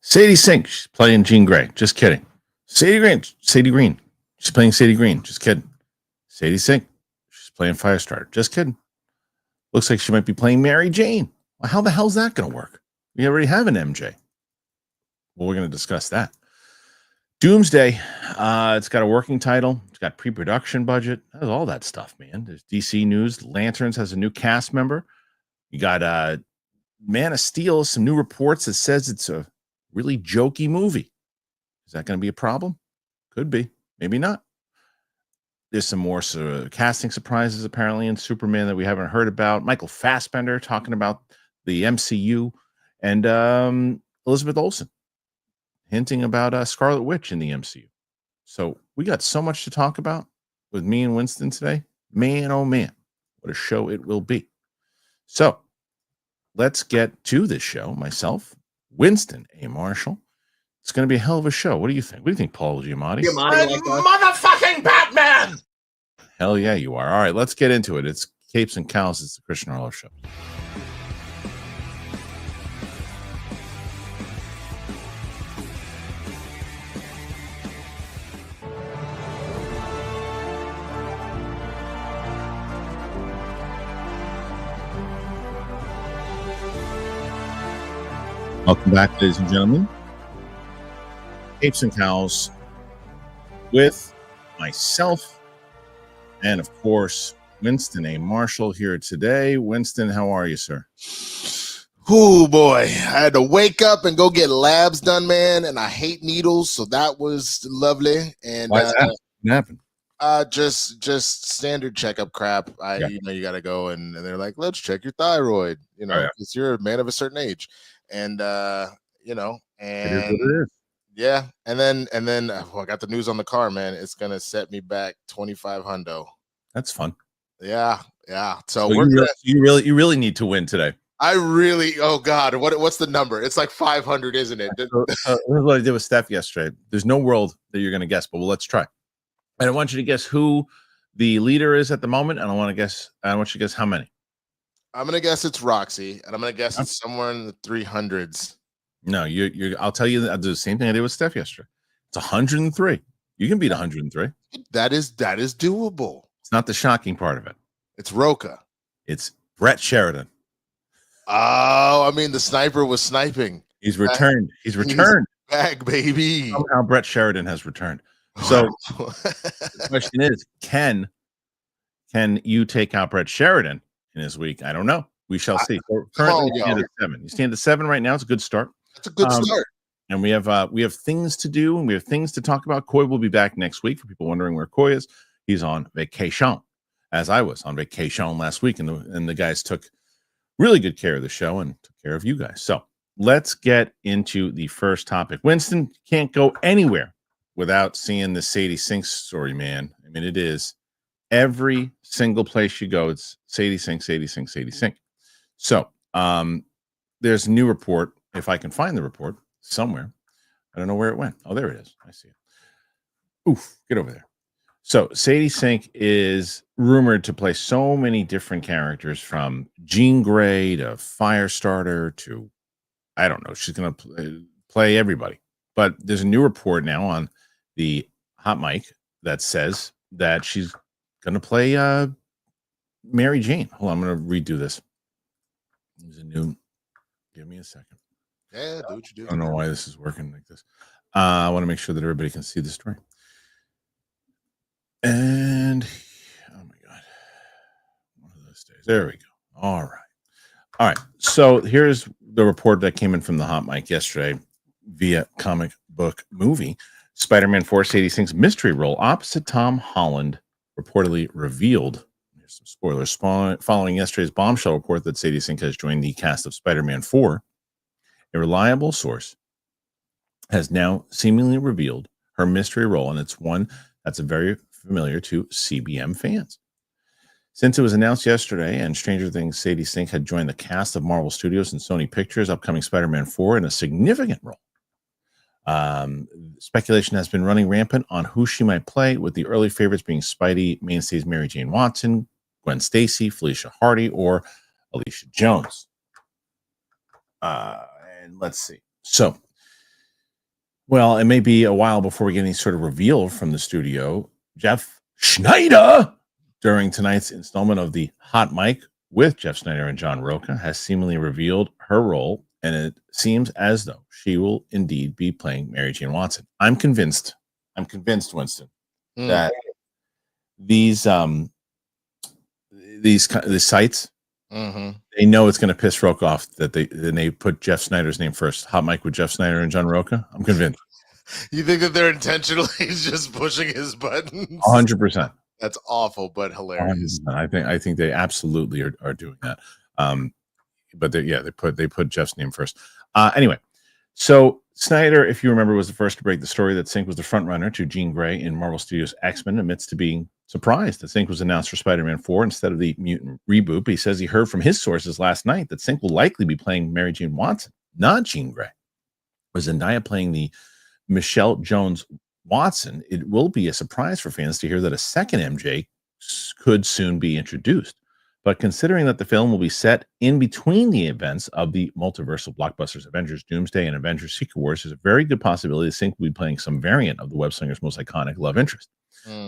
Sadie Sink, she's playing Jean Grey. Just kidding. Sadie Green. She's playing Sadie Green. Just kidding. Sadie Sink, she's playing Firestarter. Just kidding. Looks like she might be playing Mary Jane. Well, how the hell's that going to work? We already have an MJ. Well, we're going to discuss that. Doomsday, it's got a working title. It's got pre-production budget. That's all that stuff, man. There's DC News. Lanterns has a new cast member. You got Man of Steel, some new reports that says it's a really jokey movie. Is that going to be a problem? Could be. Maybe not. There's some more casting surprises apparently in Superman that we haven't heard about. Michael Fassbender talking about the MCU, and Elizabeth Olsen hinting about Scarlet Witch in the MCU. So we got so much to talk about with me and Winston today. Man, oh man, what a show it will be. So let's get to this show. Myself, Winston A. Marshall. It's going to be a hell of a show. What do you think? What do you think, Paul Giamatti? I'm motherfucking Batman! Hell yeah, you are. All right, let's get into it. It's Capes and Cows. It's the Kristian Arlo Show. Welcome back, ladies and gentlemen. Capes and Cows with myself and, of course, Winston A. Marshall here today. Winston, how are you, sir? Oh, boy. I had to wake up and go get labs done, man, and I hate needles, so that was lovely. And why is that? What happened? Just standard checkup crap. You got to go, and they're like, let's check your thyroid, because you're a man of a certain age. And it is what it is. Yeah, and then I got the news on the car, man. It's gonna set me back 25 hundo. That's fun. Yeah. So you really need to win today. Oh God, what's the number? It's like 500, isn't it? What I did with Steph yesterday. There's no world that you're gonna guess, but let's try. And I want you to guess who the leader is at the moment, and I want you to guess how many. I'm gonna guess it's Roxy, and I'm gonna guess it's somewhere in the 300s. No, I'll tell you. I'll do the same thing I did with Steph yesterday. It's 103. You can beat 103. That is doable. It's not the shocking part of it. It's Roca. It's Brett Sheridan. Oh, I mean, the sniper was sniping. He's returned. He's returned. He's back, baby. Somehow Brett Sheridan has returned. So the question is, can you take out Brett Sheridan in his week? I don't know. We shall see. So currently, you stand at 7. You stand at 7 right now. It's a good start. That's a good start. And we have things to do, and we have things to talk about. Coy will be back next week. For people wondering where Coy is, he's on vacation, as I was on vacation last week, and the guys took really good care of the show and took care of you guys. So let's get into the first topic. Winston can't go anywhere without seeing the Sadie Sink story, man. I mean, it is every single place you go, it's Sadie Sink, Sadie Sink, Sadie Sink. So there's a new report. If I can find the report somewhere, I don't know where it went. Oh, there it is. I see it. Oof, get over there. So Sadie Sink is rumored to play so many different characters, from Jean Grey to Firestarter to, I don't know. She's going to play everybody. But there's a new report now on the hot mic that says that she's going to play Mary Jane. Hold on, I'm going to redo this. There's a new. Give me a second. Yeah, do what you do. I don't know why this is working like this. I want to make sure that everybody can see the story. And oh my God, one of those days. There we go. All right. So here's the report that came in from the hot mic yesterday via Comic Book Movie. Spider-Man 4 Sadie Sink's mystery role opposite Tom Holland reportedly revealed. Here's some spoilers. Following yesterday's bombshell report that Sadie Sink has joined the cast of Spider-Man 4, a reliable source has now seemingly revealed her mystery role, and it's one that's very familiar to CBM fans. Since it was announced yesterday, and Stranger Things, Sadie Sink had joined the cast of Marvel Studios and Sony Pictures' upcoming Spider-Man 4 in a significant role. Speculation has been running rampant on who she might play, with the early favorites being Spidey mainstays Mary Jane Watson, Gwen Stacy, Felicia Hardy, or Alicia Jones. And let's see. So Well, it may be a while before we get any sort of reveal from the studio. Jeff Sneider, during tonight's installment of the Hot Mic with Jeff Sneider and John Roca, has seemingly revealed her role, and it seems as though she will indeed be playing Mary Jane Watson. I'm convinced, Winston, that these sites, they know it's going to piss Roca off that they put Jeff Snyder's name first. Hot Mic with Jeff Sneider and John Roca. I'm convinced. You think that they're intentionally just pushing his buttons? 100%. That's awful, but hilarious. 100%. I think they absolutely are doing that. But they put Jeff's name first. Anyway, so Sneider, if you remember, was the first to break the story that Sink was the front runner to Jean Grey in Marvel Studios' X-Men, amidst to being surprised that Sink was announced for Spider-Man 4 instead of the mutant reboot. But he says he heard from his sources last night that Sink will likely be playing Mary Jane Watson, not Jean Grey. With Zendaya playing the Michelle Jones Watson, it will be a surprise for fans to hear that a second MJ could soon be introduced. But considering that the film will be set in between the events of the multiversal blockbusters Avengers Doomsday and Avengers Secret Wars, there's a very good possibility that Sink will be playing some variant of the web slinger's most iconic love interest.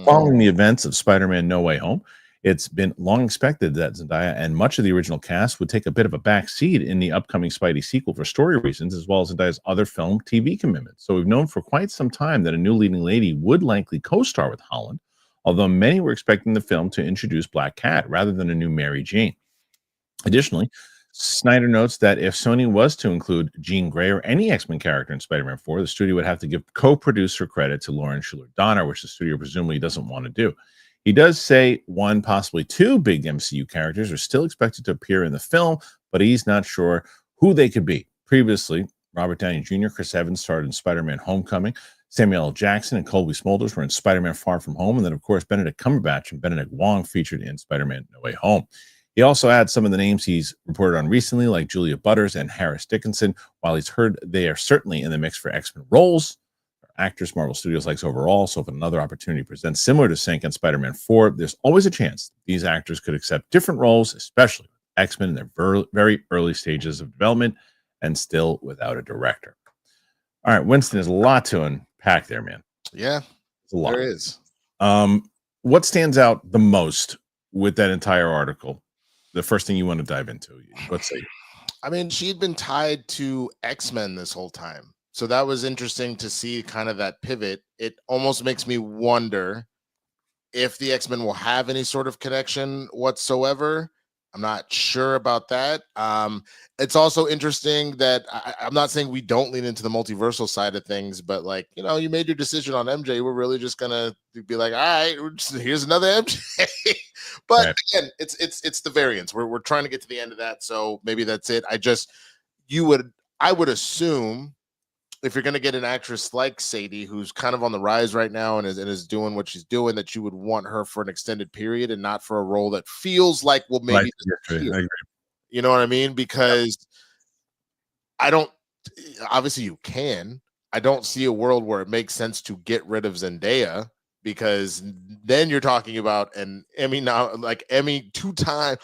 Following the events of Spider-Man No Way Home, it's been long expected that Zendaya and much of the original cast would take a bit of a back seat in the upcoming Spidey sequel for story reasons, as well as Zendaya's other film TV commitments. So we've known for quite some time that a new leading lady would likely co-star with Holland, although many were expecting the film to introduce Black Cat rather than a new Mary Jane. Additionally, Sneider notes that if Sony was to include Jean Grey or any X-Men character in Spider-Man 4, the studio would have to give co-producer credit to Lauren Schuler Donner, which the studio presumably doesn't want to do. He does say one, possibly two big MCU characters are still expected to appear in the film, but he's not sure who they could be. Previously, Robert Downey Jr., Chris Evans starred in Spider-Man Homecoming, Samuel L. Jackson and Colby Smulders were in Spider-Man Far From Home, and then, of course, Benedict Cumberbatch and Benedict Wong featured in Spider-Man No Way Home. He also adds some of the names he's reported on recently, like Julia Butters and Harris Dickinson. While he's heard they are certainly in the mix for X-Men roles, actors Marvel Studios likes overall, so if another opportunity presents similar to Sink and Spider-Man 4, there's always a chance these actors could accept different roles, especially X-Men in their very early stages of development and still without a director. All right, Winston, there's a lot to unpack there, man. Yeah, it's a lot. There is. What stands out the most with that entire article? The first thing you want to dive into? Let's see. I mean, she'd been tied to X-Men this whole time. So that was interesting to see kind of that pivot. It almost makes me wonder if the X-Men will have any sort of connection whatsoever. I'm not sure about that. It's also interesting that I'm not saying we don't lean into the multiversal side of things, but like, you know, you made your decision on MJ. We're really just gonna be like, all right, here's another MJ. But again, it's the variants. We're trying to get to the end of that, so maybe that's it. I would assume, if you're going to get an actress like Sadie, who's kind of on the rise right now and is doing what she's doing, that you would want her for an extended period and not for a role that feels like, well, maybe, I agree. You know what I mean? Because I don't, obviously you can, I don't see a world where it makes sense to get rid of Zendaya, because then you're talking about an Emmy now, like Emmy two-time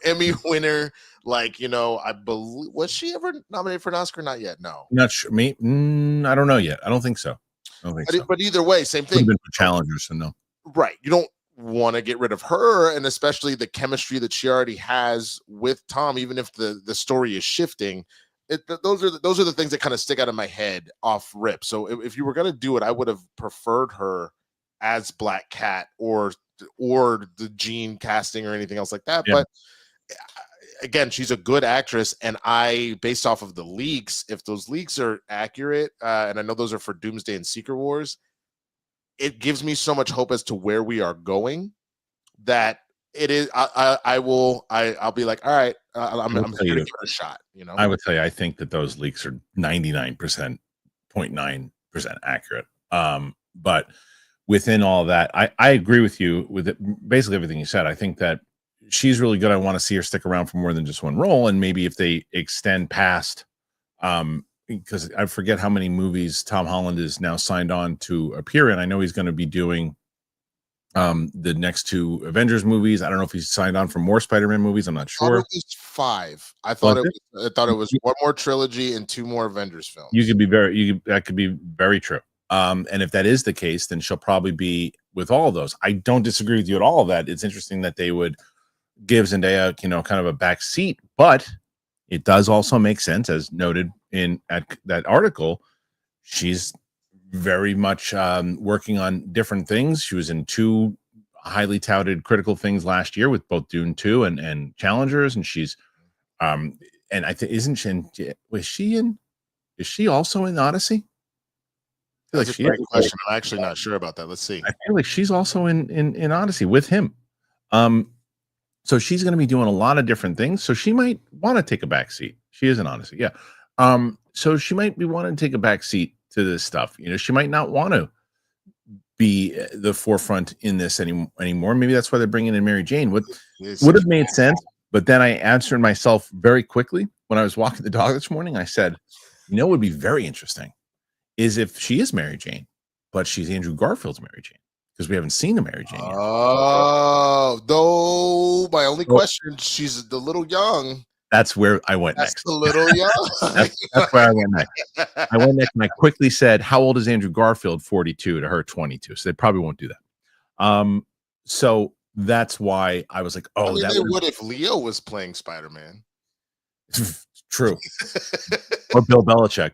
Emmy winner. Like, you know, I believe, was she ever nominated for an Oscar? Not yet. No, not sure. Me, I don't know yet. I don't think so. But either way, same thing. Been for challengers, so no. Right. You don't want to get rid of her, and especially the chemistry that she already has with Tom, even if the story is shifting. Those are the things that kind of stick out of my head off rip. So if you were going to do it, I would have preferred her as Black Cat or the Jean casting or anything else like that. Yeah. But again, she's a good actress, and based off of the leaks, if those leaks are accurate, and I know those are for Doomsday and Secret Wars, it gives me so much hope as to where we are going that it is. I'll be like, all right, I'm here to give it a shot. You know, I would tell you, I think that those leaks are 99.9% accurate. But within all that, I agree with you with basically everything you said. I think that she's really good. I want to see her stick around for more than just one role. And maybe if they extend past, because I forget how many movies Tom Holland is now signed on to appear in. I know he's going to be doing The next 2 Avengers movies. I don't know if he's signed on for more Spider-Man movies. I'm not I thought sure. it was 5. I Was thought it it? was. I thought it was one more trilogy and 2 more Avengers films. That could be very true. And if that is the case, then she'll probably be with all of those. I don't disagree with you at all. That it's interesting that they would give Zendaya, kind of a back seat, but it does also make sense, as noted in that article. She's very much working on different things. She was in 2 highly touted critical things last year with both Dune 2 and Challengers, and she's and I think isn't she? Is she also in Odyssey? I feel That's like a she great is. question. I'm actually not sure about that. Let's see. I feel like she's also in Odyssey with him. So she's going to be doing a lot of different things. So she might want to take a back seat. She is in Odyssey, yeah. So she might be wanting to take a back seat to this stuff. She might not want to be the forefront in this anymore. Maybe that's why they're bringing in Mary Jane. Would have made sense, but then I answered myself very quickly when I was walking the dog this morning. I said, what would be very interesting is if she is Mary Jane, but she's Andrew Garfield's Mary Jane, because we haven't seen a Mary Jane yet. Oh, though my only question, she's a little young. That's where I went next. A little young. That's where I went next. I went next and I quickly said, how old is Andrew Garfield? 42, to her 22. So they probably won't do that. So that's why I was like, I mean, they would if Leo was playing Spider-Man. True. Or Bill Belichick.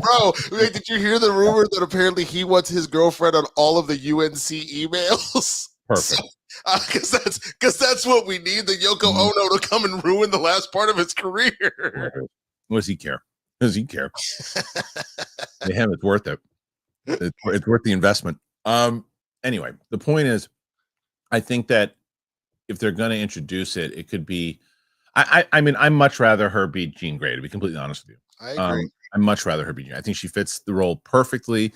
Bro, did you hear the rumor that apparently he wants his girlfriend on all of the UNC emails? Perfect. Because that's what we need, the Yoko Ono to come and ruin the last part of his career. What does he care? To him, it's worth it. It's worth the investment. Anyway, the point is, I think that if they're going to introduce it, it could be. I mean, I'd much rather her be Jean Grey, to be completely honest with you. I agree. I'd much rather her be Jean. I think she fits the role perfectly.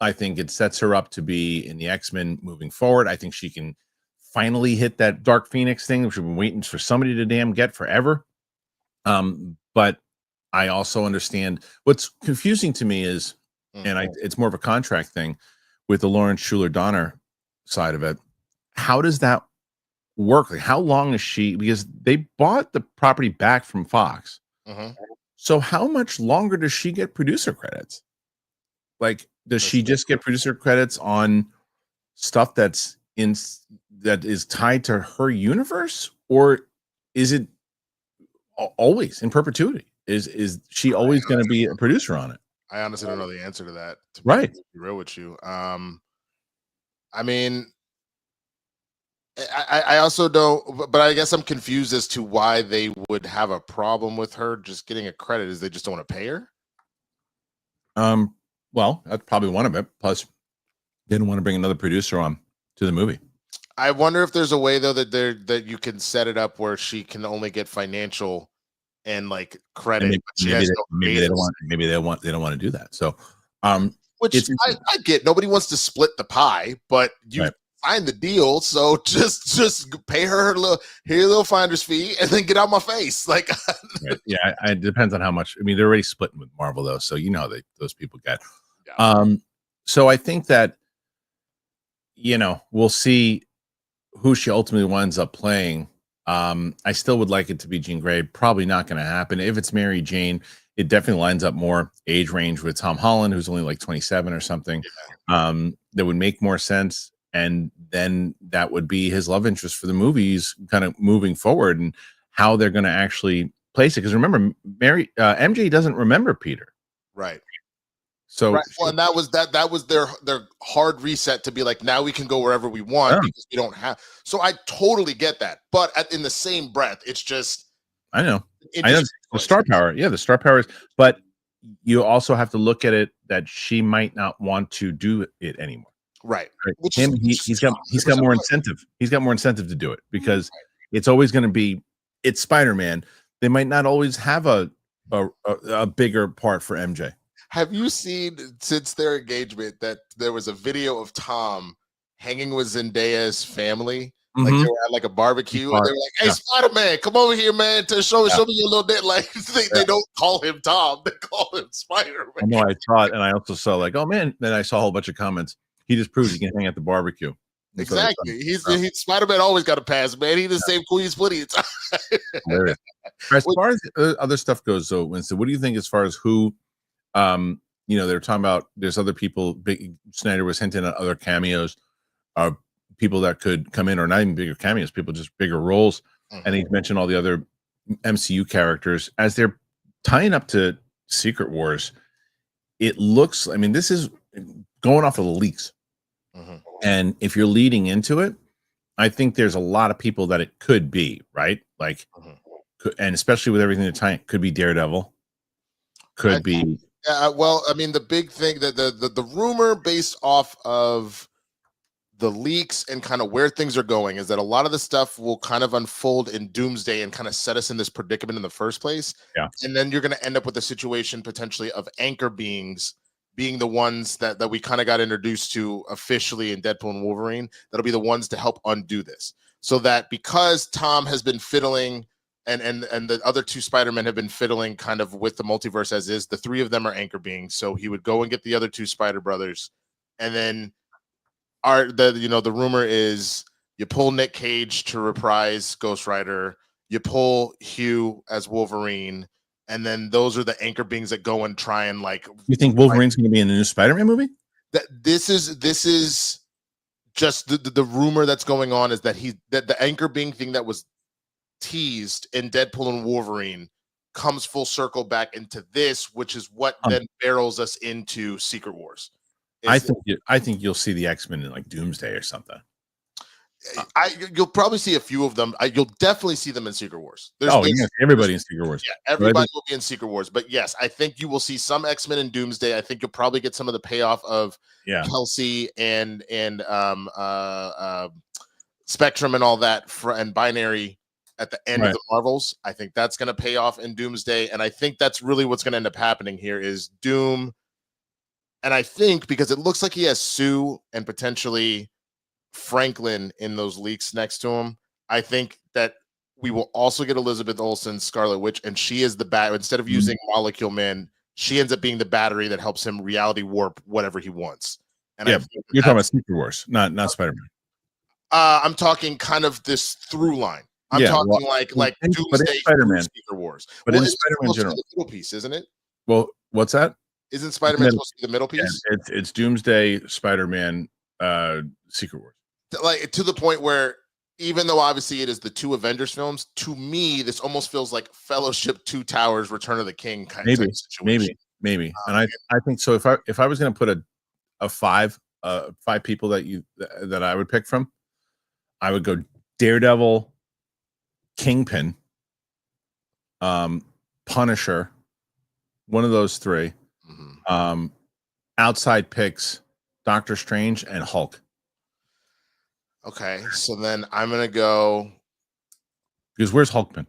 I think it sets her up to be in the X-Men moving forward. I think she can finally hit that Dark Phoenix thing, which we've been waiting for somebody to damn get forever. But I also understand what's confusing to me is, and it's more of a contract thing with the Lawrence Schuler Donner side of it. How does that work? Like, how long is she? Because they bought the property back from Fox. So how much longer does she get producer credits? Like, does she just get producer credits on stuff that is tied to her universe, or is it always in perpetuity? Is she always going to be a producer on it? I honestly don't know the answer to that. To be real with you, I mean, I also don't, but I guess I'm confused as to why they would have a problem with her just getting a credit. Is they just don't want to pay her? Well, that's probably one of it. Plus, they didn't want to bring another producer on to the movie. I wonder if there's a way though that you can set it up where she can only get financial and like credit. Maybe they don't want to do that. So, which I get. Nobody wants to split the pie, but you signed the deal, so just pay her her little finder's fee and then get out my face. Like, yeah, it depends on how much. I mean, they're already splitting with Marvel though, so you know how those people get. So I think that we'll see who she ultimately winds up playing. I still would like it to be Jean Grey. Probably not going to happen. If it's Mary Jane, it definitely lines up more age range with Tom Holland, who's only like 27 or something. That would make more sense. And then that would be his love interest for the movies kind of moving forward, and how they're going to actually place it. Because remember, MJ doesn't remember Peter. Right. So well, and that was their hard reset to be like, now we can go wherever we want because we don't have. So I totally get that, but in the same breath, it's just I know the star power. Yeah, the star power is, but you also have to look at it that she might not want to do it anymore. Right. He's got more incentive. He's got more incentive to do it because it's always going to be it's Spider-Man. They might not always have a bigger part for MJ. Have you seen since their engagement that there was a video of Tom hanging with Zendaya's family? Like they were at like a barbecue and they were like, "Hey, Spider-Man, come over here, man, to show me your little bit." Like they don't call him Tom, they call him Spider-Man. I know. I saw it, and I also saw like, "Oh man!" Then I saw a whole bunch of comments. He just proved he can hang at the barbecue. Exactly. Spider-Man always got a pass, man. He the same Queen's plenty of time. Hilarious. As far as other stuff goes, though, Winston, what do you think as far as who, they're talking about there's other people, Sneider was hinting at other cameos, people that could come in, or not even bigger cameos, people just bigger roles. And he mentioned all the other MCU characters as they're tying up to Secret Wars. It looks, I mean, this is going off of the leaks. And if you're leading into it, I think there's a lot of people that it could be, right? Like, and especially with everything that's tying, could be Daredevil, could be. Well, I mean, the big thing that the rumor based off of the leaks and kind of where things are going is that a lot of the stuff will kind of unfold in Doomsday and kind of set us in this predicament in the first place. Yeah. And then you're going to end up with a situation potentially of anchor beings being the ones that we kind of got introduced to officially in Deadpool and Wolverine. That'll be the ones to help undo this. So that because Tom has been fiddling and the other two Spider-Men have been fiddling kind of with the multiverse as is, the three of them are anchor beings. So he would go and get the other two Spider Brothers, and then the rumor is you pull Nick Cage to reprise Ghost Rider, you pull Hugh as Wolverine, and then those are the anchor beings that go and try and like. You think Wolverine's going to be in the new Spider-Man movie? That this is just the rumor that's going on is that that the anchor being thing that was teased in Deadpool and Wolverine comes full circle back into this, which is what then barrels us into Secret Wars. I think you'll see the X-Men in like Doomsday or something. You'll probably see a few of them. You'll definitely see them in Secret Wars. Everybody in Secret Wars. Yeah, everybody will be in Secret Wars. But yes, I think you will see some X-Men in Doomsday. I think you'll probably get some of the payoff of Kelsey and Spectrum and all that and Binary at the end of the Marvels. I think that's going to pay off in Doomsday, and I think that's really what's going to end up happening here is Doom. And I think because it looks like he has Sue and potentially Franklin in those leaks next to him, I think that we will also get Elizabeth Olsen, Scarlet Witch, and she is the bat. Instead of using Molecule Man, she ends up being the battery that helps him reality warp whatever he wants. And you're talking about Secret Wars, not Spider-Man. I'm talking kind of this through line. I'm talking like Doomsday, Spider-Man, Secret Wars. But in Spider-Man general, the middle piece, isn't it? Well, what's that? Isn't Spider-Man supposed to be the middle piece? Yeah, it's Doomsday, Spider-Man, Secret Wars. Like to the point where even though obviously it is the two Avengers films, to me this almost feels like Fellowship, Two Towers, Return of the King kind of situation. Maybe. And I think so. If I was going to put a five people that I would pick from, I would go Daredevil, Kingpin, Punisher, one of those three. Outside picks, Doctor Strange and Hulk. Okay, so then I'm gonna go. Because where's Hulk been?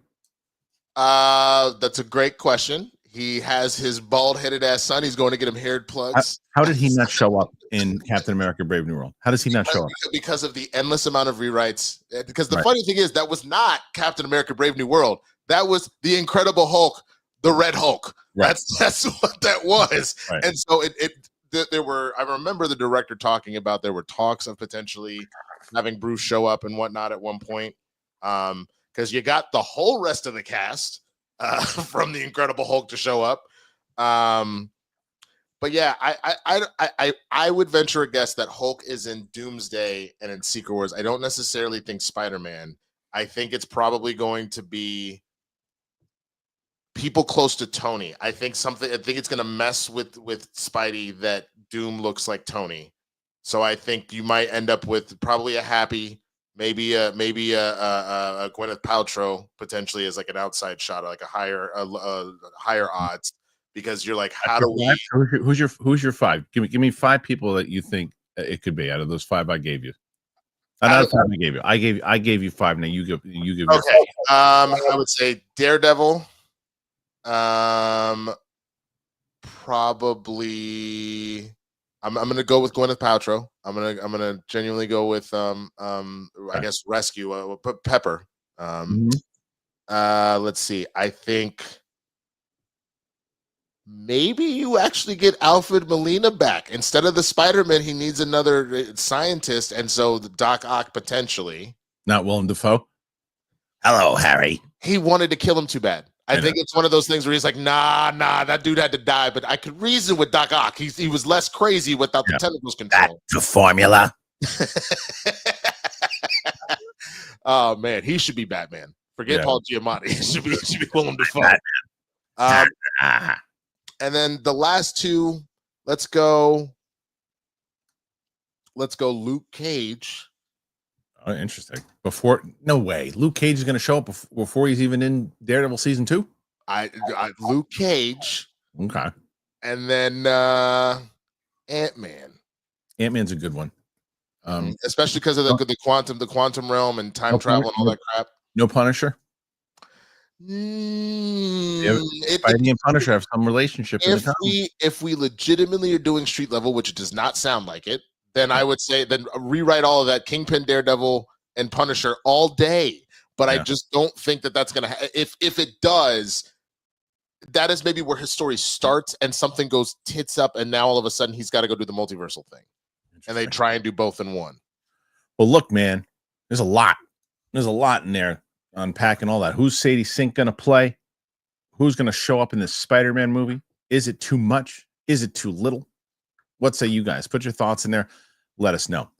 That's a great question. He has his bald-headed ass son. He's going to get him haired plugs. How did he not show up in Captain America: Brave New World? How does he not show up? Because of the endless amount of rewrites. Because the funny thing is that was not Captain America: Brave New World. That was the Incredible Hulk, the Red Hulk. Right. That's what that was. Right. And so there were. I remember the director talking about there were talks of potentially having Bruce show up and whatnot at one point, because you got the whole rest of the cast from the Incredible Hulk to show up. But yeah, I would venture a guess that Hulk is in Doomsday and in Secret Wars. I don't necessarily think Spider-Man. I think it's probably going to be people close to Tony. I think it's going to mess with Spidey that Doom looks like Tony. So I think you might end up with probably a Happy, maybe a Gwyneth Paltrow potentially as like an outside shot, like a higher odds, because you're like, how do we? Who's your five? Give me five people that you think it could be out of those five I gave you. Not five I gave you. I gave you five. Now you give. Okay. I would say Daredevil. Probably. I'm gonna go with Gwyneth Paltrow. I'm gonna genuinely go with I guess Rescue. Pepper. Let's see. I think maybe you actually get Alfred Molina back. Instead of the Spider-Man, he needs another scientist, and so the Doc Ock potentially. Not Willem Dafoe. Hello, Harry. He wanted to kill him too bad. I think it's one of those things where he's like, nah, that dude had to die. But I could reason with Doc Ock. He was less crazy without the tentacles control. That's the formula. Oh, man. He should be Batman. Forget Paul Giamatti. He should be Willem Dafoe. And then the last two, let's go Luke Cage. Oh, interesting. No way. Luke Cage is going to show up before he's even in Daredevil season 2? Luke Cage. Okay. And then Ant-Man. Ant-Man's a good one. Especially because of the quantum realm and time travel and all that crap. No Punisher? Spidey and Punisher have some relationship. If we legitimately are doing street level, which it does not sound like it, then I would say then rewrite all of that Kingpin, Daredevil, and Punisher all day. But I just don't think that's going to if it does, that is maybe where his story starts and something goes tits up, and now all of a sudden he's got to go do the multiversal thing. And they try and do both in one. Well, look, man, there's a lot. There's a lot in there, unpacking all that. Who's Sadie Sink going to play? Who's going to show up in this Spider-Man movie? Is it too much? Is it too little? What say you guys? Put your thoughts in there. Let us know.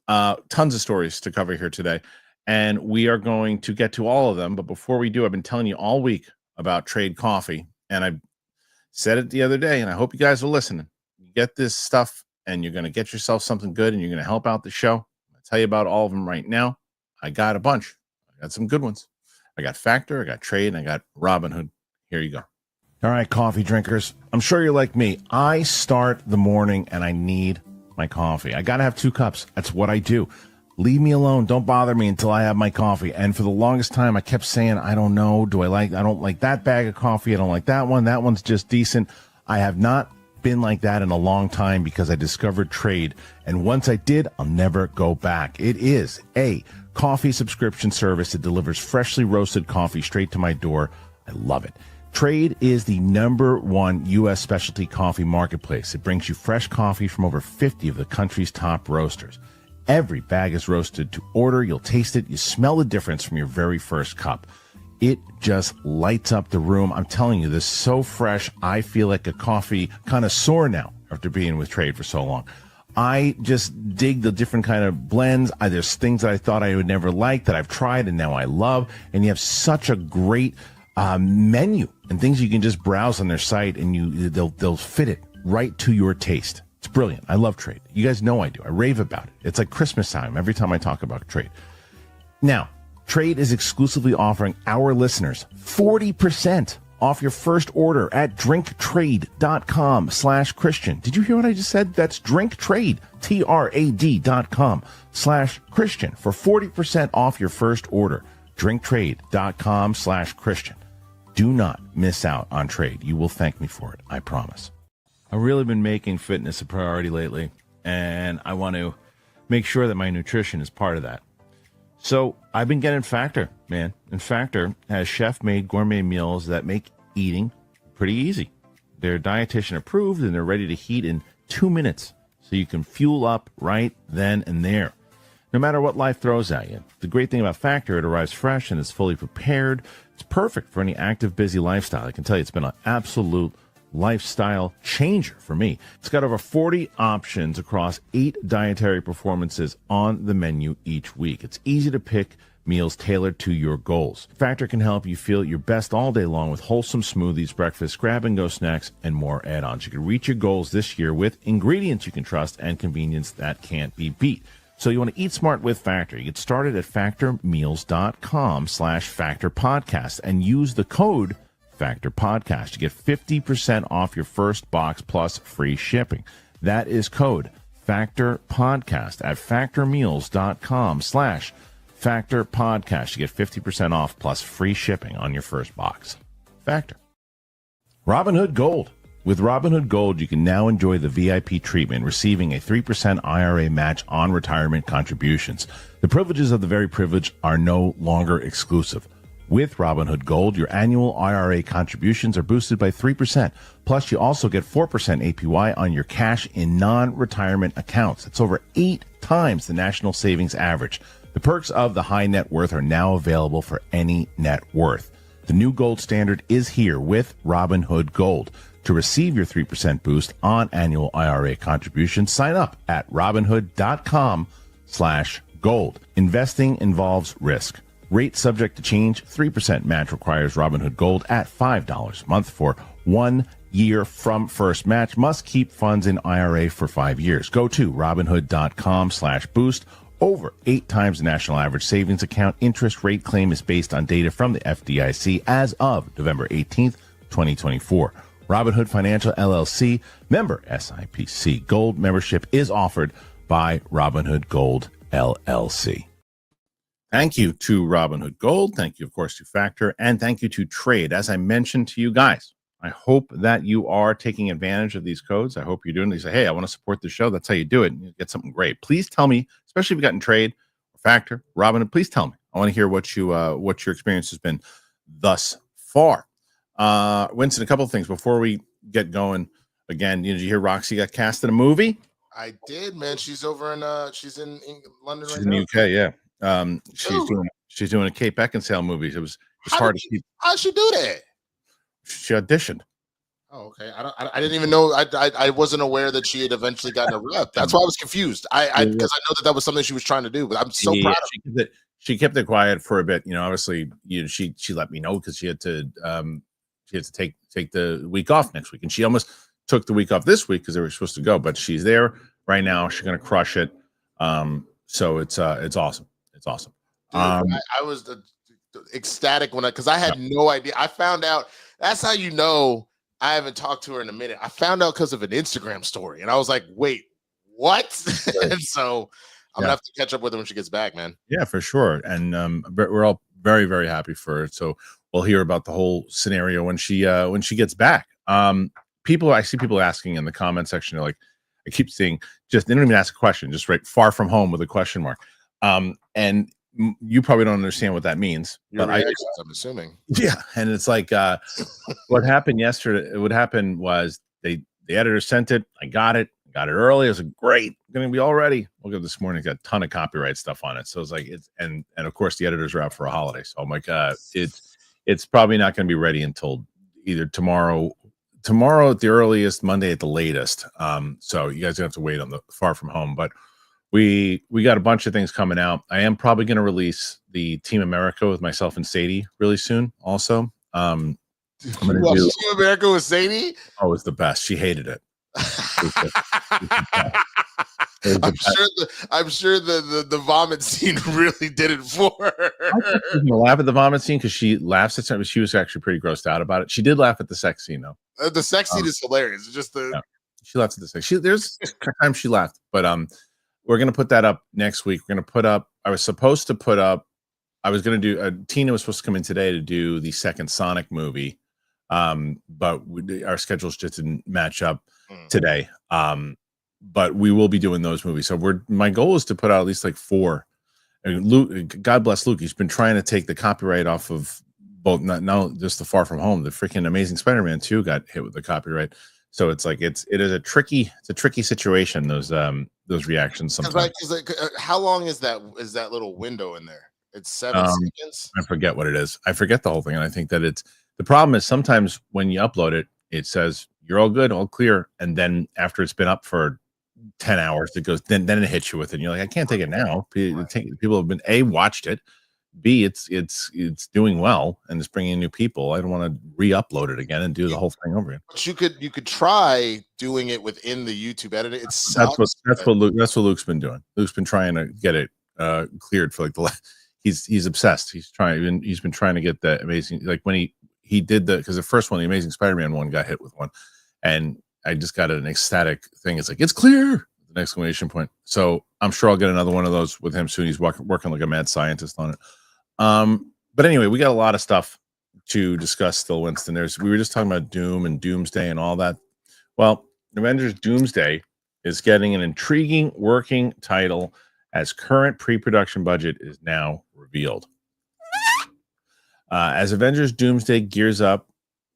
Tons of stories to cover here today, and we are going to get to all of them. But before we do, I've been telling you all week about Trade Coffee, and I said it the other day, and I hope you guys are listening. You get this stuff, and you're going to get yourself something good, and you're going to help out the show. I'll tell you about all of them right now. I got a bunch. I got some good ones. I got Factor, I got Trade, and I got Robinhood. Here you go. All right, coffee drinkers. I'm sure you're like me. I start the morning, and I need my coffee. I got to have 2 cups. That's what I do. Leave me alone. Don't bother me until I have my coffee. And for the longest time, I kept saying, I don't know. I don't like that bag of coffee. I don't like that one. That one's just decent. I have not been like that in a long time because I discovered Trade, and once I did, I'll never go back. It is a coffee subscription service that delivers freshly roasted coffee straight to my door. I love it. Trade is the #1 U.S. specialty coffee marketplace. It brings you fresh coffee from over 50 of the country's top roasters. Every bag is roasted to order. You'll taste it. You smell the difference from your very first cup. It just lights up the room. I'm telling you, this is so fresh. I feel like a coffee connoisseur now after being with Trade for so long. I just dig the different kind of blends. There's things that I thought I would never like that I've tried and now I love. And you have such a great menu and things you can just browse on their site, and they'll fit it right to your taste. It's brilliant. I love Trade. You guys know I do. I rave about it. It's like Christmas time every time I talk about Trade. Now, Trade is exclusively offering our listeners 40% off your first order at drinktrade.com/Kristian. Did you hear what I just said? That's drinktrade, TRAD.com/Kristian for 40% off your first order. Drinktrade.com/Kristian. Do not miss out on Trade. You will thank me for it. I promise. I've really been making fitness a priority lately, and I want to make sure that my nutrition is part of that. So I've been getting Factor, man. And Factor has chef-made gourmet meals that make eating pretty easy. They're dietitian approved, and they're ready to heat in 2 minutes, so you can fuel up right then and there. No matter what life throws at you. The great thing about Factor, it arrives fresh and it's fully prepared. It's perfect for any active, busy lifestyle. I can tell you it's been an absolute lifestyle changer for me. It's got over 40 options across 8 dietary performances on the menu each week. It's easy to pick meals tailored to your goals. Factor can help you feel your best all day long with wholesome smoothies, breakfast, grab-and-go snacks, and more add-ons. You can reach your goals this year with ingredients you can trust and convenience that can't be beat. So you want to eat smart with Factor. You get started at factormeals.com/factorpodcast and use the code Factor Podcast to get 50% off your first box plus free shipping. That is code Factor Podcast at factormeals.com/Factor Podcast to get 50% off plus free shipping on your first box. Factor. Robinhood Gold. With Robinhood Gold, you can now enjoy the VIP treatment, receiving a 3% IRA match on retirement contributions. The privileges of the very privileged are no longer exclusive. With Robinhood Gold, your annual IRA contributions are boosted by 3%. Plus, you also get 4% APY on your cash in non-retirement accounts. It's over 8 times the national savings average. The perks of the high net worth are now available for any net worth. The new gold standard is here with Robinhood Gold. To receive your 3% boost on annual IRA contributions, sign up at Robinhood.com/gold. Investing involves risk. Rate subject to change. 3% match requires Robinhood Gold at $5 a month for 1 year from first match. Must keep funds in IRA for 5 years. Go to Robinhood.com/boost. Over 8 times the national average savings account. Interest rate claim is based on data from the FDIC as of November 18th, 2024. Robinhood Financial LLC, member SIPC. Gold membership is offered by Robinhood Gold LLC. Thank you to Robinhood Gold. Thank you, of course, to Factor. And thank you to Trade. As I mentioned to you guys, I hope that you are taking advantage of these codes. I hope you're doing these. Hey, I want to support the show. That's how you do it. And you get something great. Please tell me, especially if you've gotten Trade, Factor, Robinhood, please tell me. I want to hear what your experience has been thus far. Winston, a couple of things before we get going. Again, did you hear Roxy got cast in a movie? I did, man. She's over in she's in London She's right in now. the UK, yeah. She's doing a Kate Beckinsale movie. It's hard to keep. How'd she do that? She auditioned. Oh, okay. I didn't even know. I wasn't aware that she had eventually gotten a rep. That's why I was confused. Because I know that was something she was trying to do. But I'm so proud of her. She kept it quiet for a bit. Obviously, she let me know because she had to take the week off next week, and she almost took the week off this week because they were supposed to go. But she's there right now. She's gonna crush it. So it's awesome. It's awesome. Dude, I was ecstatic because I had no idea. I found out. That's how you know I haven't talked to her in a minute. I found out because of an Instagram story, and I was like, "Wait, what?" And so I'm gonna have to catch up with her when she gets back, man. Yeah, for sure. And we're all very, very happy for her. So we'll hear about the whole scenario when she gets back. I see people asking in the comment section, like I keep seeing, just they don't even ask a question, just right far from home with a question mark. And you probably don't understand what that means. But I'm assuming. Yeah, and it's like what happened yesterday. What happened was the editor sent it. I got it early. It was great. Going to be all ready. Look at this morning. Got a ton of copyright stuff on it. So it's like and of course the editors are out for a holiday. So I'm like, it's probably not going to be ready until either tomorrow at the earliest, Monday at the latest. So you guys have to wait on the far from home, but. We got a bunch of things coming out. I am probably going to release the Team America with myself and Sadie really soon. Also, I'm going to do Team America with Sadie. Oh, it was the best. She hated it. I'm sure the vomit scene really did it for her. I was gonna laugh at the vomit scene because she laughs at something. She was actually pretty grossed out about it. She did laugh at the sex scene though. The sex scene is hilarious. It's just she laughs at the sex. There's times she laughed, but we're going to put that up next week. We're going to put up, I was going to do, Tina was supposed to come in today to do the second Sonic movie. But our schedules just didn't match up today. But we will be doing those movies. So my goal is to put out at least like 4. And Luke, God bless Luke. He's been trying to take the copyright off of both, not just the Far From Home, the freaking Amazing Spider-Man 2 got hit with the copyright. So it's like, it is a tricky situation. Those reactions sometimes. How long is that little window in there? It's 7 seconds. I forget what it is. I forget the whole thing, and I think that the problem is sometimes when you upload it, it says you're all good, all clear, and then after it's been up for 10 hours, it goes then it hits you with it. And you're like, I can't take it now. People have been watched it. B, it's doing well and it's bringing in new people. I don't want to re-upload it again and do the whole thing over again. But you could try doing it within the YouTube edit. That's what Luke's been doing. Luke's been trying to get it cleared for like he's obsessed. He's been trying to get the amazing, like when he did because the first one, the Amazing Spider-Man one, got hit with one, and I just got an ecstatic thing. It's like it's clear. An exclamation point. So I'm sure I'll get another one of those with him soon. He's working like a mad scientist on it. But anyway, we got a lot of stuff to discuss still, Winston. We were just talking about Doom and Doomsday and all that. Well, Avengers Doomsday is getting an intriguing working title as current pre-production budget is now revealed. As Avengers Doomsday gears up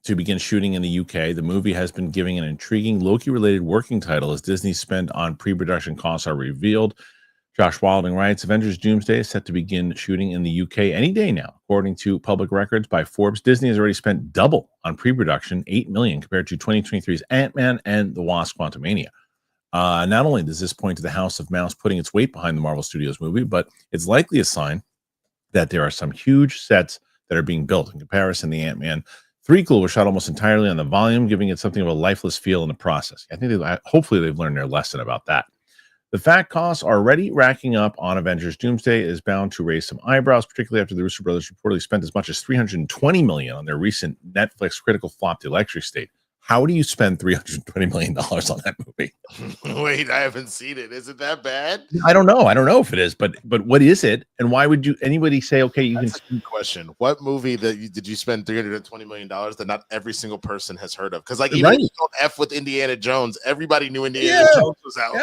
to begin shooting in the UK, the movie has been giving an intriguing Loki-related working title as Disney's spend on pre-production costs are revealed. Josh Wilding writes, Avengers Doomsday is set to begin shooting in the UK any day now. According to public records by Forbes, Disney has already spent double on pre-production, $8 million, compared to 2023's Ant-Man and the Wasp: Quantumania. Not only does this point to the House of Mouse putting its weight behind the Marvel Studios movie, but it's likely a sign that there are some huge sets that are being built. In comparison, the Ant-Man 3 was shot almost entirely on the volume, giving it something of a lifeless feel in the process. I think hopefully they've learned their lesson about that. The fact costs are already racking up on Avengers Doomsday is bound to raise some eyebrows, particularly after the Russo brothers reportedly spent as much as $320 million on their recent Netflix critical flop, The Electric State. How do you spend $320 million on that movie? Wait, I haven't seen it. Is it that bad? I don't know. I don't know if it is, but what is it? And why would anybody say, okay, you That's can a good question. What movie did you spend $320 million that not every single person has heard of? Because even if you don't F with Indiana Jones, everybody knew Indiana Jones was out.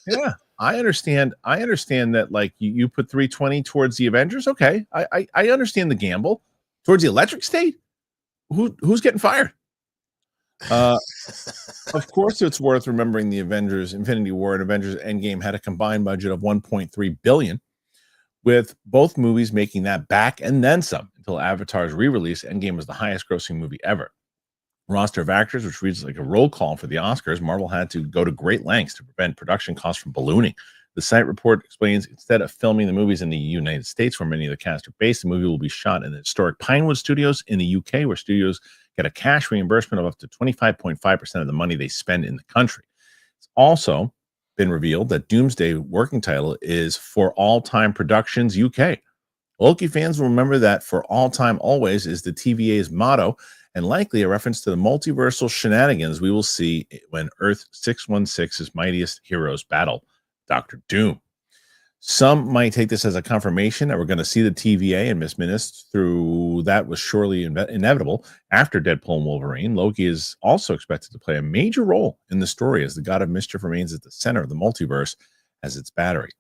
Yeah. I understand that, like, you put 320 towards the Avengers. Okay. I understand the gamble. Towards the Electric State? Who's getting fired? Of course, it's worth remembering the Avengers Infinity War and Avengers Endgame had a combined budget of $1.3 billion, with both movies making that back and then some until Avatar's re-release. Endgame was the highest grossing movie ever. Roster of actors, which reads like a roll call for the Oscars, Marvel had to go to great lengths to prevent production costs from ballooning. The site report explains instead of filming the movies in the United States, where many of the cast are based, the movie will be shot in the historic Pinewood Studios in the UK, where studios get a cash reimbursement of up to 25.5% of the money they spend in the country. It's also been revealed that Doomsday working title is For All Time Productions UK. Loki fans will remember that For All Time Always is the TVA's motto, and likely a reference to the multiversal shenanigans we will see when Earth 616's mightiest heroes battle Dr. Doom. Some might take this as a confirmation that we're going to see the TVA and Miss Minutes through that was surely inevitable after Deadpool and Wolverine. Loki is also expected to play a major role in the story as the God of Mischief remains at the center of the multiverse as its battery.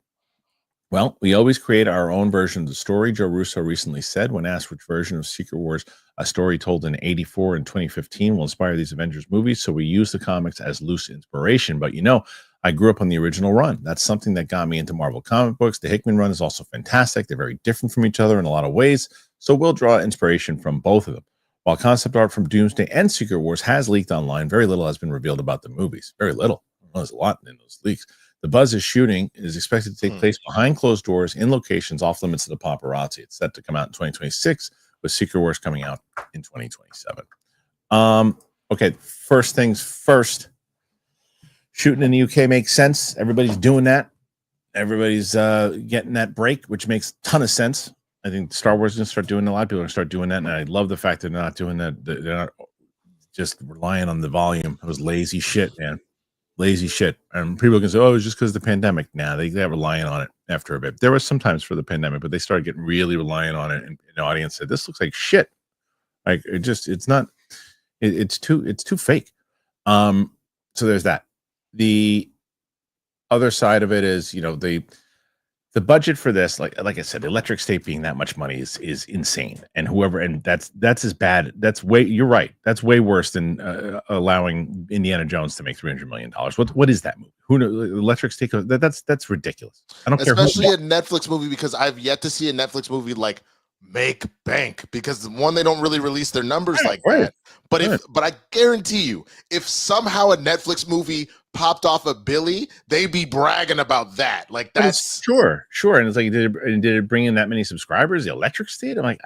Well, we always create our own version of the story, Joe Russo recently said when asked which version of Secret Wars, a story told in 84 and 2015, will inspire these Avengers movies. So we use the comics as loose inspiration. But, I grew up on the original run. That's something that got me into Marvel comic books. The Hickman run is also fantastic. They're very different from each other in a lot of ways. So we'll draw inspiration from both of them. While concept art from Doomsday and Secret Wars has leaked online, very little has been revealed about the movies. Very little. There's a lot in those leaks. The buzz is shooting is expected to take place behind closed doors in locations off limits to the paparazzi. It's set to come out in 2026, with Secret Wars coming out in 2027. Okay, first things first. Shooting in the UK makes sense. Everybody's doing that. Everybody's getting that break, which makes a ton of sense. I think Star Wars is going to start doing a lot of people are going to start doing that. And I love the fact that they're not doing that. They're not just relying on the volume. It was lazy shit, man. Lazy shit. And people can say, oh, it was just because of the pandemic. Nah, they got relying on it after a bit. There was sometimes for the pandemic, but they started getting really reliant on it. And the audience said, this looks like shit. Like it's too fake. So there's that. The other side of it is, the budget for this, like I said, the Electric State being that much money is insane. And that's as bad. You're right. That's way worse than allowing Indiana Jones to make $300 million. What is that movie? Who knows? Electric State, that's ridiculous. I don't care. Especially a Netflix movie, because I've yet to see a Netflix movie like make bank, because one, they don't really release their numbers that. But I guarantee you, if somehow a Netflix movie popped off a Billy, they'd be bragging about that. Like, that's sure. And it's like, did it bring in that many subscribers? The Electric State? I'm like,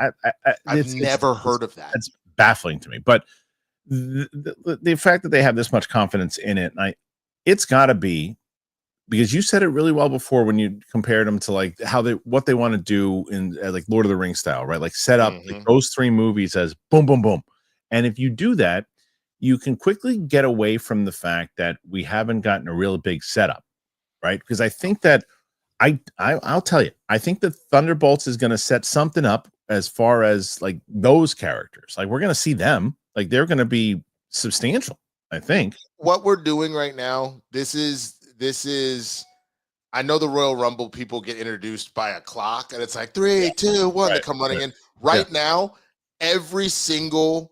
I've never heard of that. It's baffling to me. But the fact that they have this much confidence in it, it's got to be because you said it really well before when you compared them to like what they want to do in like Lord of the Rings style, right? Like set up like those three movies as boom, boom, boom. And if you do that, you can quickly get away from the fact that we haven't gotten a real big setup, right? Because I think that I'll tell you, I think that Thunderbolts is going to set something up as far as like those characters. Like we're going to see them, like they're going to be substantial. I think what we're doing right now, this is I know the Royal Rumble people get introduced by a clock, and it's like 3, 2, 1. They come running in. Right now, every single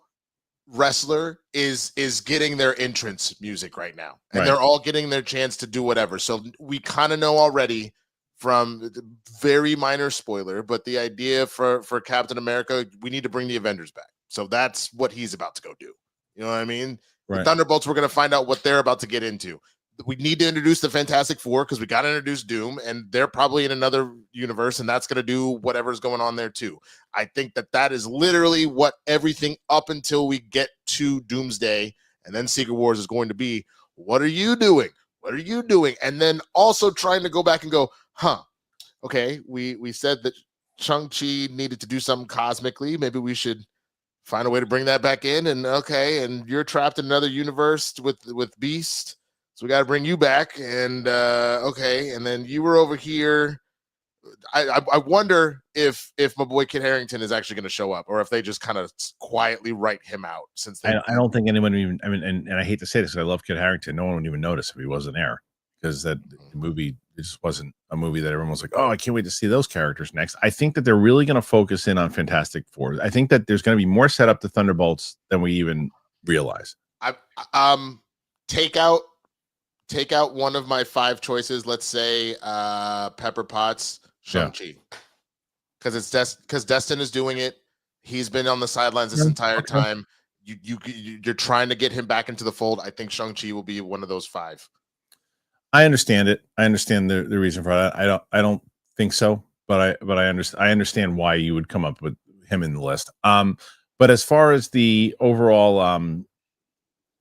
wrestler is getting their entrance music right now, and they're all getting their chance to do whatever. So we kind of know already, from the very minor spoiler, but the idea for Captain America, we need to bring the Avengers back. So that's what he's about to go do. You know what I mean? The Thunderbolts, we're going to find out what they're about to get into. We need to introduce the Fantastic Four because we got to introduce Doom, and they're probably in another universe, and that's going to do whatever's going on there too. I think that is literally what everything up until we get to Doomsday and then Secret Wars is going to be. What are you doing? What are you doing? And then also trying to go back and go, okay, we said that Shang-Chi needed to do something cosmically. Maybe we should find a way to bring that back in. And okay, and you're trapped in another universe with Beast. So we got to bring you back, and okay, and then you were over here. I wonder if my boy Kit Harington is actually going to show up, or if they just kind of quietly write him out. Since I don't think anyone even. I mean, and I hate to say this, because I love Kit Harington. No one would even notice if he wasn't there, because that movie just wasn't a movie that everyone was like, "Oh, I can't wait to see those characters next." I think that they're really going to focus in on Fantastic Four. I think that there's going to be more setup to Thunderbolts than we even realize. Take out one of my 5 choices. Let's say Pepper Potts, Shang-Chi, because Destin is doing it. He's been on the sidelines this entire time. You're trying to get him back into the fold. I think Shang-Chi will be one of those 5. I understand it. I understand the reason for that. I don't think so, but I understand why you would come up with him in the list. But as far as the overall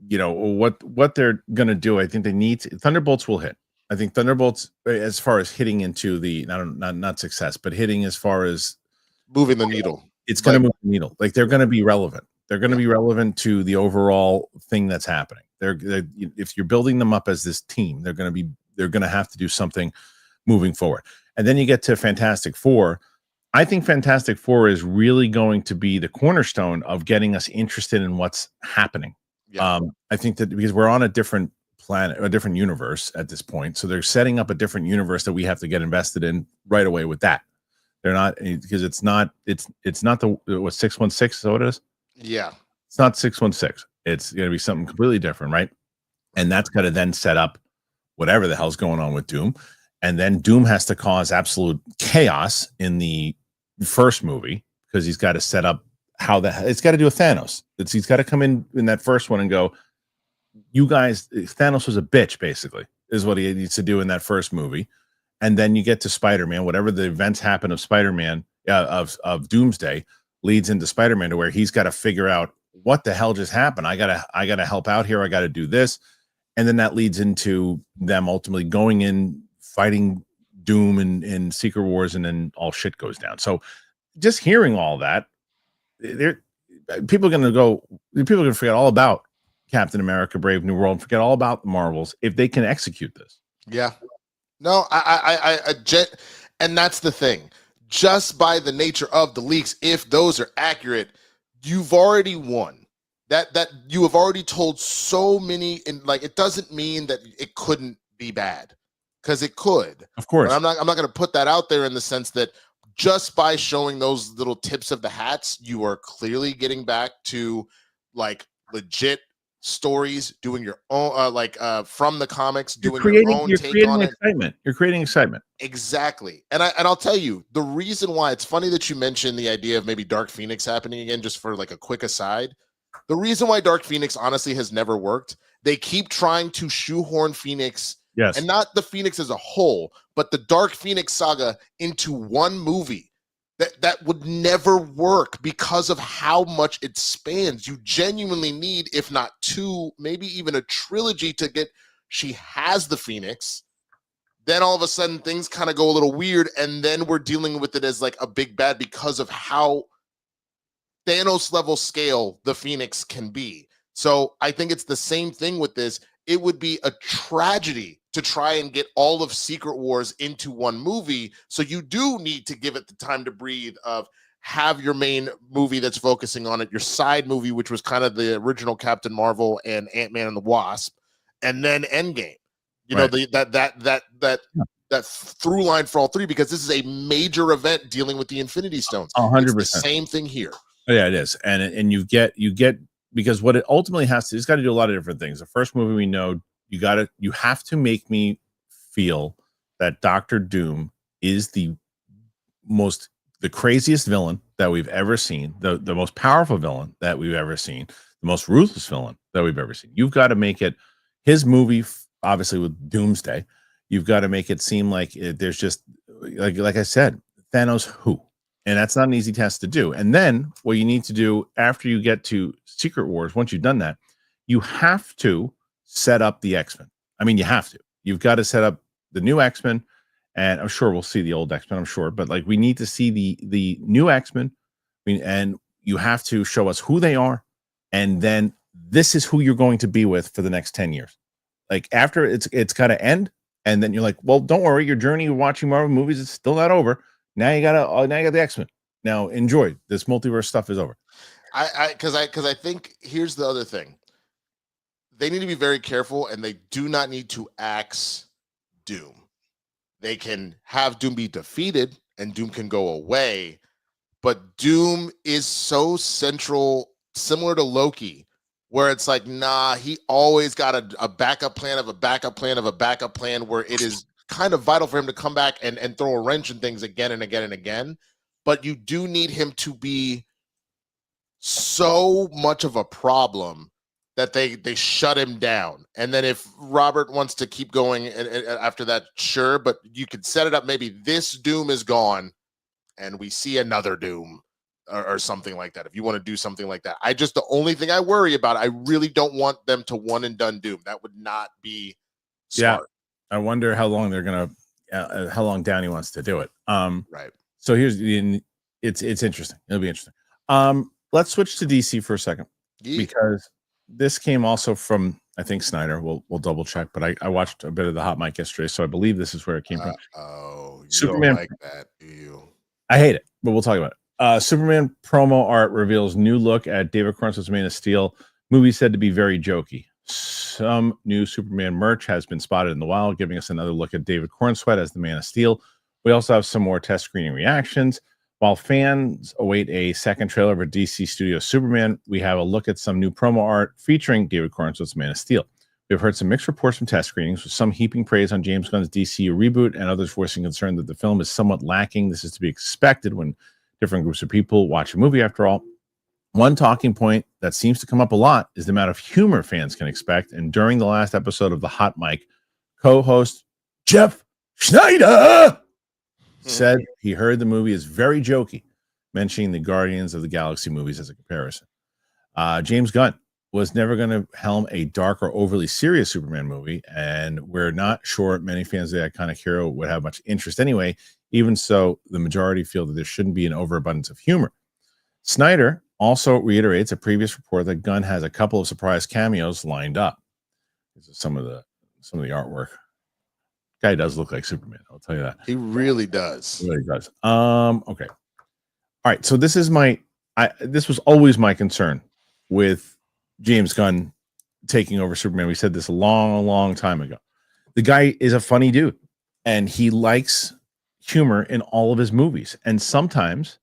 what they're going to do, I think they need Thunderbolts will hit. I think Thunderbolts, as far as hitting into the not success, but hitting as far as moving the needle, it's going to move the needle. Like, they're going to be relevant. They're going to be relevant to the overall thing that's happening. They're if you're building them up as this team, they're going to have to do something moving forward. And then you get to Fantastic Four. I think Fantastic Four is really going to be the cornerstone of getting us interested in what's happening. Yeah. I think that because we're on a different planet, a different universe at this point, so they're setting up a different universe that we have to get invested in right away with that. They're not, because it's not the 616, is that what it is? Yeah. It's not 616. It's going to be something completely different, right? And that's got to then set up whatever the hell's going on with Doom. And then Doom has to cause absolute chaos in the first movie, because he's got to set up it's got to do with Thanos. He's got to come in that first one and go, you guys, Thanos was a bitch, basically, is what he needs to do in that first movie. And then you get to Spider-Man, whatever the events happen of Spider-Man, of Doomsday, leads into Spider-Man, to where he's got to figure out what the hell just happened. I gotta help out here. I got to do this. And then that leads into them ultimately going in, fighting Doom in Secret Wars, and then all shit goes down. So just hearing all that, people are going to forget all about Captain America, Brave New World, forget all about the Marvels if they can execute this. Yeah. No, and that's the thing. Just by the nature of the leaks, if those are accurate, you've already won. That you have already told so many, and like, it doesn't mean that it couldn't be bad, because it could. Of course. But I'm not going to put that out there, in the sense that just by showing those little tips of the hats, you are clearly getting back to like legit stories, doing your own, from the comics, doing your own take on it. Excitement. You're creating excitement. Exactly. And I'll tell you, the reason why it's funny that you mentioned the idea of maybe Dark Phoenix happening again, just for like a quick aside. The reason why Dark Phoenix honestly has never worked, they keep trying to shoehorn Phoenix, yes, and not the Phoenix as a whole, but the Dark Phoenix saga, into one movie. That would never work because of how much it spans. You genuinely need, if not 2, maybe even a trilogy, to get, she has the Phoenix. Then all of a sudden things kind of go a little weird, and then we're dealing with it as like a big bad because of how Thanos level scale the Phoenix can be. So I think it's the same thing with this. It would be a tragedy to try and get all of Secret Wars into one movie. So you do need to give it the time to breathe, of have your main movie that's focusing on it, your side movie, which was kind of the original Captain Marvel and Ant-Man and the Wasp, and then Endgame. You know, that through line for all three, because this is a major event dealing with the Infinity Stones. 100%. It's the same thing here. Yeah, it is. And you get because what it ultimately has to, it's got to do a lot of different things. The first movie, we know you have to make me feel that Doctor Doom is the craziest villain that we've ever seen, the most powerful villain that we've ever seen, the most ruthless villain that we've ever seen. You've got to make it his movie, obviously with Doomsday. You've got to make it seem like there's just like I said, Thanos who, and that's not an easy task to do. And then what you need to do after you get to Secret Wars, once you've done that, you have to set up the X-Men. I mean, you have to. You've got to set up the new X-Men. And I'm sure we'll see the old X-Men, I'm sure, but like we need to see the new X-Men, and you have to show us who they are, and then this is who you're going to be with for the next 10 years. Like after it's got to end, and then you're like, well, don't worry, your journey of watching Marvel movies is still not over. Now you got the X-Men. Now enjoy. This multiverse stuff is over. Because I think here's the other thing. They need to be very careful, and they do not need to axe Doom. They can have Doom be defeated and Doom can go away, but Doom is so central, similar to Loki, where it's like, nah, he always got a backup plan of a backup plan of a backup plan, where it is kind of vital for him to come back and throw a wrench in things again and again and again. But you do need him to be so much of a problem that they shut him down. And then if Robert wants to keep going and after that, sure, but you could set it up. Maybe this Doom is gone and we see another Doom or something like that. If you want to do something like that, the only thing I worry about, I really don't want them to one and done Doom. That would not be smart. Yeah. I wonder how long they're going to, how long Downey wants to do it. Right. So it's interesting. It'll be interesting. Let's switch to DC for a second, because this came also from, I think, Sneider. We'll double check, but I watched a bit of the hot mic yesterday, so I believe this is where it came from. Oh, Superman, don't like that, do you? I hate it, but we'll talk about it. Superman promo art reveals new look at David Cornswell's Man of Steel. Movie said to be very jokey. Some new Superman merch has been spotted in the wild, giving us another look at David Cornswell as the Man of Steel. We also have some more test screening reactions. While fans await a second trailer for DC Studios Superman, we have a look at some new promo art featuring David Cornswell's Man of Steel. We've heard some mixed reports from test screenings, with some heaping praise on James Gunn's DCU reboot and others voicing concern that the film is somewhat lacking. This is to be expected when different groups of people watch a movie, after all. One talking point that seems to come up a lot is the amount of humor fans can expect. And during the last episode of the Hot Mic, co-host Jeff Sneider said he heard the movie is very jokey, mentioning the Guardians of the Galaxy movies as a comparison. James Gunn was never going to helm a dark or overly serious Superman movie, and we're not sure many fans of the iconic hero would have much interest anyway. Even so, the majority feel that there shouldn't be an overabundance of humor. Sneider also reiterates a previous report that Gunn has a couple of surprise cameos lined up. This is some of the artwork. Guy does look like Superman, I'll tell you that. He really does. He really does. Okay. All right. So this is this was always my concern with James Gunn taking over Superman. We said this a long time ago. The guy is a funny dude, and he likes humor in all of his movies. And sometimes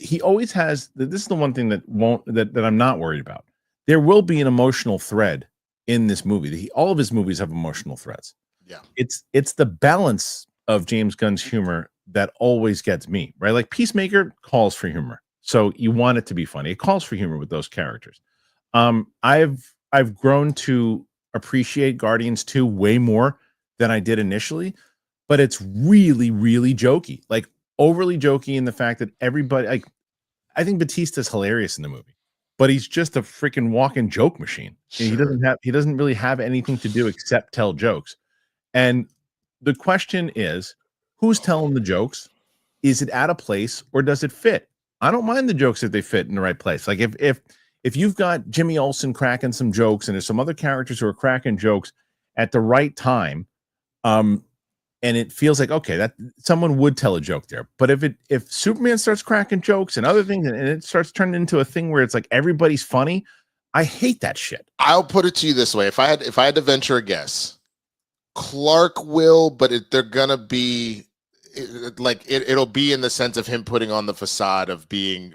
he always has. This is the one thing that I'm not worried about. There will be an emotional thread in this movie. All of his movies have emotional threads. Yeah, it's the balance of James Gunn's humor that always gets me, right? Like Peacemaker calls for humor, so you want it to be funny. It calls for humor with those characters. I've grown to appreciate Guardians 2 way more than I did initially, but it's really, really jokey, like overly jokey in the fact that everybody, like, I think Batista's hilarious in the movie, but he's just a freaking walking joke machine. Sure. He doesn't really have anything to do except tell jokes. And the question is, who's telling the jokes? Is it out of place or does it fit? I don't mind the jokes if they fit in the right place. Like if you've got Jimmy Olsen cracking some jokes and there's some other characters who are cracking jokes at the right time, and it feels like, okay, that someone would tell a joke there. But if Superman starts cracking jokes and other things and it starts turning into a thing where it's like everybody's funny, I hate that shit. I'll put it to you this way: if I had to venture a guess, Clark will, but they're gonna be it'll be in the sense of him putting on the facade of being,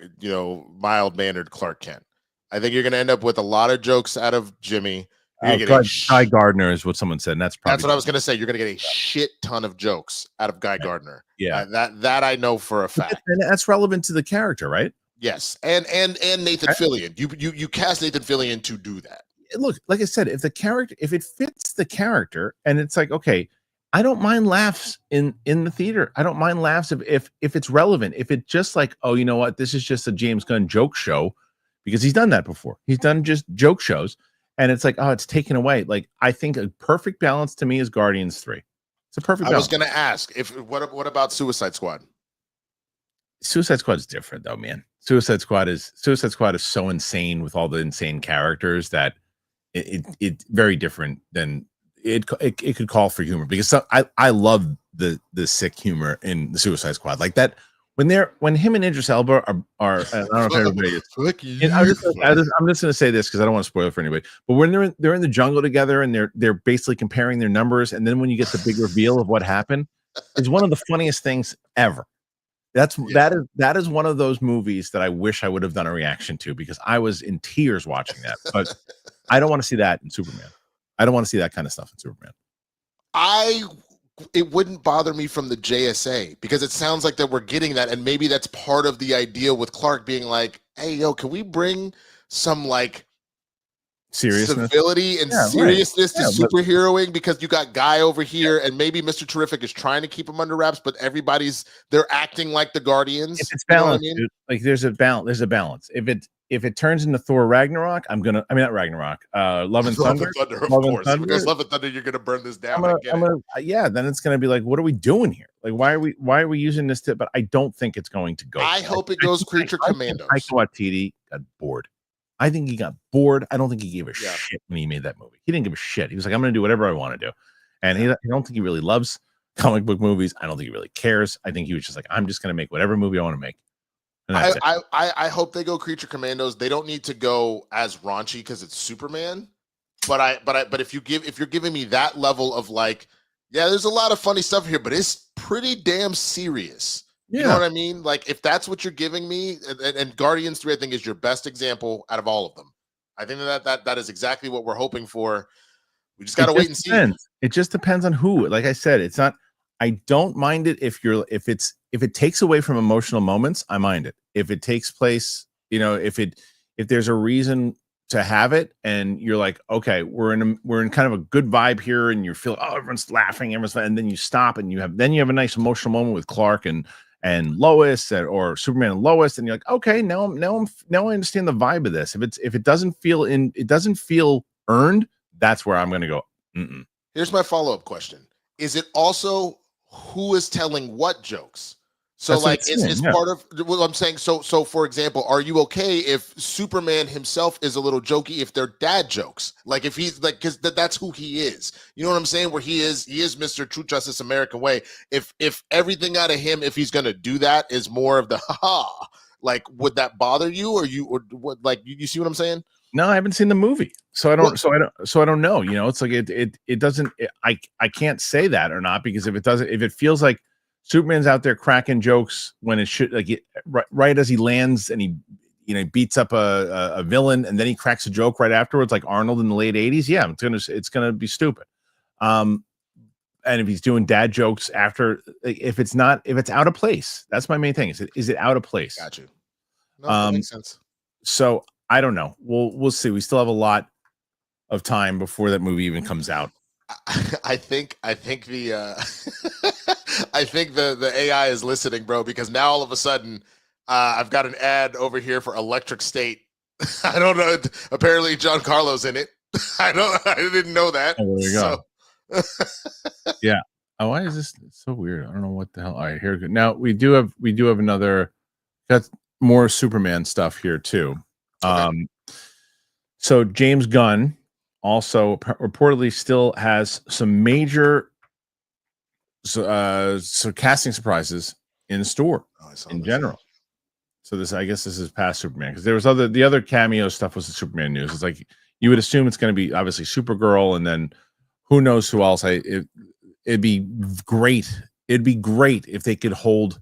mild mannered Clark Kent. I think you're gonna end up with a lot of jokes out of Jimmy. You're gonna get Guy Gardner is what someone said, and that's what I was gonna say. You're gonna get a shit ton of jokes out of Guy Gardner. Yeah, that I know for a fact, and that's relevant to the character, right? Yes, and Nathan Fillion. You cast Nathan Fillion to do that. Look, like I said, if it fits the character, and it's like, okay, I don't mind laughs in the theater. I don't mind laughs if it's relevant. If it's just like, oh, you know what, this is just a James Gunn joke show, because he's done that before. He's done just joke shows, and it's like, oh, it's taken away. Like, I think a perfect balance to me is Guardians 3. It's a perfect balance. I was going to ask, what about Suicide Squad? Suicide Squad is different, though, man. Suicide Squad is so insane with all the insane characters that it's very different than it could call for humor, because I love the sick humor in the Suicide Squad, like that when him and Idris Elba are I don't know if everybody is. I'm just going to say this because I don't want to spoil it for anybody, but when they're in the jungle together and they're basically comparing their numbers, and then when you get the big reveal of what happened, it's one of the funniest things ever. That is one of those movies that I wish I would have done a reaction to, because I was in tears watching that. But I don't want to see that in Superman. I don't want to see that kind of stuff in Superman. It wouldn't bother me from the JSA, because it sounds like that we're getting that, and maybe that's part of the idea with Clark being like, "Hey, yo, can we bring some like seriousness, civility and seriousness to superheroing, because you got Guy over here, and maybe Mr. Terrific is trying to keep him under wraps, but they're acting like the Guardians." If it's balanced, dude, like there's a balance. If it turns into Thor Ragnarok, not Ragnarok, Love and Thunder, of course. Because Love and Thunder, you're gonna burn this down. Then it's gonna be like, what are we doing here? Like, why are we using this but I don't think it's going to go. I hope it goes Creature Commandos. Taika Waititi got bored. I think he got bored. I don't think he gave a shit when he made that movie. He didn't give a shit. He was like, I'm going to do whatever I want to do. And I don't think he really loves comic book movies. I don't think he really cares. I think he was just like, I'm just going to make whatever movie I want to make. And I hope they go Creature Commandos. They don't need to go as raunchy because it's Superman. But if you're giving me that level of like, yeah, there's a lot of funny stuff here, but it's pretty damn serious. You know what I mean? Like, if that's what you're giving me, and Guardians 3, I think, is your best example out of all of them. I think that is exactly what we're hoping for. We just got to wait and see. It just depends on who. Like I said, it's not. I don't mind it if it takes away from emotional moments. I mind it if it takes place. If there's a reason to have it, and you're like, okay, we're in kind of a good vibe here, and you feel, oh, everyone's laughing, and then you stop, and you have a nice emotional moment with Clark and Lois, or Superman and Lois, and you're like, okay, now I understand the vibe of this. If it doesn't feel earned, that's where I'm going to go. Mm-mm. Here's my follow-up question: is it also who is telling what jokes? So that's it's part of what I'm saying. So for example, are you okay if Superman himself is a little jokey, if they're dad jokes? Like, if he's like, because that's who he is. You know what I'm saying? Where he is Mr. True Justice American Way. If everything out of him, if he's gonna do that, is more of the ha, like, would that bother you, or what? Like, you see what I'm saying? No, I haven't seen the movie, so I don't. So I don't know. It's like it doesn't. I can't say that or not, because if it feels like Superman's out there cracking jokes when it should, like, right as he lands and he beats up a villain, and then he cracks a joke right afterwards, like Arnold in the late 80s. Yeah, it's gonna be stupid. And if he's doing dad jokes after, if it's out of place, that's my main thing. Is it out of place? Got you. No, that makes sense. So I don't know. We'll see. We still have a lot of time before that movie even comes out. I think the I think the AI is listening, bro, because now all of a sudden I've got an ad over here for Electric State. I don't know. Apparently John Carlo's in it. I didn't know that. Oh, there you go. Yeah. Oh, why is this so weird? I don't know what the hell. All right, here we go. Now we do have another, got more Superman stuff here too. Okay. So James Gunn also reportedly still has some major casting surprises in store in general. So I guess this is past Superman, because there was the other cameo stuff was the Superman news. It's like you would assume it's going to be obviously Supergirl, and then who knows who else? It'd be great. It'd be great if they could hold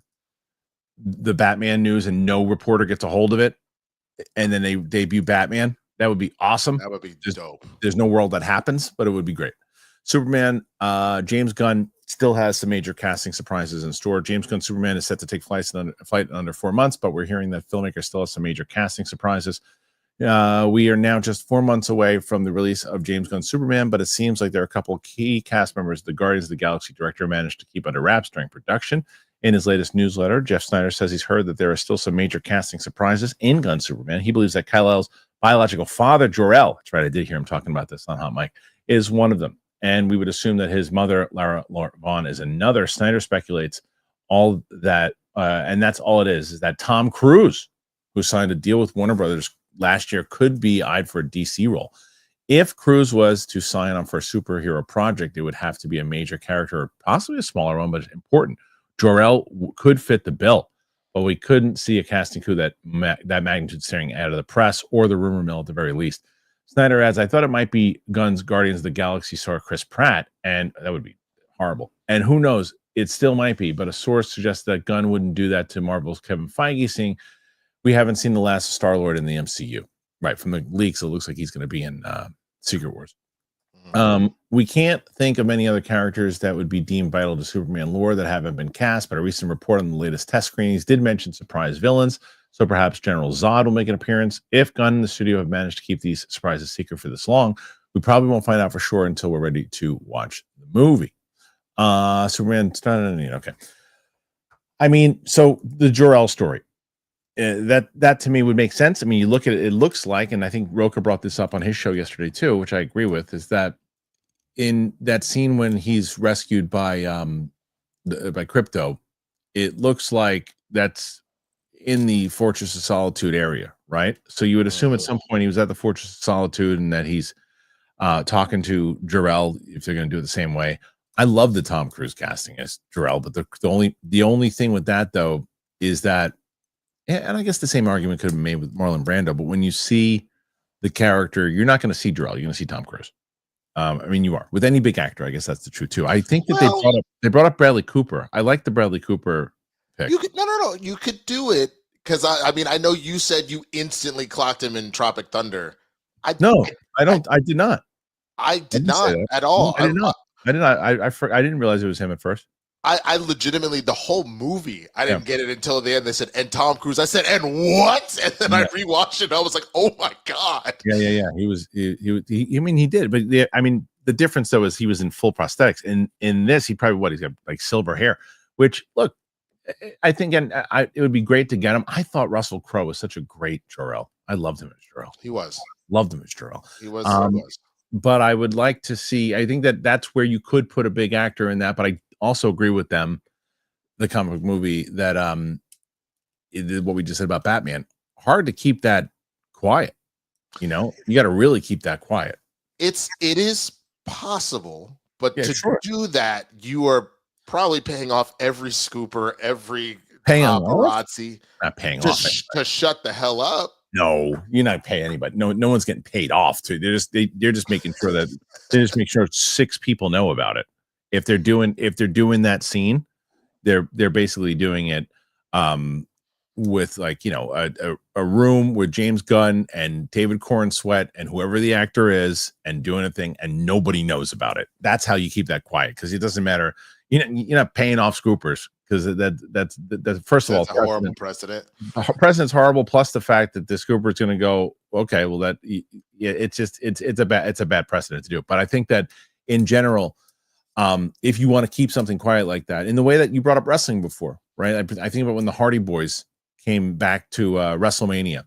the Batman news and no reporter gets a hold of it, and then they debut Batman. That would be awesome. That would be dope. There's no world that happens, but it would be great. Superman, James Gunn still has some major casting surprises in store. James Gunn Superman is set to take flight in under 4 months, but we're hearing that filmmaker still has some major casting surprises. We are now just 4 months away from the release of James Gunn Superman, but it seems like there are a couple of key cast members the Guardians of the Galaxy director managed to keep under wraps during production. In his latest newsletter, Jeff Sneider says he's heard that there are still some major casting surprises in Gunn Superman. He believes that Kal-El's biological father, Jor-El, that's right, I did hear him talking about this on Hot Mic, is one of them. And we would assume that his mother, Lara Vaughn, is another. Sneider speculates all that, and that's all it is that Tom Cruise, who signed a deal with Warner Brothers last year, could be eyed for a DC role. If Cruise was to sign on for a superhero project, it would have to be a major character, possibly a smaller one, but important. Jor-El could fit the bill, but we couldn't see a casting coup that magnitude staring out of the press or the rumor mill at the very least. Sneider adds, I thought it might be Gunn's Guardians of the Galaxy star Chris Pratt, and that would be horrible. And who knows, it still might be, but a source suggests that Gunn wouldn't do that to Marvel's Kevin Feige, seeing we haven't seen the last Star-Lord in the MCU. Right, from the leaks, it looks like he's going to be in Secret Wars. We can't think of any other characters that would be deemed vital to Superman lore that haven't been cast, but a recent report on the latest test screenings did mention surprise villains, so perhaps General Zod will make an appearance. If Gunn and the studio have managed to keep these surprises secret for this long, we probably won't find out for sure until we're ready to watch the movie. Superman, okay. I mean, so the Jor-El story, that to me would make sense. I mean, you look at it, it looks like, and I think Roker brought this up on his show yesterday too, which I agree with, is that in that scene when he's rescued by Crypto, it looks like that's in the Fortress of Solitude area, right? So you would assume at some point he was at the Fortress of Solitude and that he's talking to Jor-El if they're going to do it the same way. I love the Tom Cruise casting as Jor-El, but the only thing with that though is that, and I guess the same argument could have been made with Marlon Brando, but when you see the character, you're not going to see Jor-El, you're going to see Tom Cruise. I mean, you are with any big actor. I guess that's the truth too. I think that they brought up Bradley Cooper. I like the Bradley Cooper pick. You could no. You could do it because I mean I know you said you instantly clocked him in Tropic Thunder. I did not. I did not at all. No, I did not. I did not. I didn't realize it was him at first. I legitimately, the whole movie, I didn't get it until the end. They said, and Tom Cruise. I said, and what? And then I rewatched it. And I was like, oh my God. Yeah. I mean, he did. But the difference though is he was in full prosthetics. In this, he's got like silver hair, which look, I think, and it would be great to get him. I thought Russell Crowe was such a great Jor-El. I loved him as Jor-El. He was. Loved him as Jor-El. He was. But I would like to see, I think that's where you could put a big actor in that, but I also agree with them, the comic book movie, that what we just said about Batman, hard to keep that quiet. You got to really keep that quiet. It is possible, but do that, you are probably paying off every scooper, every paparazzi, not paying off to shut the hell up. No, you're not paying anybody. No one's getting paid off. They're just making sure that 6 people know about it. If they're doing that scene, they're basically doing it with a room with James Gunn and David Corn Sweat and whoever the actor is and doing a thing and nobody knows about it. That's how you keep that quiet, because it doesn't matter. You're not paying off scoopers, because that's first of all, a horrible precedent. Precedent's horrible. Plus the fact that the scooper is going to go, okay, well it's a bad precedent to do. But I think that in general, if you want to keep something quiet like that, in the way that you brought up wrestling before, right? I think about when the Hardy Boys came back to WrestleMania,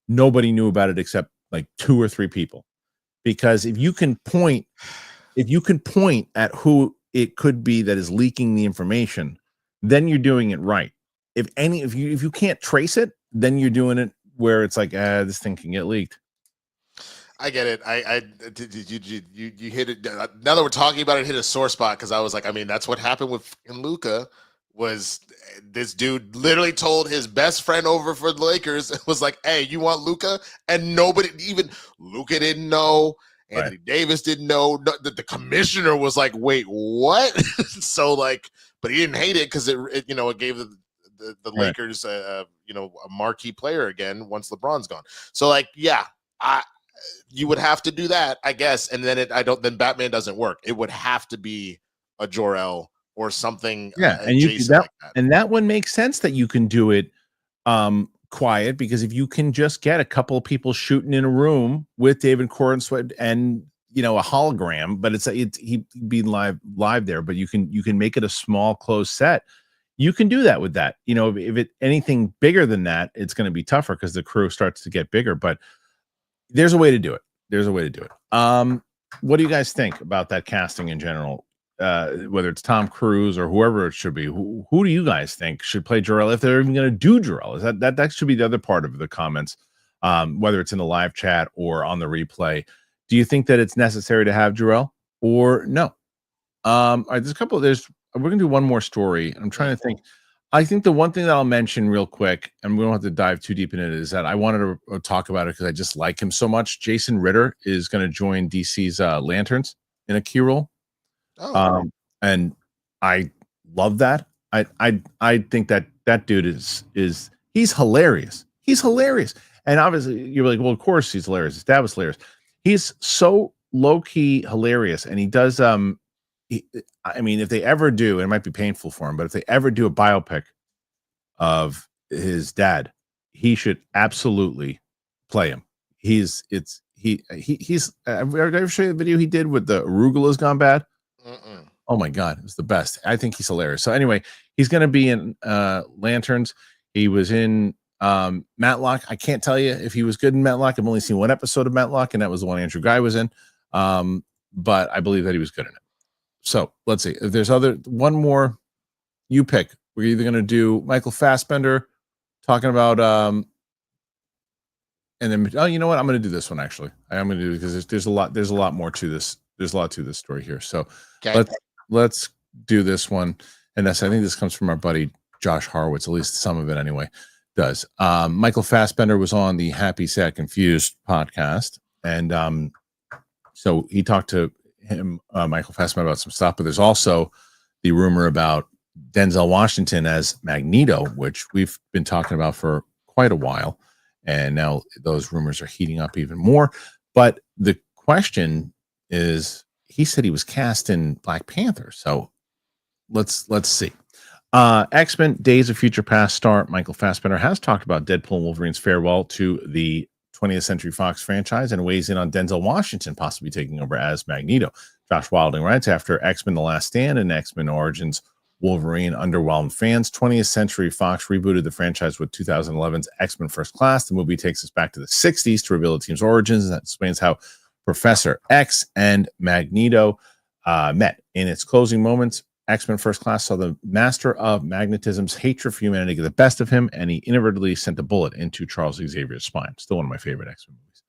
nobody knew about it except like 2 or 3 people, because if you can point at who it could be that is leaking the information, then you're doing it right. If you can't trace it, then you're doing it where it's like, this thing can get leaked. I get it. You hit it. Now that we're talking about it, hit a sore spot, because I was like, I mean, that's what happened with Luka. Was this dude literally told his best friend over for the Lakers, it was like, hey, you want Luka? And nobody, even Luka, didn't know. Anthony Davis didn't know. That the commissioner was like, "Wait, what?" So like, but he didn't hate it because it gave the Lakers a marquee player again once LeBron's gone. So like, yeah, you would have to do that, I guess, and then then Batman doesn't work. It would have to be a Jor-El or something. And that one makes sense that you can do it quiet, because if you can just get a couple of people shooting in a room with David Corenswet and a hologram, but he'd be live there, but you can make it a small closed set. You can do that with that. If it anything bigger than that, it's going to be tougher because the crew starts to get bigger, but there's a way to do it. What do you guys think about that casting in general? Whether it's Tom Cruise or whoever it should be, who do you guys think should play Jor-El, if they're even going to do Jor-El? Is that should be the other part of the comments, whether it's in the live chat or on the replay. Do you think that it's necessary to have Jor-El or no? All right, we're gonna do one more story. I'm trying to think. I think the one thing that I'll mention real quick, and we don't have to dive too deep in it, is that I wanted to talk about it because I just like him so much. Jason Ritter is going to join DC's Lanterns in a key role. And I love that. I think that dude is he's hilarious. He's hilarious. And obviously you're like, well, of course he's hilarious. His dad was hilarious. He's so low-key hilarious. And he does, if they ever do, it might be painful for him, but if they ever do a biopic of his dad, he should absolutely play him. He's I've ever show you the video he did with the arugula's gone bad. Oh my God, it was the best. I think he's hilarious. So anyway, he's going to be in Lanterns. He was in Matlock. I can't tell you if he was good in Matlock. I've only seen one episode of Matlock, and that was the one Andrew Guy was in. But I believe that he was good in it. So let's see. If there's one more, you pick. We're either going to do Michael Fassbender talking about, and then, you know what? I'm going to do this one, actually. I'm going to do it because there's a lot more to this. There's a lot to this story here. So let's do this one. And I think this comes from our buddy Josh Horowitz, at least some of it anyway does. Michael Fassbender was on the Happy, Sad, Confused podcast. And so he talked to him, Michael Fassbender, about some stuff, but there's also the rumor about Denzel Washington as Magneto, which we've been talking about for quite a while. And now those rumors are heating up even more. But the question is, he said he was cast in Black Panther. So let's see. X-Men Days of Future Past star Michael Fassbender has talked about Deadpool and Wolverine's farewell to the 20th Century Fox franchise and weighs in on Denzel Washington possibly taking over as Magneto. Josh Wilding writes, after X-Men The Last Stand and X-Men Origins Wolverine underwhelmed fans, 20th Century Fox rebooted the franchise with 2011's X-Men First Class. The movie takes us back to the 60s to reveal the team's origins, and that explains how Professor X and Magneto met. In its closing moments, X-Men First Class saw the master of magnetism's hatred for humanity get the best of him, and he inadvertently sent a bullet into Charles Xavier's spine. Still one of my favorite X-Men movies.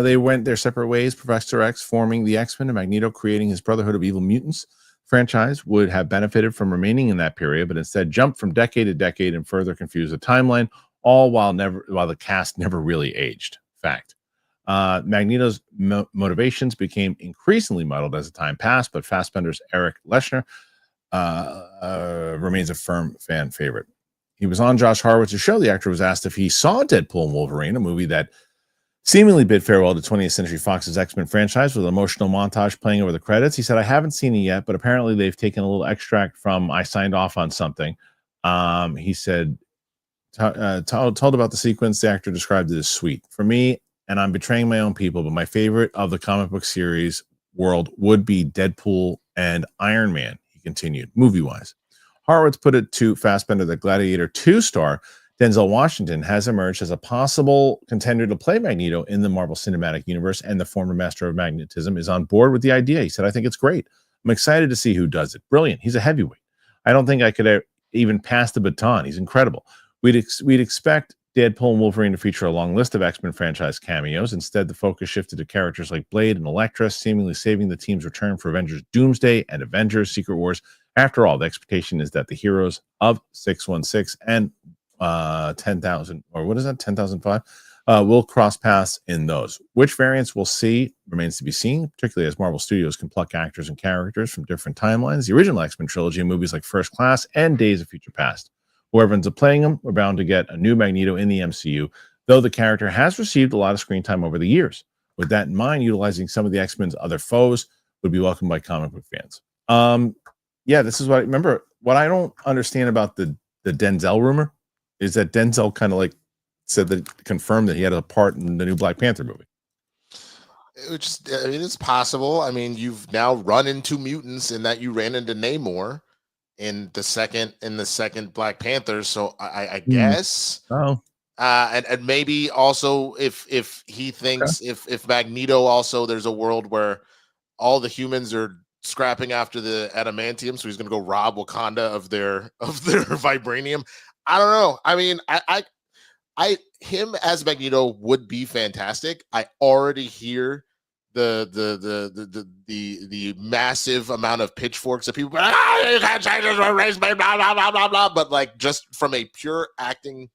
They went their separate ways, Professor X forming the X-Men and Magneto creating his Brotherhood of Evil Mutants. Franchise would have benefited from remaining in that period, but instead jumped from decade to decade and further confused the timeline, all while the cast never really aged. Fact. Magneto's motivations became increasingly muddled as the time passed, but Fassbender's Eric Leshner remains a firm fan favorite. He was on Josh Horowitz's show. The actor was asked if he saw Deadpool and Wolverine, a movie that seemingly bid farewell to 20th Century Fox's X-Men franchise with an emotional montage playing over the credits. He said, I haven't seen it yet, but apparently they've taken a little extract from I signed off on something. He said, told about the sequence, the actor described it as sweet. For me, and I'm betraying my own people, but my favorite of the comic book series world would be Deadpool and Iron Man, he continued, movie-wise. Horowitz put it to Fassbender that Gladiator 2 star Denzel Washington has emerged as a possible contender to play Magneto in the Marvel Cinematic Universe, and the former master of magnetism is on board with the idea. He said, I think it's great. I'm excited to see who does it. Brilliant. He's a heavyweight. I don't think I could even pass the baton. He's incredible. We'd expect Deadpool and Wolverine to feature a long list of X-Men franchise cameos. Instead, the focus shifted to characters like Blade and Elektra, seemingly saving the team's return for Avengers Doomsday and Avengers Secret Wars. After all, the expectation is that the heroes of 616 and 10,000, or what is that, 10,005, will cross paths in those. Which variants we'll see remains to be seen, particularly as Marvel Studios can pluck actors and characters from different timelines. The original X-Men trilogy and movies like First Class and Days of Future Past. Whoever ends up playing them, we're bound to get a new Magneto in the MCU, though the character has received a lot of screen time over the years. With that in mind, utilizing some of the X-Men's other foes would be welcomed by comic book fans. This is what I remember. What I don't understand about the Denzel rumor is that Denzel kind of like said that confirmed that he had a part in the new Black Panther movie. It's possible. I mean, you've now run into mutants in that you ran into Namor in the second Black Panther. So I guess. Oh. And maybe also if he thinks if Magneto also, there's a world where all the humans are scrapping after the adamantium, so he's going to go rob Wakanda of their vibranium. I don't know. I mean, I him as Magneto would be fantastic. I already hear the massive amount of pitchforks of people, you can't change this race, blah blah blah blah blah. But like, just from a pure acting,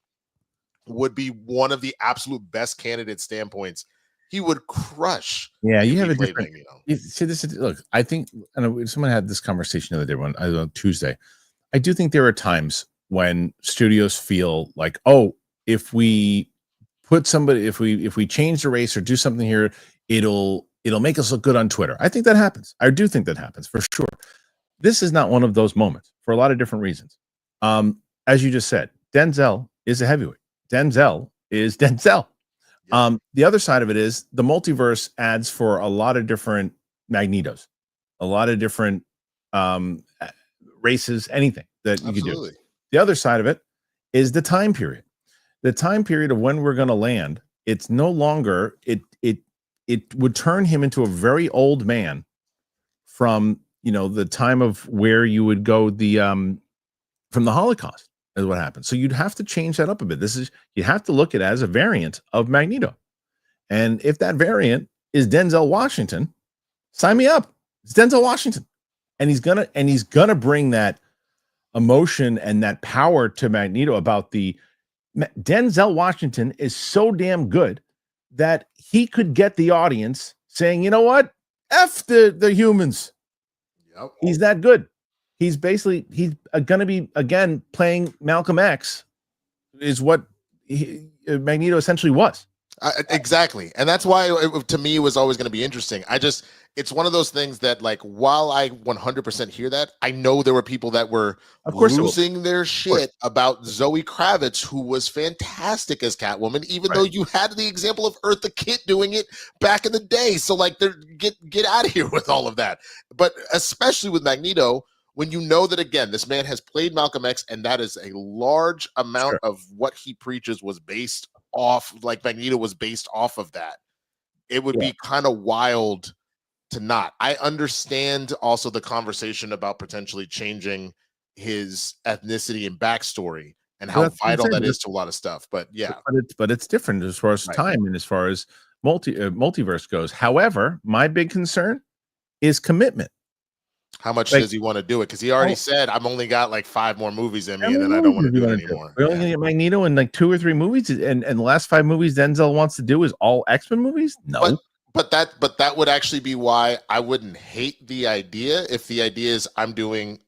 would be one of the absolute best candidate standpoints. He would crush. Yeah, you have a different. See, this is, look. I think, and someone had this conversation the other day on Tuesday. I do think there are times when studios feel like, oh, if we put somebody, if we change the race or do something here, it'll make us look good on Twitter. I think that happens. I do think that happens for sure. This is not one of those moments for a lot of different reasons. As you just said, Denzel is a heavyweight. Denzel is Denzel. The other side of it is the multiverse adds for a lot of different Magnetos, a lot of different races, anything that you could do. The other side of it is the time period. The time period of when we're going to land. It's no longer, it would turn him into a very old man from, the time of where you would go from the Holocaust. Is what happens. So you'd have to change that up a bit. You have to look at it as a variant of Magneto. And if that variant is Denzel Washington, sign me up. It's Denzel Washington. And he's gonna bring that emotion and that power to Magneto. Denzel Washington is so damn good that he could get the audience saying, you know what? F the humans. Yep. He's that good. He's going to be, again, playing Malcolm X is what Magneto essentially was. Exactly. And that's why, to me, it was always going to be interesting. It's one of those things that, like, while I 100% hear that, I know there were people that were losing their shit about Zoe Kravitz, who was fantastic as Catwoman, even though you had the example of Eartha Kitt doing it back in the day. So, like, get out of here with all of that. But especially with Magneto, when you know that, again, this man has played Malcolm X, and that is a large amount of what he preaches was based off, like Magneto was based off of that, it would be kind of wild to not. I understand also the conversation about potentially changing his ethnicity and backstory and how vital that is to a lot of stuff. But but it's different as far as time and as far as multiverse goes. However, my big concern is commitment. How much does he want to do it? Because he already said, I've only got like 5 more movies in me, and then I don't want to do it anymore. We're only going to get Magneto in like 2 or 3 movies, and the last 5 movies Denzel wants to do is all X-Men movies? No. But that would actually be why I wouldn't hate the idea if the idea is I'm doing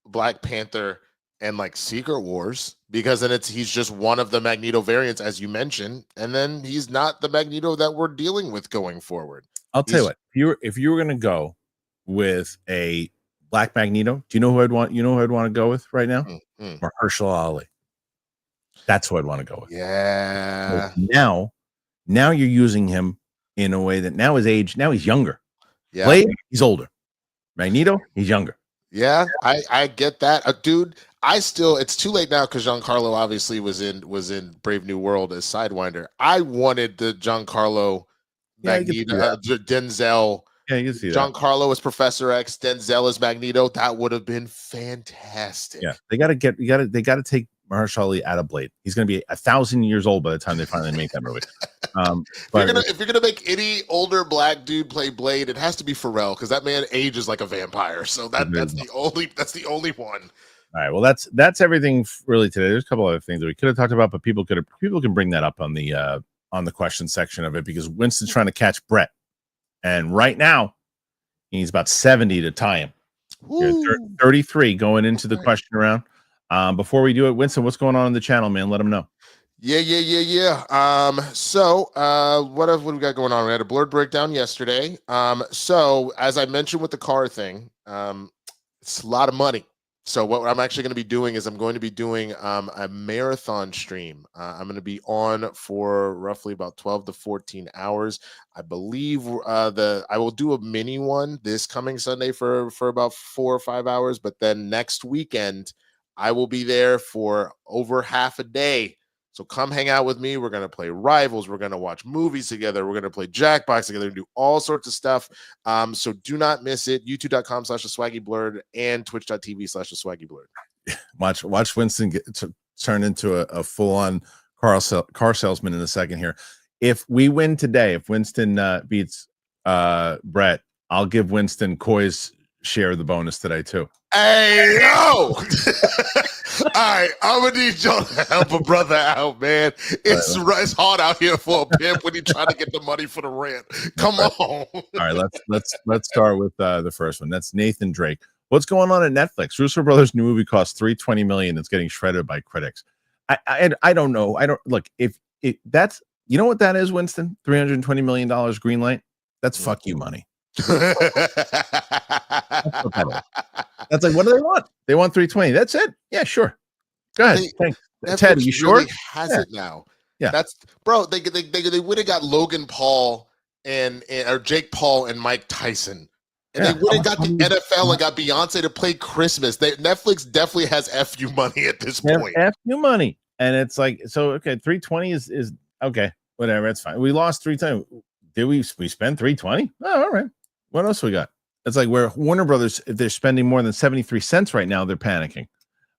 Black Panther and like Secret Wars, because then he's just one of the Magneto variants, as you mentioned, and then he's not the Magneto that we're dealing with going forward. I'll tell you what, if you were going to go with a Black Magneto, do you know who I'd want? You know who I'd want to go with right now? Mahershala Ali. That's who I'd want to go with. Yeah. So now you're using him in a way that now his age, now he's younger. Yeah. Blade, he's older. Magneto, he's younger. Yeah, I get that, dude. It's too late now because Giancarlo obviously was in Brave New World as Sidewinder. I wanted the Giancarlo Magneto, Denzel. Yeah, you can see Giancarlo as Professor X, Denzel as Magneto. That would have been fantastic. Yeah, they got to take Mahershala Ali out of Blade. He's going to be 1,000 years old by the time they finally make that movie. If you're gonna make any older Black dude play Blade, it has to be Pharrell, because that man ages like a vampire. So that's the only one. All right. Well, that's everything really today. There's a couple other things that we could have talked about, but people can bring that up on the on the question section of it because Winston's trying to catch Brett. And right now, he's about 70 to tie him. 33 going into the question round. Before we do it, Winston, what's going on in the channel, man? Let them know. So what have we got going on? We had a blurred breakdown yesterday. So as I mentioned with the car thing, it's a lot of money. So what I'm actually going to be doing is I'm going to be doing a marathon stream. I'm going to be on for roughly about 12 to 14 hours. I believe I will do a mini one this coming Sunday for about 4 or 5 hours, but then next weekend I will be there for over half a day. So come hang out with me. We're going to play Rivals. We're going to watch movies together. We're going to play Jackbox together and do all sorts of stuff. So do not miss it. YouTube.com/theswaggyblurred and Twitch.tv/theswaggyblurred. Watch Winston turn into a full-on car salesman in a second here. If we win today, if Winston beats Brett, I'll give Winston Coy's share of the bonus today too. Hey, yo! All right, I'm gonna need y'all to help a brother out, man. It's hard out here for a pimp when he's trying to get the money for the rent. Come on. All right, let's start with the first one. That's Nathan Drake. What's going on at Netflix? Russo Brothers' new movie costs $320 million. It's getting shredded by critics. I don't know. I don't look if that's what that is, Winston. $320 million green light. That's fuck you money. That's like, what do they want? They want 320. That's it. Yeah, sure. Go ahead. Thanks. Ted, you sure? Really has it now. Yeah. That's bro. They would have got Logan Paul or Jake Paul and Mike Tyson, and they would have got the NFL and got Beyonce to play Christmas. Netflix definitely has FU money at this point. FU money, and it's like so. Okay, 320 is okay. Whatever, it's fine. We lost 3 times. Did we spend 320? Oh, all right. What else we got? It's like where Warner Brothers, if they're spending more than 73 cents right now, they're panicking.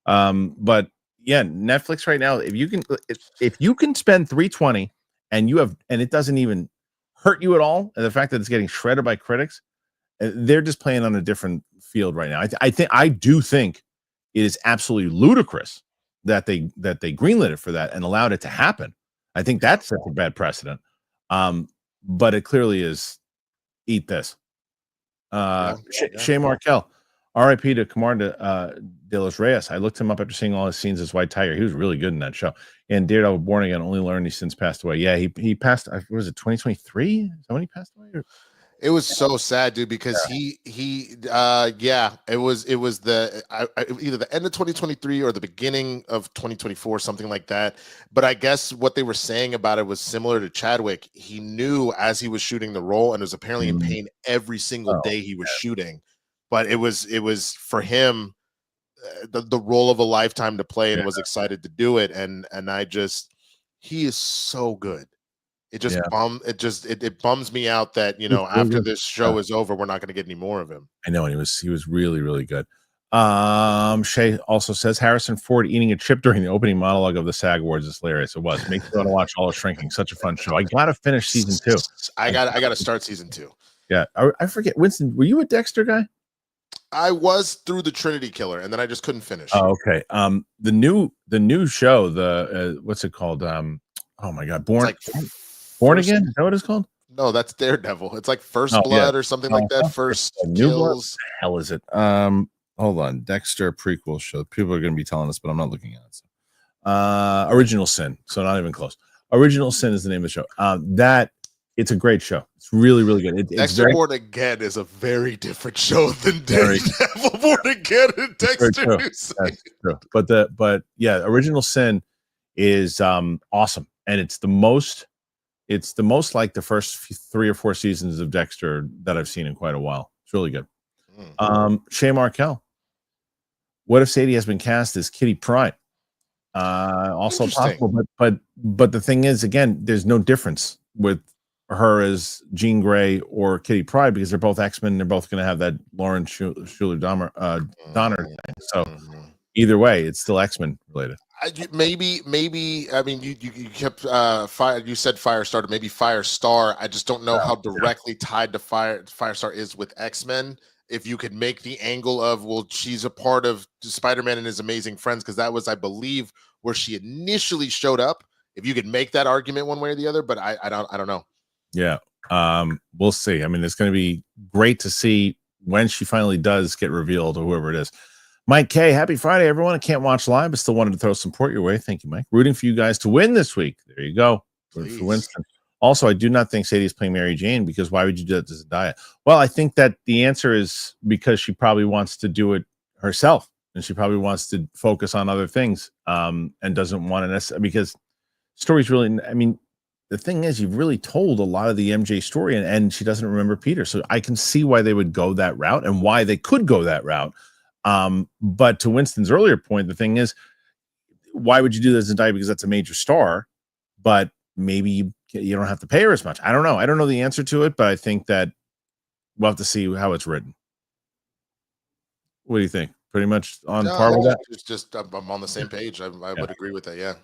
But yeah, Netflix right now, if you can spend 320 and it doesn't even hurt you at all, and the fact that it's getting shredded by critics, they're just playing on a different field right now. I do think it is absolutely ludicrous that they greenlit it for that and allowed it to happen. I think that's such a bad precedent. But it clearly is. Eat this. Shay Markel, R.I.P. to Commander de los Reyes. I looked him up after seeing all his scenes as White Tiger. He was really good in that show. And Daredevil Born Again, only learned he's since passed away. Yeah, he passed. Was it 2023? Is that when he passed away? It was so sad, dude, because it was either the end of 2023 or the beginning of 2024, something like that. But I guess what they were saying about it was similar to Chadwick. He knew as he was shooting the role and was apparently in pain every single day he was shooting. But it was for him the role of a lifetime to play, and was excited to do it. And he is so good. It just it bums me out that after this show is over, we're not going to get any more of him. I know, and he was really, really good. Shay also says Harrison Ford eating a chip during the opening monologue of the SAG Awards is hilarious. It was. Makes me want to watch All of Shrinking. Such a fun show. I gotta finish season 2. I gotta start season 2. Yeah, I forget. Winston, were you a Dexter guy? I was through the Trinity Killer, and then I just couldn't finish. Oh, okay. The new show, the what's it called? Oh my God, Born Again? Is that what it's called? No, that's Daredevil. It's like First Blood or something like that. First Kills. What the hell is it? Hold on. Dexter prequel show. People are going to be telling us, but I'm not looking at it. So. Original Sin. So not even close. Original Sin is the name of the show. It's a great show. It's really, really good. Dexter Born Again is a very different show than Daredevil Born Again and Dexter. That's true. But yeah, Original Sin is awesome, and it's the most like the first 3 or 4 seasons of Dexter that I've seen in quite a while. It's really good. Shay Markel. What if Sadie has been cast as Kitty Pryde? Also possible, but the thing is, again, there's no difference with her as Jean Grey or Kitty Pryde because they're both X-Men. They're both going to have that Lauren Schuler Donner thing. So either way, it's still X-Men related. Maybe. I mean, you kept fire. You said Firestarter. Maybe Firestar. I just don't know how directly tied to Firestar is with X-Men. If you could make the angle of, well, she's a part of Spider-Man and his Amazing Friends, because that was, I believe, where she initially showed up if you could make that argument one way or the other, but I don't know. Yeah. We'll see. I mean, it's going to be great to see when she finally does get revealed, or whoever it is. Mike K, happy Friday, everyone. I can't watch live, but still wanted to throw support your way. Thank you, Mike. Rooting for you guys to win this week. There you go. Rooting for Winston. Also, I do not think Sadie is playing Mary Jane, because why would you do that to Zendaya? Well, I think that the answer is because she probably wants to do it herself, and she probably wants to focus on other things, and doesn't want to necessarily, because stories really, I mean, the thing is, you've really told a lot of the MJ story, and she doesn't remember Peter. So I can see why they would go that route and why they could go that route. But to Winston's earlier point, the thing is, why would you do this in Zendaya? Because that's a major star, but maybe you don't have to pay her as much. I don't know. I don't know the answer to it, but I think that we'll have to see how it's written. What do you think? Pretty much on par with that? Just I'm on the same page. I would agree with that. Yeah.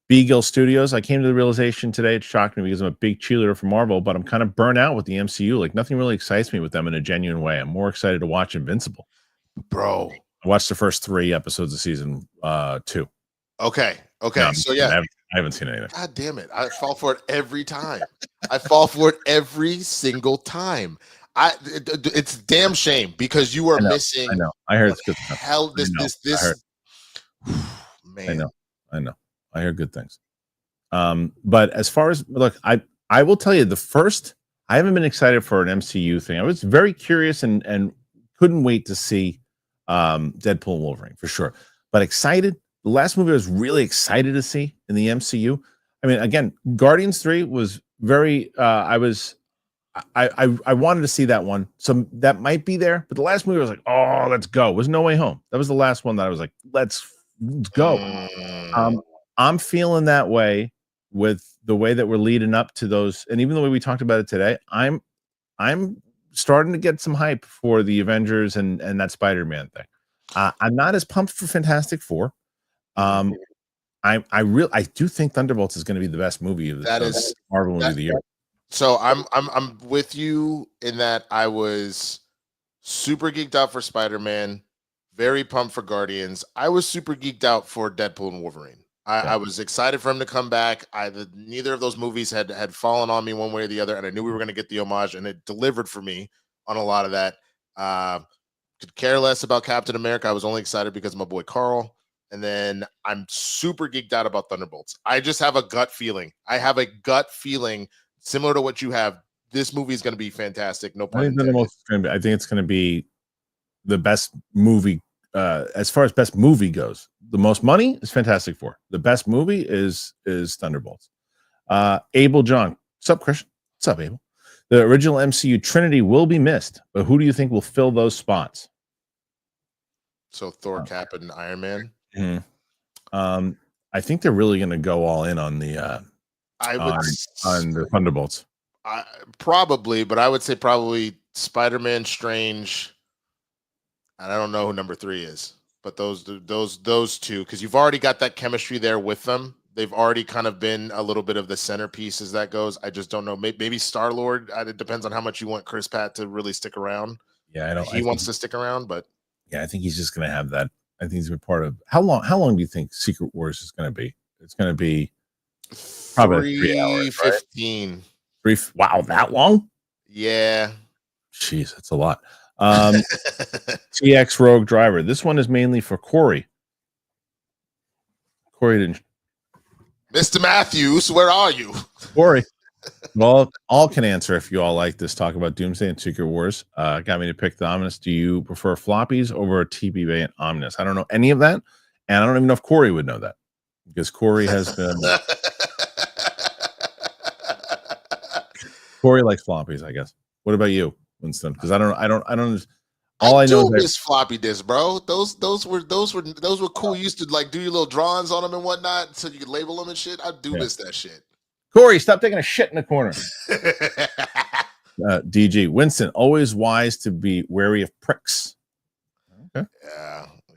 Beagle Studios. I came to the realization today, it shocked me because I'm a big cheerleader for Marvel, but I'm kind of burnt out with the MCU. Like, nothing really excites me with them in a genuine way. I'm more excited to watch Invincible. Bro, I watched the first 3 episodes of season 2. Okay. No, So yeah, I haven't seen anything. God damn it. I fall for it every time. I fall for it every single time. It's a damn shame, because you are missing. I know. I heard it's good. Hell, this man. I know. I hear good things. But as far as, look, I will tell you, I haven't been excited for an MCU thing. I was very curious and couldn't wait to see Deadpool and Wolverine for sure. But excited. The last movie I was really excited to see in the MCU. I mean, again, Guardians 3 was very. I wanted to see that one, so that might be there. But the last movie I was like, oh, let's go. It was No Way Home. That was the last one that I was like, let's go. I'm feeling that way with the way that we're leading up to those, and even the way we talked about it today. I'm starting to get some hype for the Avengers and that Spider-Man thing. I'm not as pumped for Fantastic Four. I do think Thunderbolts is going to be the best movie of the Marvel movie of the year. So I'm with you in that I was super geeked out for Spider-Man, very pumped for Guardians. I was super geeked out for Deadpool and Wolverine. I was excited for him to come back. Neither of those movies had fallen on me one way or the other, and I knew we were going to get the homage, and it delivered for me on a lot of that. Could care less about Captain America. I was only excited because of my boy Carl. And then I'm super geeked out about Thunderbolts. I just have a gut feeling. I have a gut feeling similar to what you have. This movie is going to be fantastic. No pun intended. I think it's going to be the best movie as far as best movie goes. The most money is Fantastic Four. The best movie is Thunderbolts. Abel John. What's up, Kristian? What's up, Abel? The original MCU Trinity will be missed, but who do you think will fill those spots? So Thor, Cap, and Iron Man. Mm-hmm. I think they're really going to go all in on the on the Thunderbolts. Probably, but I would say probably Spider-Man, Strange. And I don't know who number 3 is, but those two, because you've already got that chemistry there with them. They've already kind of been a little bit of the centerpiece as that goes. I just don't know. Maybe Star-Lord. It depends on how much you want Chris Pratt to really stick around. Yeah, I don't. He wants to stick around, but yeah, I think he's just going to have that. I think he's a part of. How long do you think Secret Wars is going to be? It's going to be probably 3 hours, 15. Right? Wow, that long? Yeah. Jeez, that's a lot. TX Rogue Driver. This one is mainly for Corey. Corey didn't. Mr. Matthews, where are you? Corey. Well, all can answer if you all like this talk about Doomsday and Secret Wars. Got me to pick the Omnus. Do you prefer floppies over a TB Bay and Omnus? I don't know any of that, and I don't even know if Corey would know that, because Corey has been. Corey likes floppies, I guess. What about you, Winston? Because I don't. All I know is floppy disk, bro. Those were cool. You used to like do your little drawings on them and whatnot, so you could label them and shit. I do miss that shit. Corey, stop taking a shit in the corner. DG Winston, always wise to be wary of pricks. Okay.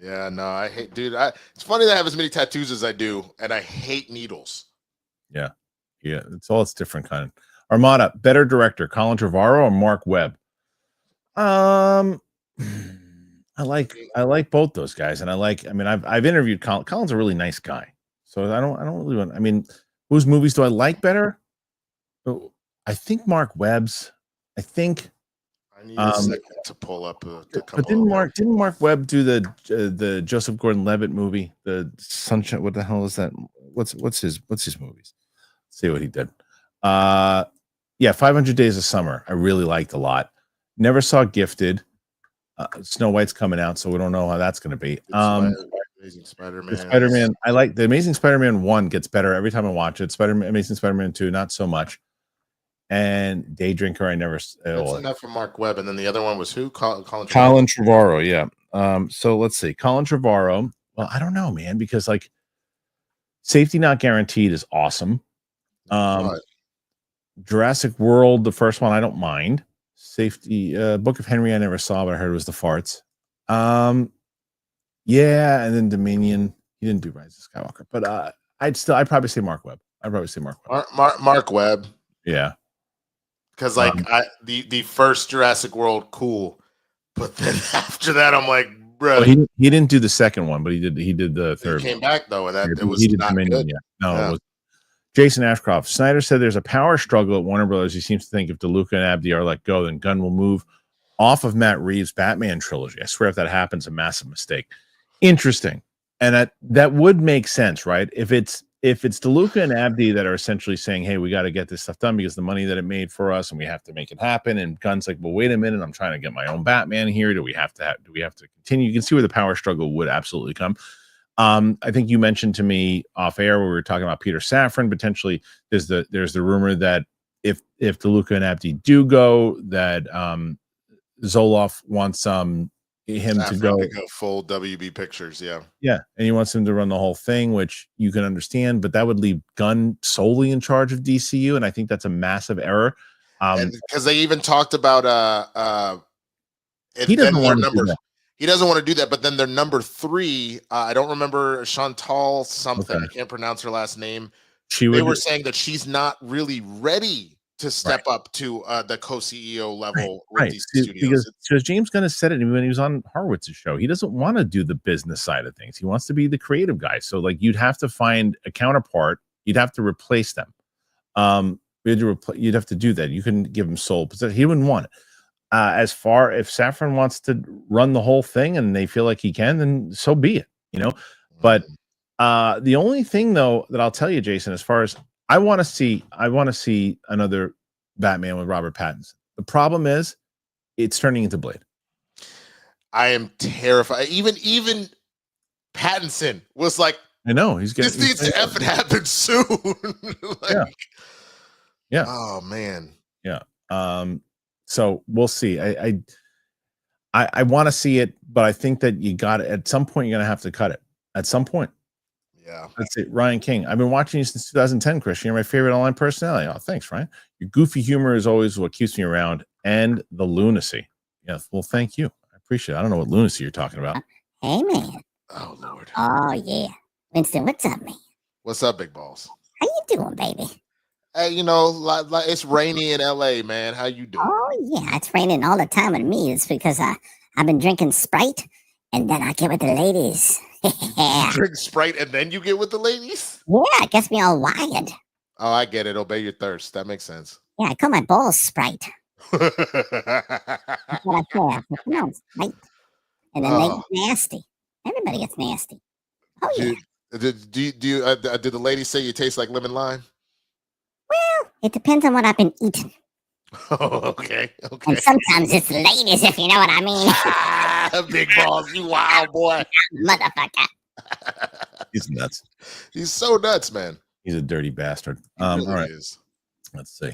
Yeah. No, I hate, dude. It's funny that I have as many tattoos as I do, and I hate needles. Yeah. It's different kind. Armada, better director, Colin Trevorrow or Mark Webb? I like both those guys, and I've interviewed Colin. Colin's a really nice guy, so I don't really want. I mean, Whose movies do I like better? Oh, I think Mark Webb's. I think. I need a second to pull up But didn't Mark Webb do the Joseph Gordon-Levitt movie, the Sunshine? What the hell is that? What's his movies? Let's see what he did. Yeah, 500 Days of Summer. I really liked a lot. Never saw Gifted. Snow White's coming out, so we don't know how that's going to be. Amazing Spider-Man. Spider-Man. I like the Amazing Spider-Man 1 gets better every time I watch it. Amazing Spider-Man 2, not so much. And Day Drinker, I never. That's enough for Mark Webb, and then the other one was who? Colin Trevorrow. Yeah. So let's see. Colin Trevorrow. Well, I don't know, man, because like Safety Not Guaranteed is awesome. Jurassic World, the first one, I don't mind. Safety, Book of Henry, I never saw, but I heard it was the farts. Yeah, and then Dominion. He didn't do Rise of Skywalker, but I'd probably say Mark Webb. Mark Webb. Yeah. Because the first Jurassic World, cool, but then after that, I'm like, bro. Well, he didn't do the second one, but he did the third. He came back though, and it was he did not good. Yeah. No, yeah. It was. Jason Ashcroft. Sneider said there's a power struggle at Warner Brothers. He seems to think if DeLuca and Abdi are let go, then Gunn will move off of Matt Reeves' Batman trilogy. I swear, if that happens, a massive mistake. Interesting, and that would make sense, right? If it's DeLuca and Abdi that are essentially saying, "Hey, we got to get this stuff done because the money that it made for us, and we have to make it happen." And Gunn's like, "Well, wait a minute, I'm trying to get my own Batman here. Do we have to continue?" You can see where the power struggle would absolutely come. I think you mentioned to me off air where we were talking about Peter Safran potentially. There's the rumor that if DeLuca and Abdi do go, that Zoloff wants him Safran to go full WB Pictures, yeah, and he wants him to run the whole thing, which you can understand, but that would leave Gunn solely in charge of DCU, and I think that's a massive error. Because they even talked about he doesn't want to do that. He doesn't want to do that, but then their number 3, I don't remember Chantal something. Okay. I can't pronounce her last name. They were saying that she's not really ready to step up to the co-CEO level with these studios. Because James Gunn has said it when he was on Horowitz's show. He doesn't want to do the business side of things. He wants to be the creative guy. So like you'd have to find a counterpart. You'd have to replace them. You'd have to do that. You couldn't give him sole possession. He wouldn't want it. As far if Safran wants to run the whole thing and they feel like he can, then so be it, But the only thing though that I'll tell you, Jason, as far as I want to see another Batman with Robert Pattinson. The problem is it's turning into Blade. I am terrified. Even Pattinson was like, I know this needs to effing happen soon. Yeah. Oh man. Yeah. So we'll see. I want to see it, but I think that you got it at some point. You're gonna have to cut it at some point. Yeah, that's it. Ryan King. I've been watching you since 2010, Kristian. You're my favorite online personality. Oh, thanks, Ryan. Your goofy humor is always what keeps me around, and the lunacy. Yeah, well, thank you. I appreciate it. I don't know what lunacy you're talking about. Hey, man. Oh Lord. Oh yeah, Winston. What's up, man? What's up, big balls? How you doing, baby? Hey, it's rainy in LA, man. How you doing? Oh yeah, it's raining all the time with me. It's because I've been drinking Sprite, and then I get with the ladies. You drink Sprite and then you get with the ladies? Yeah, it gets me all wired. Oh, I get it. Obey your thirst. That makes sense. Yeah, I call my balls Sprite. That's what I call it. Come on, Sprite. And then they get nasty. Everybody gets nasty. Oh yeah. Did the ladies say you taste like lemon lime? Well, it depends on what I've been eating. Oh, okay. And sometimes it's ladies, if you know what I mean. Big balls, you wild boy. Motherfucker. He's nuts. He's so nuts, man. He's a dirty bastard. Really all right. Is. Let's see. You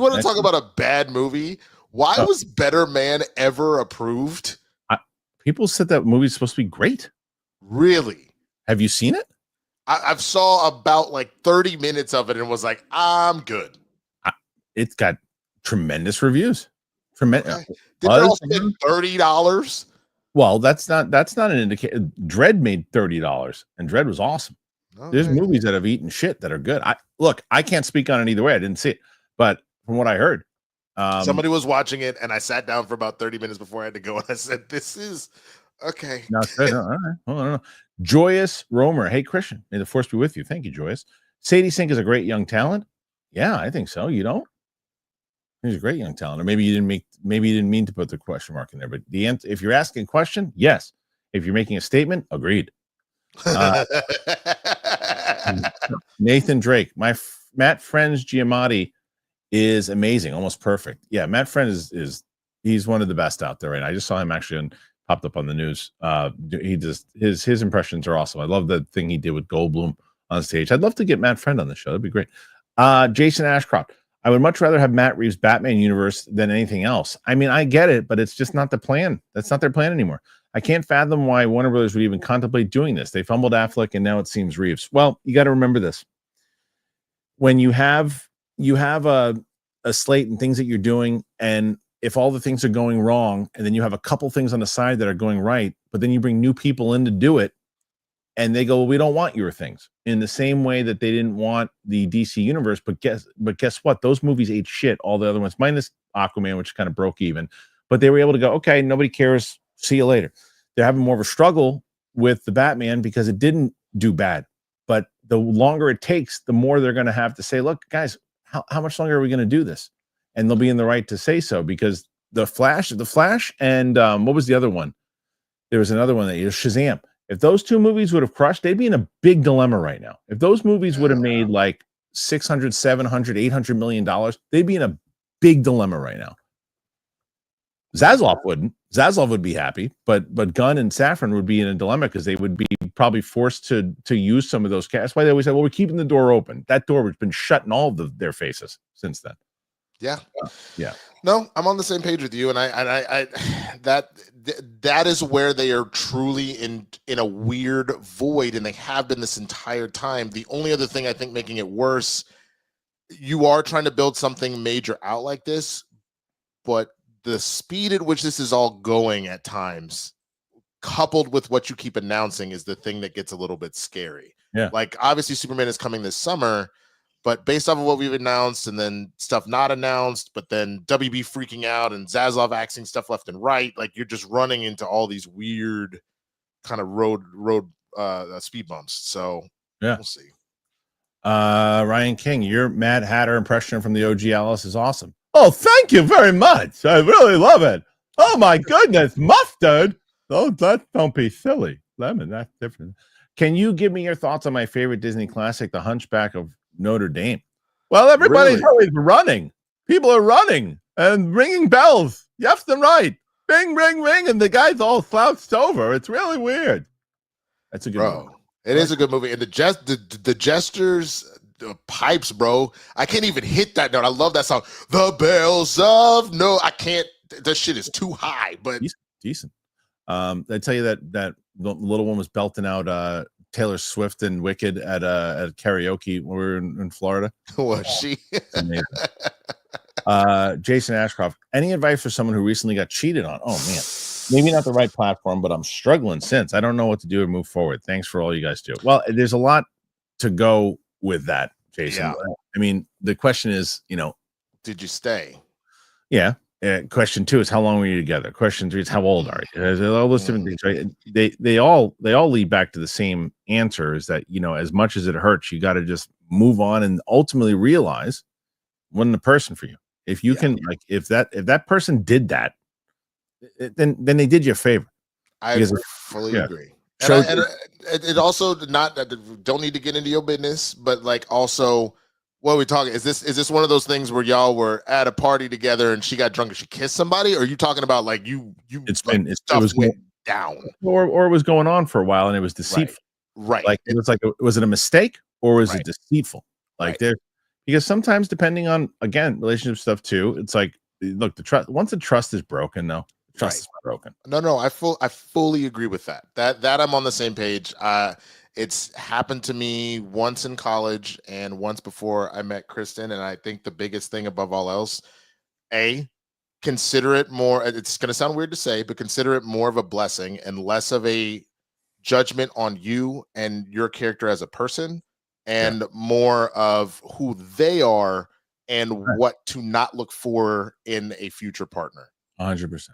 want to talk about a bad movie? Why was Better Man ever approved? People said that movie's supposed to be great. Really? Have you seen it? I've saw about like 30 minutes of it and was like, I'm good. It's got tremendous reviews. Tremendous. Okay. Did they all spend $30? Well, that's not an indicator. Dredd made $30, and Dredd was awesome. Okay. There's movies that have eaten shit that are good. I can't speak on it either way. I didn't see it, but from what I heard, somebody was watching it, and I sat down for about 30 minutes before I had to go, and I said, "This is Okay. No, it's good. All right. Well, I don't know. Joyous Romer. Hey, Kristian. May the force be with you. Thank you, Joyous. Sadie Sink is a great young talent. Yeah, I think so. You don't? He's a great young talent. Or maybe you didn't mean to put the question mark in there. But the answer, if you're asking a question, yes. If you're making a statement, agreed. Nathan Drake. Matt Friends Giamatti is amazing, almost perfect. Yeah, Matt Friend is he's one of the best out there right now. I just saw him actually popped up on the news. He just his impressions are awesome. I love the thing he did with Goldblum on stage. I'd love to get Matt Friend on the show. That'd be great. Jason Ashcroft. I would much rather have Matt Reeves' Batman universe than anything else. I mean, I get it, but it's just not the plan. That's not their plan anymore. I can't fathom why Warner Brothers would even contemplate doing this. They fumbled Affleck, and now it seems Reeves. Well, you got to remember this: when you have a slate and things that you're doing, and if all the things are going wrong, and then you have a couple things on the side that are going right, but then you bring new people in to do it, and they go, well, we don't want your things. In the same way that they didn't want the DC universe, but guess what? Those movies ate shit. All the other ones, minus Aquaman, which kind of broke even, but they were able to go, okay, nobody cares. See you later. They're having more of a struggle with the Batman because it didn't do bad. But the longer it takes, the more they're going to have to say, look, guys, how much longer are we going to do this? And they'll be in the right to say so, because the Flash, and what was the other one? There was another one that Shazam. If those two movies would have crushed, they'd be in a big dilemma right now. If those movies would have made like 600, 700, 800 million dollars, they'd be in a big dilemma right now. Zaslav wouldn't. Zaslav would be happy, but Gunn and Safran would be in a dilemma because they would be probably forced to use some of those cash. That's why they always say, well, we're keeping the door open. That door has been shut in all of their faces since then. Yeah. Yeah. No, I'm on the same page with you, and I that is where they are truly in a weird void, and they have been this entire time. The only other thing I think making it worse, you are trying to build something major out like this, but the speed at which this is all going at times, coupled with what you keep announcing, is the thing that gets a little bit scary. Yeah. Like, obviously Superman is coming this summer, but based off of what we've announced and then stuff not announced, but then WB freaking out and Zaslav axing stuff left and right, like you're just running into all these weird kind of road speed bumps. So yeah, we'll see. Ryan King, your Mad Hatter impression from the OG Alice is awesome. Oh, thank you very much. I really love it. Oh my goodness, mustard. Oh, don't be silly. Lemon, that's different. Can you give me your thoughts on my favorite Disney classic, The Hunchback of Notre Dame? Well, everybody's always running. People are running and ringing bells left and right. Ring, ring, ring, and the guy's all slouched over. It's really weird. That's a good movie. It is a good movie. And the gestures, the pipes, bro. I can't even hit that note. I love that song. The bells of no, I can't. That shit is too high, but decent. I tell you that the little one was belting out Taylor Swift and Wicked at karaoke when we were in Florida. Was she? Amazing. Jason Ashcroft, any advice for someone who recently got cheated on? Oh man, maybe not the right platform, but I'm struggling since. I don't know what to do to move forward. Thanks for all you guys do. Well, there's a lot to go with that, Jason. Yeah. I mean, the question is, did you stay? Yeah. Question 2 is how long were you together? Question 3 is how old are you? There's all those different things, right? They all lead back to the same answer, is that as much as it hurts, you got to just move on and ultimately realize wasn't the person for you. If you can, like, if that person did that, then they did you a favor. I fully agree. And it also don't need to get into your business, but like also, what are we talking? Is this one of those things where y'all were at a party together and she got drunk and she kissed somebody? Or are you talking about like you? It went down, or it was going on for a while and it was deceitful, right? Like it was like, was it a mistake or was it deceitful? Like because sometimes depending on, again, relationship stuff too, it's like, look, the trust, once the trust is broken, trust is broken. No, I fully agree with that. That I'm on the same page. It's happened to me once in college and once before I met Kristian. And I think the biggest thing above all else, consider it more, it's going to sound weird to say, but consider it more of a blessing and less of a judgment on you and your character as a person, and more of who they are and what to not look for in a future partner. 100%.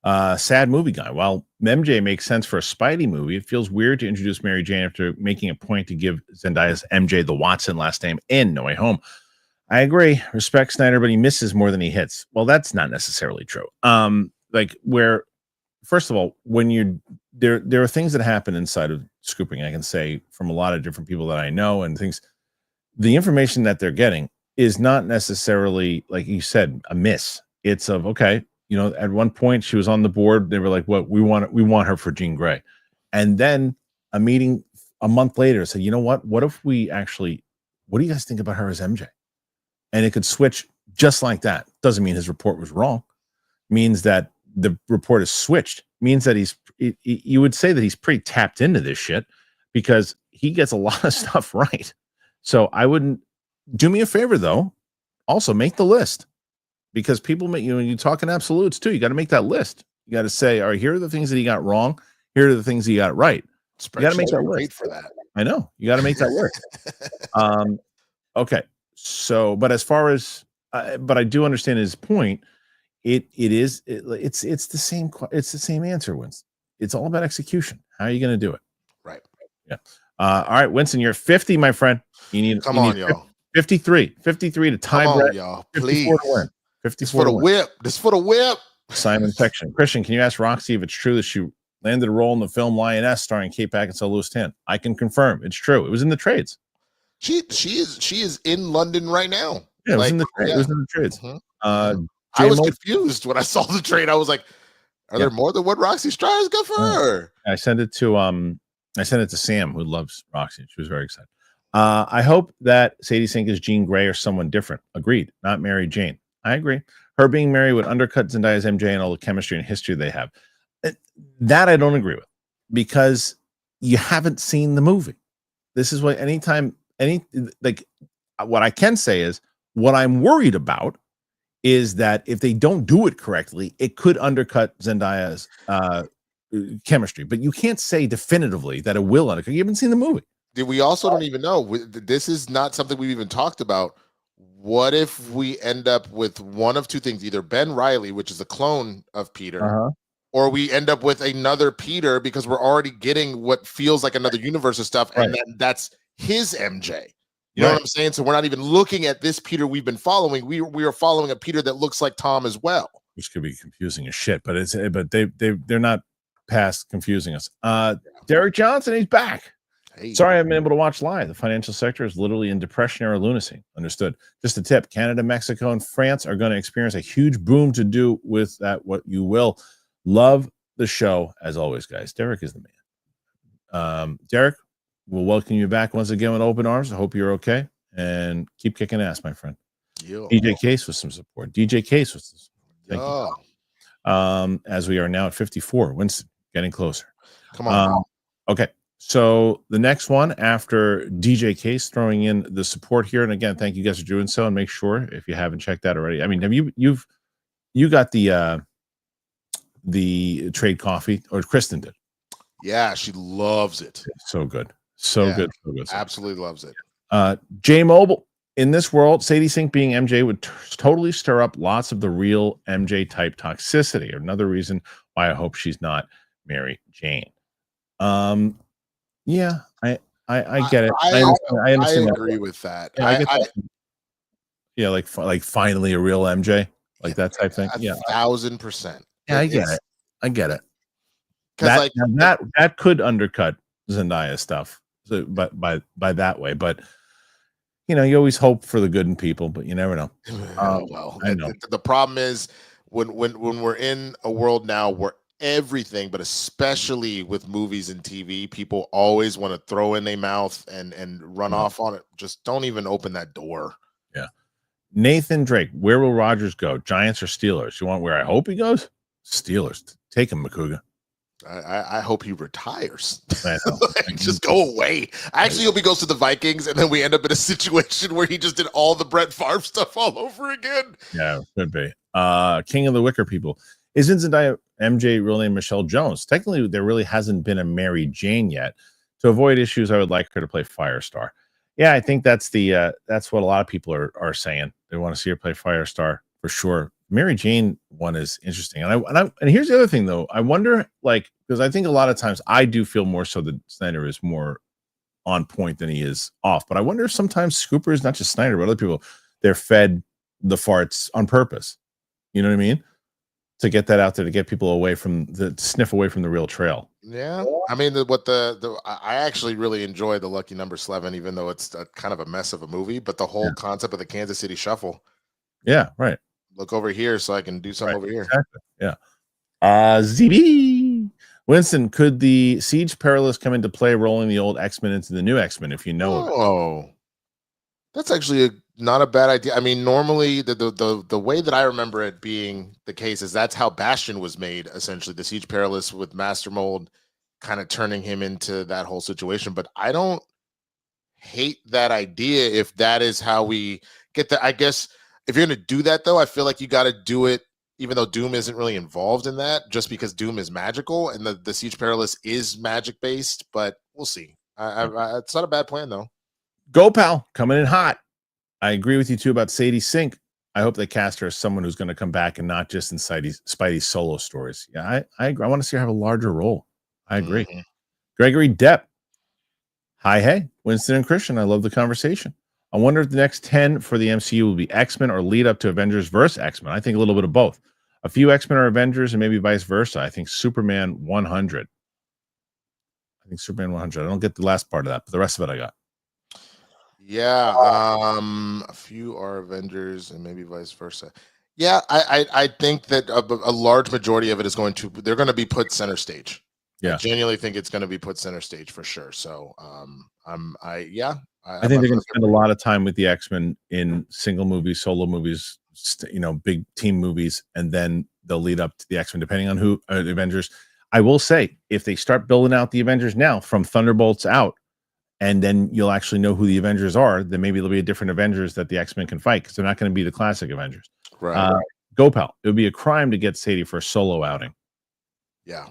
Sad movie guy. While MJ makes sense for a Spidey movie, it feels weird to introduce Mary Jane after making a point to give Zendaya's MJ the Watson last name in No Way Home. I agree. Respect Sneider, but he misses more than he hits. Well, that's not necessarily true. Like where, first of all, when you're there are things that happen inside of scooping. I can say from a lot of different people that I know and things. The information that they're getting is not necessarily, like you said, a miss. It's of, okay, you know, at one point she was on the board. They were like, "What we want her for Jean Grey," and then a meeting a month later said, "You know what? What if we actually? What do you guys think about her as MJ?" And it could switch just like that. Doesn't mean his report was wrong. Means that the report is switched. Means that you would say that he's pretty tapped into this shit because he gets a lot of stuff right. So I wouldn't. Do me a favor though. Also make the list. Because people make you talk in absolutes too. You got to make that list. You got to say, all right, here are the things that he got wrong. Here are the things he got right. You got to make that list for that. I know you got to make that work. Okay. So, but as far as, but I do understand his point. It's the same answer, Winston. It's all about execution. How are you going to do it? Right. Yeah. All right, Winston, you're 50, my friend. You need y'all. 53 to tie. Come on, y'all. Please. 54 to win. 54 this for the whip. This for the whip. Simon Section. Kristian, can you ask Roxy if it's true that she landed a role in the film Lioness starring Kate Beckinsale, Louis Tan? I can confirm it's true. It was in the trades. She is in London right now. Yeah, it was in the trade. It was in the trades. Mm-hmm. I was confused when I saw the trade. I was like, "Are there more than one Roxy Strider's good for her?" I sent it to Sam, who loves Roxy. She was very excited. I hope that Sadie Sink is Jean Grey or someone different. Agreed. Not Mary Jane. I agree. Her being Mary would undercut Zendaya's MJ and all the chemistry and history they have. That I don't agree with because you haven't seen the movie. This is what what I can say is what I'm worried about is that if they don't do it correctly, it could undercut Zendaya's chemistry. But you can't say definitively that it will undercut. You haven't seen the movie. We also don't even know. This is not something we've even talked about. What if we end up with one of two things, either Ben Reilly, which is a clone of Peter, or we end up with another Peter because we're already getting what feels like another universe of stuff, and that's his MJ. You know what I'm saying? So we're not even looking at this Peter we've been following. We are following a Peter that looks like Tom as well. Which could be confusing as shit, but they're not past confusing us. Derek Johnson, he's back. Hey. Sorry, I haven't been able to watch live. The financial sector is literally in depression era lunacy. Understood. Just a tip: Canada, Mexico, and France are going to experience a huge boom. To do with that what you will. Love the show as always, guys. Derek is the man. Derek, we'll welcome you back once again with open arms. I hope you're okay and keep kicking ass, my friend. Yo. DJ Case with some support. DJ Case with some support. Thank you. As we are now at 54. Winston, getting closer. Come on. Okay. So the next one after DJ Case throwing in the support here, and again, thank you guys for doing so. And make sure if you haven't checked that already. I mean, have you got the trade coffee, or Kristen did? Yeah, she loves it. So good, so good. Absolutely loves it. J Mobile. In this world, Sadie Sink being MJ would totally stir up lots of the real MJ type toxicity. Another reason why I hope she's not Mary Jane. Yeah, I get it. I understand. I agree with that. Yeah, like finally a real MJ, like that type thing. Yeah, 1000%. Yeah, I get it. That could undercut Zendaya stuff, so, but by that way. But you know, you always hope for the good in people, but you never know. Well, I know. The problem is when we're in a world now where everything, but especially with movies and TV, people always want to throw in their mouth and run off on it. Just don't even open that door. Yeah. Nathan Drake, where will Rodgers go? Giants or Steelers? You want where I hope he goes? Steelers. Take him, Makuga. I hope he retires. Just go away. Actually, hope he goes to the Vikings, and then we end up in a situation where he just did all the Brett Favre stuff all over again. Yeah, could be. King of the Wicker people. Isn't Zendaya MJ real name Michelle Jones? Technically, there really hasn't been a Mary Jane yet. To avoid issues, I would like her to play Firestar. Yeah, I think that's what a lot of people are saying. They want to see her play Firestar for sure. Mary Jane one is interesting, and here's the other thing though. I wonder, like, because I think a lot of times I do feel more so that Snyder is more on point than he is off. But I wonder if sometimes Scooper is not just Snyder, but other people, they're fed the farts on purpose. You know what I mean? To get that out there, to get people away from to sniff away from the real trail. Yeah, I mean, I actually really enjoy the Lucky Number 11, even though it's kind of a mess of a movie. But the whole concept of the Kansas City Shuffle. Yeah, right. Look over here so I can do something over here. Exactly. Yeah. ZB Winston, could the Siege Perilous come into play, rolling the old X-Men into the new X-Men? If you know of it. Oh, that's actually not a bad idea. I mean, normally the way that I remember it being the case is that's how Bastion was made, essentially, the Siege Perilous with Master Mold kind of turning him into that whole situation. But I don't hate that idea if that is how we get that. I guess if you're going to do that, though, I feel like you got to do it, even though Doom isn't really involved in that, just because Doom is magical and the Siege Perilous is magic based. But we'll see. It's not a bad plan, though. Go, pal, coming in hot. I agree with you too about Sadie Sink. I hope they cast her as someone who's going to come back and not just in Spidey's solo stories. Yeah, I want to see her have a larger role. I agree. Mm-hmm. Gregory Depp. Hi, hey, Winston and Kristian. I love the conversation. I wonder if the next 10 for the MCU will be X-Men or lead up to Avengers versus X-Men. I think a little bit of both. A few X-Men or Avengers and maybe vice versa. I think Superman 100. I don't get the last part of that, but the rest of it I got. Yeah, a few are Avengers and maybe vice versa. Yeah, I think that a large majority of it is they're going to be put center stage. Yeah, I genuinely think it's going to be put center stage for sure. So, I think they're going to spend a lot of time with the X-Men in single movies, solo movies, big team movies, and then they'll lead up to the X-Men depending on who the Avengers. I will say, if they start building out the Avengers now from Thunderbolts out, and then you'll actually know who the Avengers are, then maybe there'll be a different Avengers that the X-Men can fight, because they're not going to be the classic Avengers. Right. Go, pal. It would be a crime to get Sadie for a solo outing. Yeah.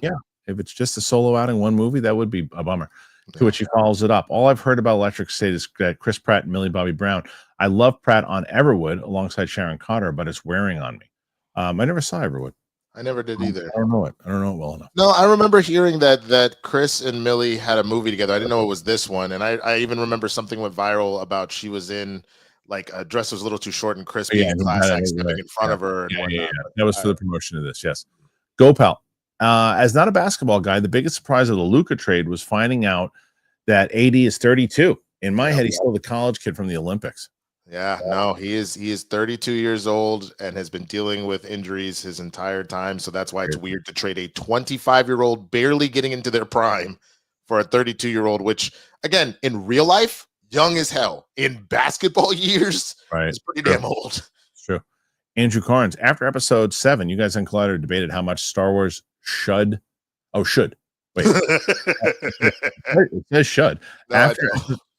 If it's just a solo outing, one movie, that would be a bummer. To which he follows it up. All I've heard about Electric State is that Chris Pratt and Millie Bobby Brown. I love Pratt on Everwood alongside Sharon Carter, but it's wearing on me. I never saw Everwood. I never did either. I don't know it well enough. No, I remember hearing that Chris and Millie had a movie together. I didn't know it was this one, and I even remember something went viral about she was in like a dress was a little too short and Chris being in class, like stepping in front of her. And whatnot. That was for the promotion of this. Yes, go, pal. As not a basketball guy, the biggest surprise of the Luka trade was finding out that AD is 32. In my head, he's still the college kid from the Olympics. Yeah, no, he is 32 years old and has been dealing with injuries his entire time. So that's why it's weird to trade a 25-year-old barely getting into their prime for a 32-year-old, which, again, in real life, young as hell. In basketball years, is pretty damn old. It's true. Andrew Carnes, after episode 7, you guys on Collider debated how much Star Wars should. Wait. It says should. No,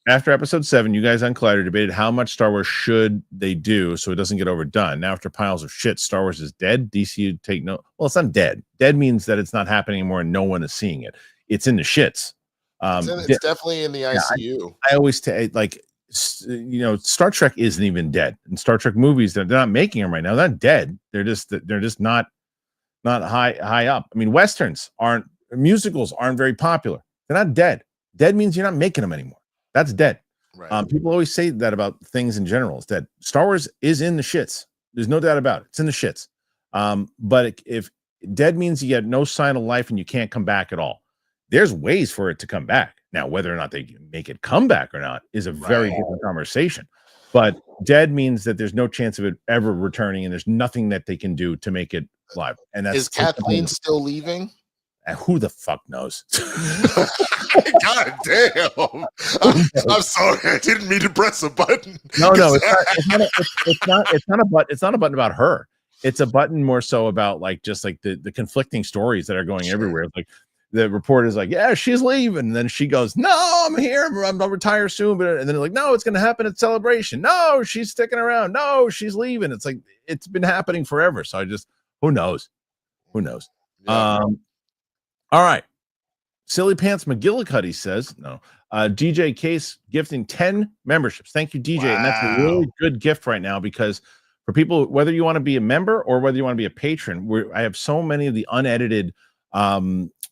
after episode 7, you guys on Collider debated how much Star Wars should they do so it doesn't get overdone. Now, after piles of shit, Star Wars is dead. DC would take no. Well, it's not dead. Dead means that it's not happening anymore and no one is seeing it. It's in the shits. It's definitely in the ICU. I always Star Trek isn't even dead. And Star Trek movies, they're not making them right now. They're not dead. They're just not high up. I mean, musicals aren't very popular. They're not dead. Dead means you're not making them anymore. That's dead. Right. People always say that about things in general. It's dead. Star Wars is in the shits. There's no doubt about it. It's in the shits. But if dead means you get no sign of life and you can't come back at all, there's ways for it to come back. Now, whether or not they can make it come back or not is a very different conversation. But dead means that there's no chance of it ever returning, and there's nothing that they can do to make it live. And that's is Kathleen still leaving? Who the fuck knows? God damn! I'm sorry, I didn't mean to press a button. No, it's not a button about her. It's a button more so about the conflicting stories that are going everywhere. Like the reporter's like, yeah, she's leaving, and then she goes, no, I'm here, I'll retire soon. But and then like, no, it's going to happen at Celebration. No, she's sticking around. No, she's leaving. It's like it's been happening forever. So who knows? Yeah. All right. Silly Pants McGillicuddy says, no. DJ Case gifting 10 memberships. Thank you, DJ. Wow. And that's a really good gift right now because for people, whether you want to be a member or whether you want to be a patron, I have so many of the unedited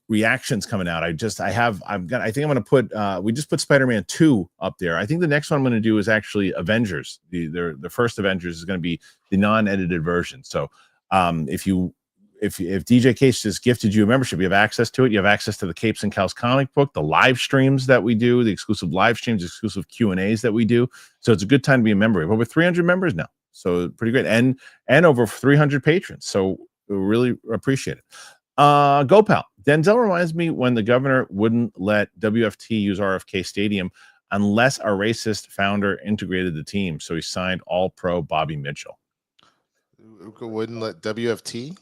reactions coming out. I think I'm going to put, we just put Spider-Man 2 up there. I think the next one I'm going to do is actually Avengers. The first Avengers is going to be the non-edited version. So if DJ Case just gifted you a membership, you have access to it. You have access to the Capes and Cows comic book, the live streams that we do, the exclusive live streams, exclusive Q&As that we do. So it's a good time to be a member. We have over 300 members now. So pretty great. And over 300 patrons. So we really appreciate it. Go Pal. Denzel reminds me when the governor wouldn't let WFT use RFK Stadium unless a racist founder integrated the team. So he signed All-Pro Bobby Mitchell. Wouldn't let WFT?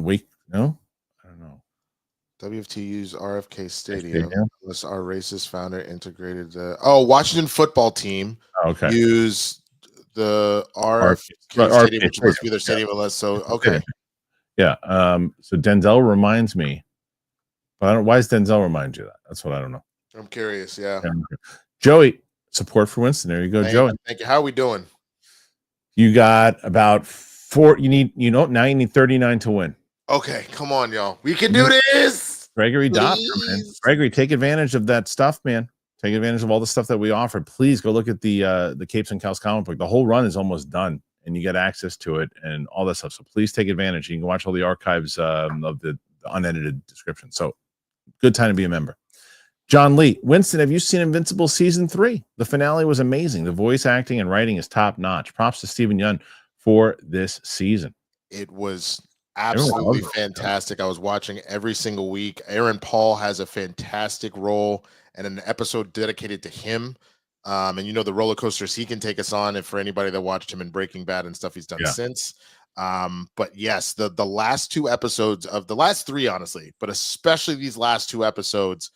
Wait, no, I don't know. WFT use RFK Stadium unless our racist founder integrated the Washington football team use the RFK Stadium, which must be their stadium unless so. Okay. Yeah. So Denzel reminds me, but I don't. Why does Denzel remind you that? That's what I don't know. I'm curious. Yeah. Joey, support for Winston. There you go, Joey. Thank you. How are we doing? You got about 4. Now you need 39 to win. Okay, come on, y'all. We can do this. Gregory Dopp, man. Gregory, take advantage of that stuff, man. Take advantage of all the stuff that we offered. Please go look at the Capes and Cows comic book. The whole run is almost done, and you get access to it and all that stuff. So please take advantage. You can watch all the archives of the unedited description. So good time to be a member. John Lee, Winston, have you seen Invincible season 3? The finale was amazing. The voice acting and writing is top notch. Props to Stephen Yeun for this season. It was absolutely fantastic. I was watching every single week. Aaron Paul has a fantastic role and an episode dedicated to him. And the roller coasters he can take us on. And for anybody that watched him in Breaking Bad and stuff he's done since. But yes, the last 2 episodes of the last 3, honestly, but especially these last 2 episodes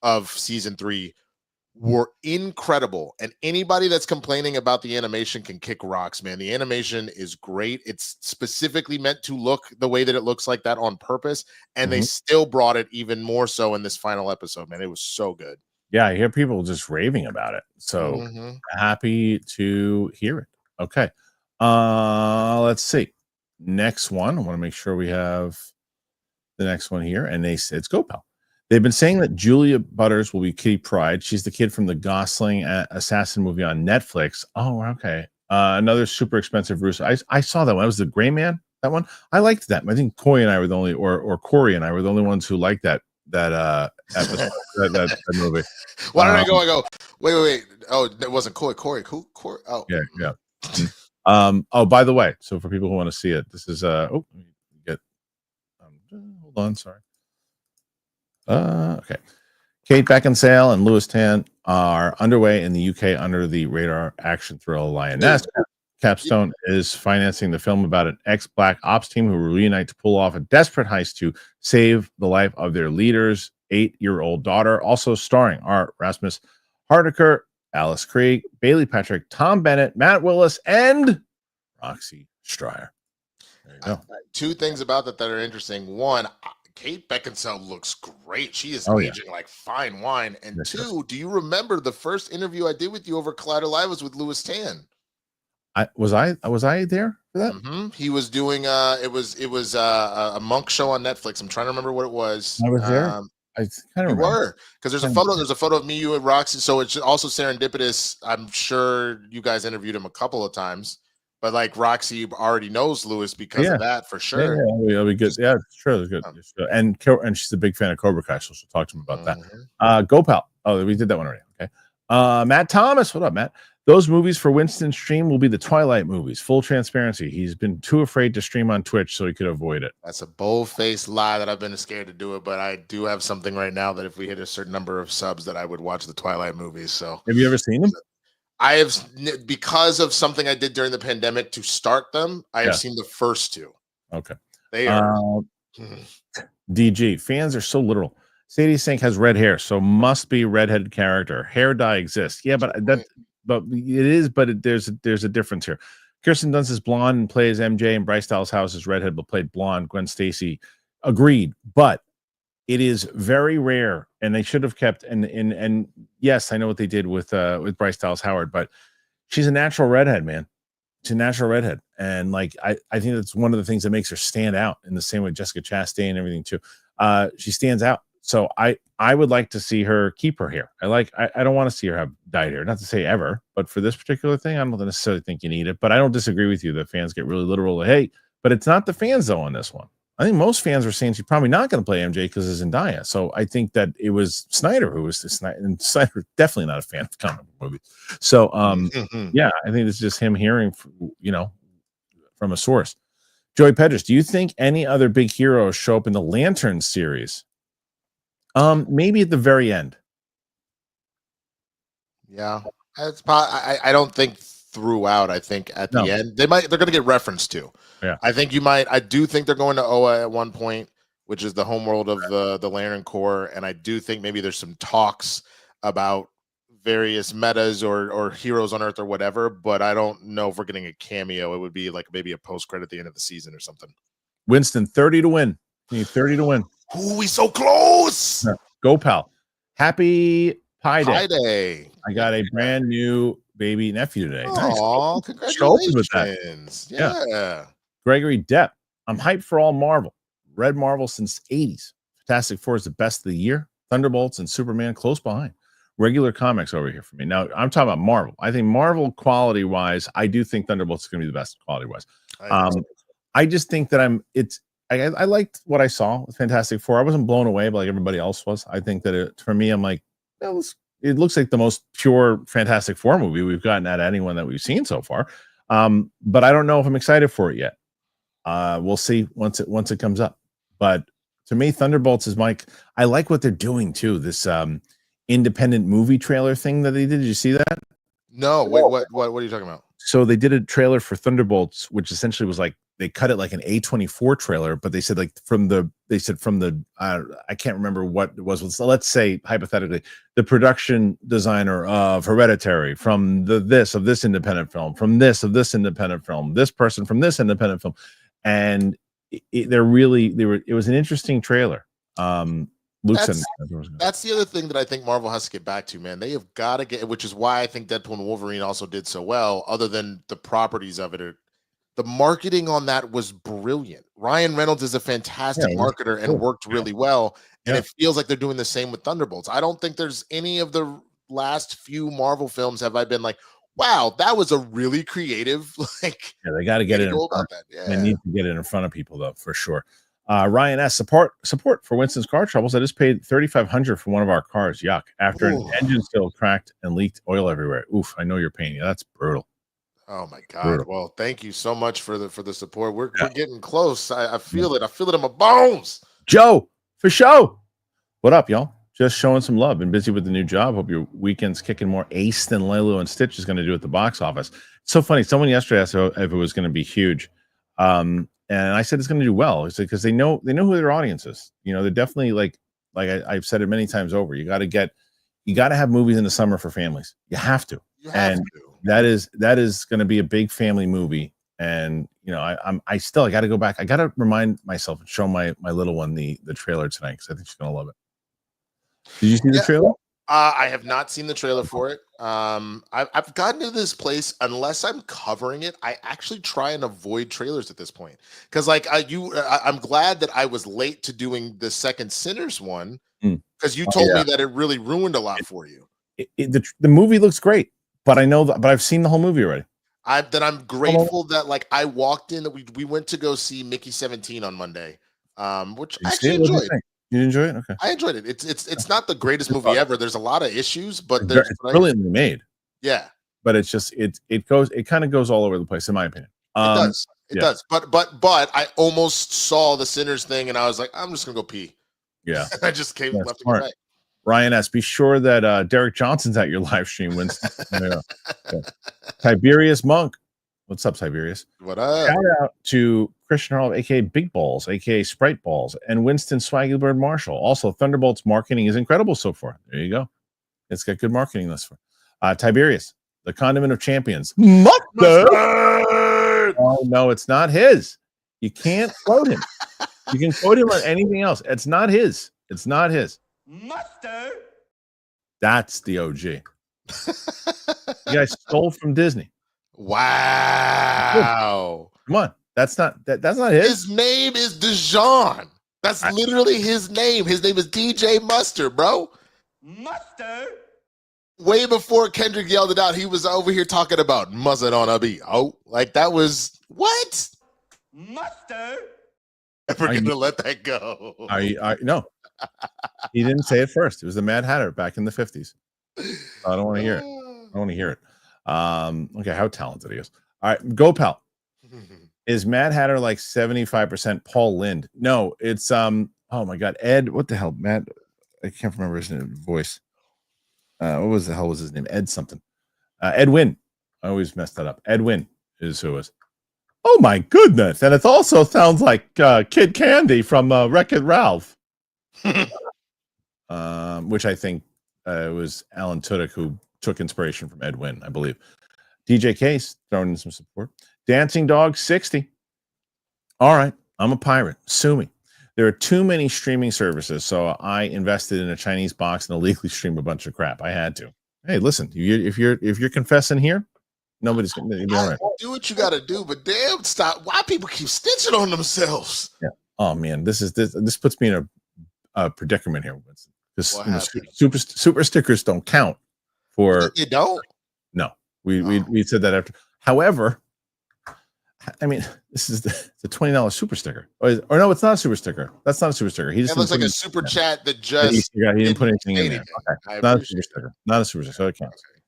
of season 3 were incredible. And anybody that's complaining about the animation can kick rocks, man. The animation is great. It's specifically meant to look the way that it looks like that on purpose. And they still brought it even more so in this final episode, man. It was so good. Yeah, I hear people just raving about it. So happy to hear it. Okay. Let's see. Next one. I want to make sure we have the next one here. And they said it's Go Pal. They've been saying that Julia Butters will be Kitty Pryde. She's the kid from the Gosling assassin movie on Netflix. Oh, okay. Another super expensive Russo. I saw that one. That was the Gray Man. That one. I liked that. I think Coy and I were the only, or Corey and I were the only ones who liked that episode, that movie. Why did I go? Wait. Oh, that wasn't Corey. Corey. Oh, yeah. Oh, by the way, so for people who want to see it, this is hold on, sorry. Okay. Kate Beckinsale and Louis Tan are underway in the UK under the radar action thriller Lioness. Capstone is financing the film about an ex-Black Ops team who reunite to pull off a desperate heist to save the life of their leader's 8-year-old daughter. Also starring Art Rasmus Hardiker, Alice Krieg, Bailey Patrick, Tom Bennett, Matt Willis, and Roxy Stryer. There you go. 2 things about that are interesting. One, Kate Beckinsale looks great. She is aging like fine wine. And 2, do you remember the first interview I did with you over Collider Live was with Louis Tan? Was I there for that? He was doing it was a monk show on Netflix. I'm trying to remember what it was. I was there. I kind of were, because there's a photo of me, you, and Roxy. So it's also serendipitous. I'm sure you guys interviewed him a couple of times. But like Roxy already knows Louis because of that for sure. Yeah, it'll be good. Yeah, sure, it's good. And she's a big fan of Cobra Kai, so she'll talk to him about that. Go Pal. Oh, we did that one already. Okay. Matt Thomas, what up, Matt? Those movies for Winston's stream will be the Twilight movies. Full transparency. He's been too afraid to stream on Twitch, so he could avoid it. That's a bold-faced lie that I've been scared to do it, but I do have something right now that if we hit a certain number of subs, that I would watch the Twilight movies. So, have you ever seen them? I have, because of something I did during the pandemic to start them. I have seen the first 2. Okay. They are. DG fans are so literal. Sadie Sink has red hair, so must be redheaded character. Hair dye exists. Yeah, but it is. But there's a difference here. Kirsten Dunst is blonde and plays MJ, and Bryce Dallas Howard is redhead but played blonde. Gwen Stacy, agreed. But it is very rare, and they should have kept. And yes, I know what they did with Bryce Dallas Howard, but she's a natural redhead, man. She's a natural redhead, and like I think that's one of the things that makes her stand out. In the same way Jessica Chastain and everything too, she stands out. So I would like to see her keep her hair. I don't want to see her have dyed hair. Not to say ever, but for this particular thing, I don't necessarily think you need it. But I don't disagree with you that fans get really literal. Hey, but it's not the fans though on this one. I think most fans were saying she's probably not going to play MJ because of Zendaya. So I think that it was Sneider who was Sneider, and Sneider definitely not a fan of comic book movies. So yeah, I think it's just him hearing, from a source. Joey Pedras, do you think any other big heroes show up in the Lantern series? Maybe at the very end. Yeah, it's probably, I don't think throughout. I think at the end they're going to get referenced to. Yeah, I think I do think they're going to Oa at one point, which is the homeworld of the Lantern Corps, and I do think maybe there's some talks about various metas or heroes on Earth or whatever. But I don't know if we're getting a cameo. It would be like maybe a post credit at the end of the season or something. Winston, 30 to win. You need 30 to win. Ooh, we so close. Go, pal. Happy Pi Day. Pi Day. I got a brand new baby nephew today. Oh, nice. Congratulations. Yeah. Gregory Depp. I'm hyped for all Marvel. Read Marvel since 80s. Fantastic Four is the best of the year. Thunderbolts and Superman close behind. Regular comics over here for me. Now, I'm talking about Marvel. I think Marvel quality-wise, I do think Thunderbolts is going to be the best quality-wise. I just think that I liked what I saw with Fantastic Four. I wasn't blown away by like everybody else was. I think that for me, I'm like, it looks like the most pure Fantastic Four movie we've gotten out of anyone that we've seen so far. But I don't know if I'm excited for it yet. We'll see once it comes up. But to me, Thunderbolts is I like what they're doing too. This independent movie trailer thing that they did. Did you see that? No. Wait, what are you talking about? So they did a trailer for Thunderbolts, which essentially was like they cut it like an A24 trailer, but they said from the I can't remember what it was. Let's say hypothetically, the production designer of Hereditary, from this independent film, from this independent film, this person from this independent film, and it was an interesting trailer. That's the other thing that I think Marvel has to get back to, man. They have got to get, which is why I think Deadpool and Wolverine also did so well, other than the properties of it. The marketing on that was brilliant. Ryan Reynolds is a fantastic marketer and worked really well. And it feels like they're doing the same with Thunderbolts. I don't think there's any of the last few Marvel films have I been like, wow, that was a really creative, they got to get it in front. They need to get it in front of people though, for sure. Ryan S. Support for Winston's car troubles. I just paid $3,500 for one of our cars. Yuck. After an engine still cracked and leaked oil everywhere. Oof, I know your pain. Yeah, that's brutal. Oh my God. Brutal. Well, thank you so much for the support. We're getting close. I feel it. I feel it in my bones. Joe, for show. What up, y'all? Just showing some love. Been busy with the new job. Hope your weekend's kicking more ace than Lilo and Stitch is going to do at the box office. It's so funny. Someone yesterday asked if it was going to be huge. And I said it's going to do well. It's because they know who their audience is. They're definitely like I've said it many times over. You got to have movies in the summer for families. You have to. That is going to be a big family movie. And I got to go back. I got to remind myself and show my little one the trailer tonight because I think she's going to love it. Did you see the trailer? I have not seen the trailer for it. I've gotten to this place, unless I'm covering it, I actually try and avoid trailers at this point. Because I'm glad that I was late to doing the second Sinners one, because you told me that it really ruined a lot for you. The movie looks great, but but I've seen the whole movie already. I'm grateful that I walked in, that we went to go see Mickey 17 on Monday, which I actually enjoyed. You enjoy it? Okay. I enjoyed it. It's not the greatest movie ever. There's a lot of issues, but it's brilliantly made. Yeah. But it's just it kind of goes all over the place, in my opinion. It does. But I almost saw the Sinners thing and I was like, I'm just gonna go pee. Yeah. I just left to go back. Ryan S. Be sure that Derek Johnson's at your live stream, Winston. Tiberius Monk. What's up, Tiberius? What up? Shout out to Kristian Harlow, aka Big Balls, aka Sprite Balls, and Winston Swaggy Bird Marshall. Also, Thunderbolts marketing is incredible so far. There you go. It's got good marketing thus far. Tiberius, the condiment of champions. Mustard! Oh no, it's not his. You can't quote him. You can quote him on anything else. It's not his. It's not his. Mustard. That's the OG. You guys stole from Disney. Wow. Come on. That's not his. His name is Dijon. That's literally his name. His name is DJ Mustard, bro. Mustard? Way before Kendrick yelled it out, he was over here talking about mustard on a beat. Oh, like that was what? Mustard? We're gonna let that go. No. He didn't say it first. It was the Mad Hatter back in the 50s. I don't want to hear it. I want to hear it. Okay, how talented he is. All right, go pal. Is Mad Hatter like 75% Paul Lind? No, it's oh my god, Ed. What the hell, Matt? I can't remember his voice. What the hell was his name? Ed something. Ed Wynn. I always messed that up. Ed Wynn is who it was. Oh my goodness! And it also sounds like Kid Candy from Wreck-It Ralph, which I think was Alan Tudyk who took inspiration from Ed Wynn, I believe. DJ Case throwing in some support. Dancing Dog 60. All right, I'm a pirate. Sue me. There are too many streaming services, so I invested in a Chinese box and illegally streamed a bunch of crap. I had to. Hey, listen, if you're confessing here, nobody's gonna be all right. Do what you got to do, but damn, stop! Why people keep stitching on themselves? Yeah. Oh man, this puts me in a predicament here, because super stickers don't count for. You don't. No, we said that after. However, I mean, this is the $20 super sticker. Or no, it's not a super sticker. That's not a super sticker. He just looks like a super chat that just he didn't put anything in there. Okay. Not a super sticker. Not a super sticker. So it counts. Okay.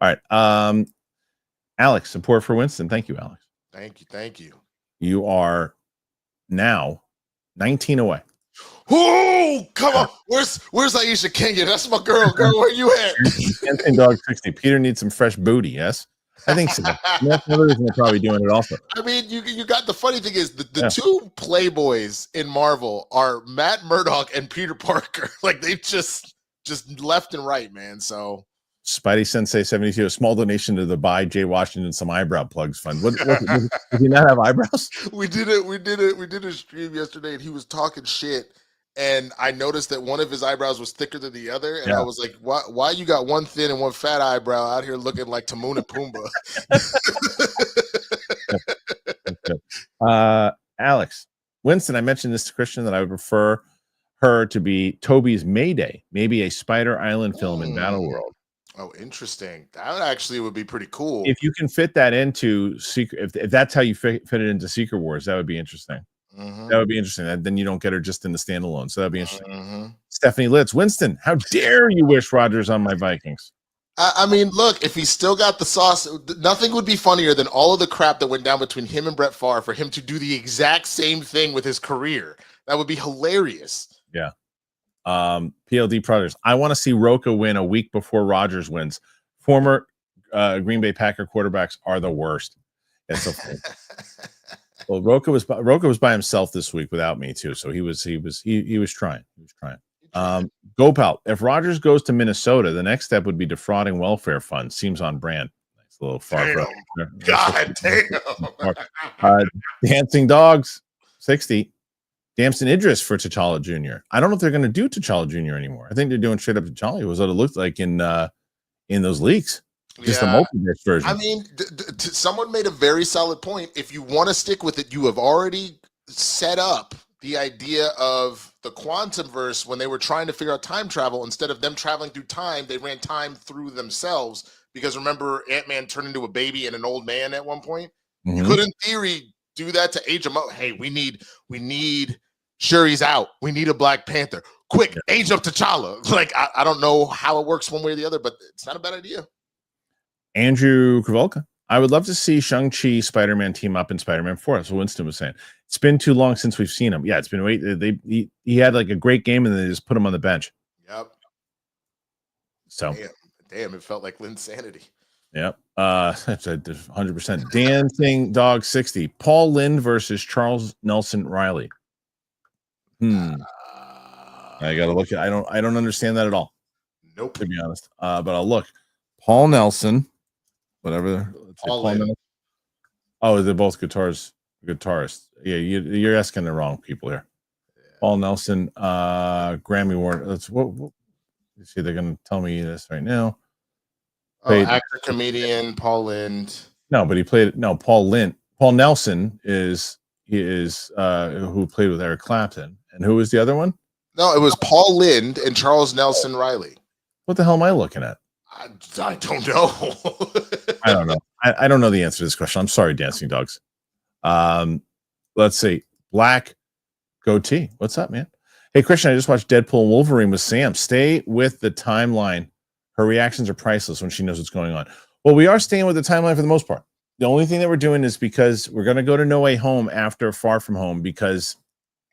All right. Alex, support for Winston. Thank you, Alex. Thank you. You are now 19 away. Oh, come on. Where's Aisha Kenya? That's my girl. Girl, where you at? Dancing Dog 60. Peter needs some fresh booty, yes? I think so. That's another reason they're probably doing it also. I mean, you got the funny thing is the two playboys in Marvel are Matt Murdock and Peter Parker. Like they just left and right, man. So Spidey Sensei 72, a small donation to the Buy Jay Washington Some Eyebrow Plugs Fund. What does he not have eyebrows? We did a stream yesterday and he was talking shit. And I noticed that one of his eyebrows was thicker than the other. And I was like, why you got one thin and one fat eyebrow out here looking like Timon and Pumbaa? Alex, Winston, I mentioned this to Kristian that I would prefer her to be Toby's Mayday, maybe a Spider Island film in Battleworld. Oh, interesting. That actually would be pretty cool. If you can fit that into Secret, if that's how you fit it into Secret Wars, that would be interesting. Mm-hmm. That would be interesting. Then you don't get her just in the standalone. So that'd be interesting. Mm-hmm. Stephanie Litz, Winston, how dare you wish Rodgers on my Vikings? I mean, look, if he's still got the sauce, nothing would be funnier than all of the crap that went down between him and Brett Favre for him to do the exact same thing with his career. That would be hilarious. Yeah. PLD Brothers, I want to see Roka win a week before Rodgers wins. Former Green Bay Packer quarterbacks are the worst. It's so funny. Well, Roka was by himself this week without me too, so he was trying. Gopal, if Rodgers goes to Minnesota, the next step would be defrauding welfare funds. Seems on brand. Nice little far. God damn. Dancing Dogs 60. Damson Idris for T'Challa Jr. I don't know if they're going to do T'Challa Jr. anymore. I think they're doing straight up T'Challa. It was what it looked like in those leaks. Just a multiverse version. I mean, someone made a very solid point. If you want to stick with it, you have already set up the idea of the quantum verse when they were trying to figure out time travel. Instead of them traveling through time, they ran time through themselves. Because remember, Ant-Man turned into a baby and an old man at one point. Mm-hmm. You could, in theory, do that to age him up. Hey, we need Shuri's out. We need a Black Panther. Quick, age up T'Challa. Like, I don't know how it works one way or the other, but it's not a bad idea. Andrew Kravolka, I would love to see Shang-Chi Spider-Man team up in Spider-Man 4. That's what Winston was saying. It's been too long since we've seen him. Yeah, it's been he had like a great game and they just put him on the bench. Yep. So damn, it felt like Linsanity. Yep. 100%. Dancing Dog 60. Paul Lynde versus Charles Nelson Riley. I gotta look at I don't understand that at all. Nope. To be honest. But I'll look. Paul Nelson. Whatever. Oh, they're both guitarists. Yeah, you're asking the wrong people here. Yeah. Paul Nelson, Grammy Award. Let's you see, they're gonna tell me this right now. Actor, comedian, Paul Lynde. No, but he played Paul Nelson is who played with Eric Clapton, and who was the other one? No, it was Paul Lynde and Charles Nelson Riley. What the hell am I looking at? I don't know. I don't know. I don't know the answer to this question. I'm sorry, Dancing Dogs. Let's see. Black goatee. What's up, man? Hey, Kristian, I just watched Deadpool and Wolverine with Sam. Stay with the timeline. Her reactions are priceless when she knows what's going on. Well, we are staying with the timeline for the most part. The only thing that we're doing is because we're going to go to No Way Home after Far From Home, because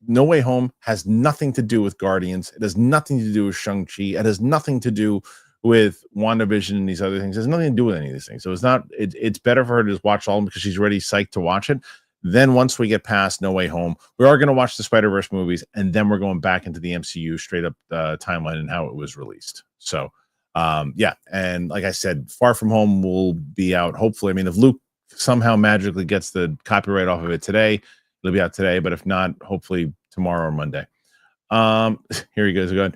No Way Home has nothing to do with Guardians. It has nothing to do with Shang-Chi. It has nothing to do with WandaVision and these other things. It has nothing to do with any of these things. So it's better for her to just watch all of them because she's already psyched to watch it. Then once we get past No Way Home, we are going to watch the Spider-Verse movies, and then we're going back into the MCU straight up timeline and how it was released. So, yeah. And like I said, Far From Home will be out, hopefully. I mean, if Luke somehow magically gets the copyright off of it today, it'll be out today. But if not, hopefully tomorrow or Monday. Here he goes again.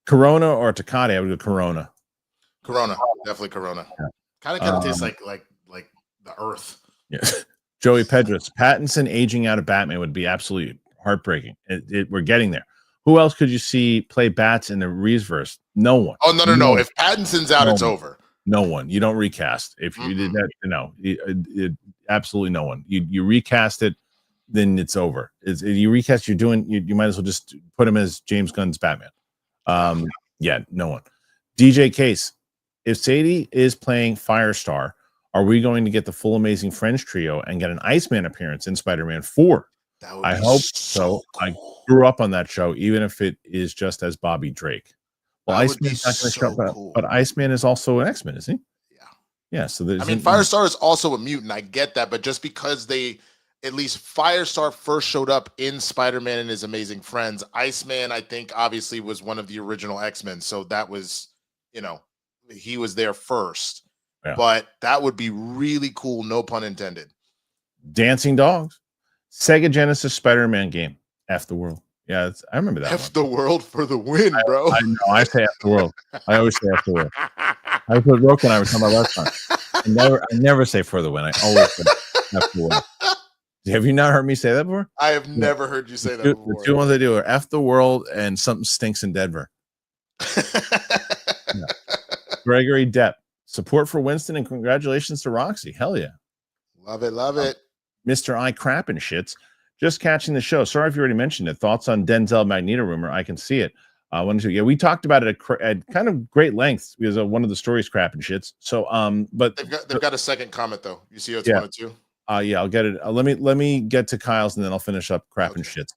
Corona or Tecate? I would go Corona. Corona. Definitely Corona. Yeah. Kind of tastes like the earth. Yeah. Joey Pedros, Pattinson aging out of Batman would be absolutely heartbreaking. We're getting there. Who else could you see play Bats in the Reeseverse? No one. Oh, no. If Pattinson's out, it's over. No one. You don't recast. If you did that, no. Absolutely no one. You recast it, then it's over. You recast, you might as well just put him as James Gunn's Batman. Yeah, no one. DJ Case, if Sadie is playing Firestar, are we going to get the full Amazing Friends trio and get an Iceman appearance in Spider-Man 4? I hope so. Cool. I grew up on that show, even if it is just as Bobby Drake. Well, Iceman's not going to show up, cool. But Iceman is also an X-Men, is he? Yeah. Yeah. So Firestar is also a mutant. I get that, but just because at least Firestar first showed up in Spider-Man and His Amazing Friends, Iceman, I think, obviously was one of the original X-Men. So that was, he was there first. Yeah. But that would be really cool, no pun intended. Dancing Dogs. Sega Genesis Spider-Man game. F the world. Yeah, I remember that. F the world for the win, bro. I know. I say F the world. I always say F the world. I was with Roku and I was talking about last time. I never say for the win. I always say F the world. Have you not heard me say that before? I have never heard you say that before. The two ones I do are F the world and something stinks in Denver. Yeah. Gregory Depp. Support for Winston and congratulations to Roxy. Hell yeah. Love it. Mr. I crap and shits. Just catching the show. Sorry if you already mentioned it. Thoughts on Denzel Magneto rumor? I can see it. Yeah, we talked about it at kind of great lengths because one of the stories crap and shits. So, but they've got a second comment though. You see it's 1 or 2? Yeah, I'll get it. Let me get to Kyle's and then I'll finish up crap and shits.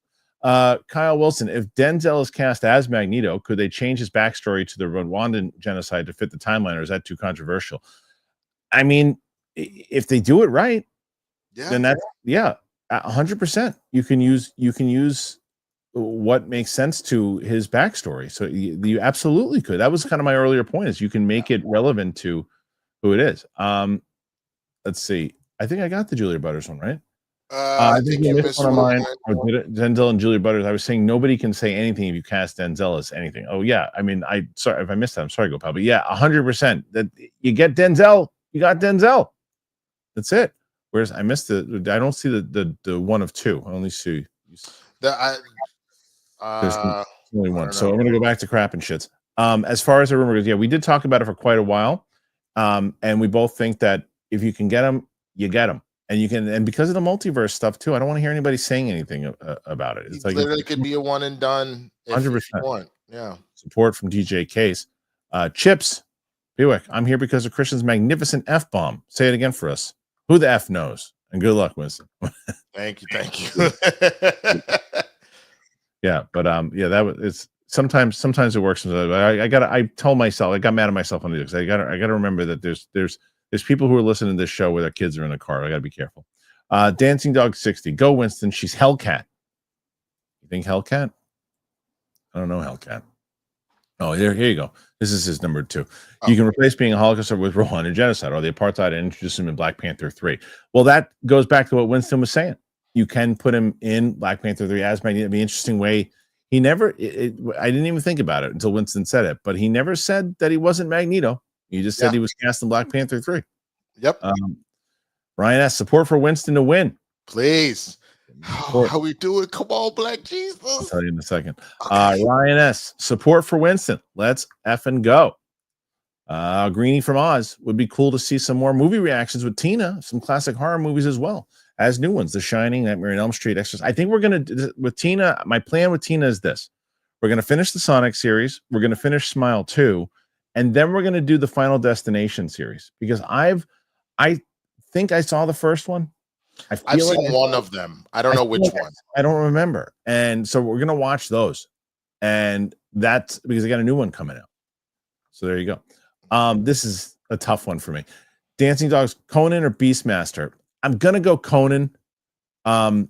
Kyle Wilson, if Denzel is cast as Magneto, could they change his backstory to the Rwandan genocide to fit the timeline, or is that too controversial? I mean, if they do it right, then that's 100%. You can use what makes sense to his backstory. So you absolutely could. That was kind of my earlier point, is you can make it relevant to who it is. Let's see. I think I got the Julia Butters one right. I think you missed one of mine. Denzel and Julia Butters. I was saying nobody can say anything if you cast Denzel as anything. Oh yeah, I mean, sorry if I missed that. I'm sorry, GoPal, but yeah, 100%. That you get Denzel, you got Denzel. That's it. Whereas I missed I don't see the one of two. I only see there's only one. So I'm gonna go back to crap and shits. As far as the rumor goes, yeah, we did talk about it for quite a while, and we both think that if you can get them, you get them. And you can, and because of the multiverse stuff too, I don't want to hear anybody saying anything about it. It's like literally could be a one and done. 100%. Yeah. Support from DJ Case. Chips. Buick. I'm here because of Kristian's magnificent F bomb. Say it again for us. Who the F knows? And good luck, Winston. Thank you. Yeah, but that was it's sometimes it works. I told myself, I got mad at myself on this. I gotta remember that there's people who are listening to this show where their kids are in the car. I got to be careful. Dancing Dog 60. Go, Winston. She's Hellcat. You think Hellcat? I don't know Hellcat. Oh, here you go. This is his number 2. You can replace being a Holocaust with Rwandan genocide or the apartheid and introduce him in Black Panther 3. Well, that goes back to what Winston was saying. You can put him in Black Panther 3 as Magneto. It'd be an interesting way. He never, I didn't even think about it until Winston said it, but he never said that he wasn't Magneto. He just said he was cast in Black Panther 3. Yep. Ryan S. Support for Winston to win. Please. Support. How we doing? Come on, Black I'll Jesus. tell you in a second. Okay. Ryan S. Support for Winston. Let's effing go. Greenie from Oz. Would be cool to see some more movie reactions with Tina. Some classic horror movies as well as new ones. The Shining, Nightmare on Elm Street, Extras. I think we're gonna with Tina. My plan with Tina is this: we're gonna finish the Sonic series. We're gonna finish Smile 2, and then we're gonna do the Final Destination series because I think I saw the first one. I've seen one of them. I don't know which one. I don't remember. And so we're going to watch those. And that's because I got a new one coming out. So there you go. This is a tough one for me. Dancing Dogs, Conan or Beastmaster? I'm going to go Conan. Or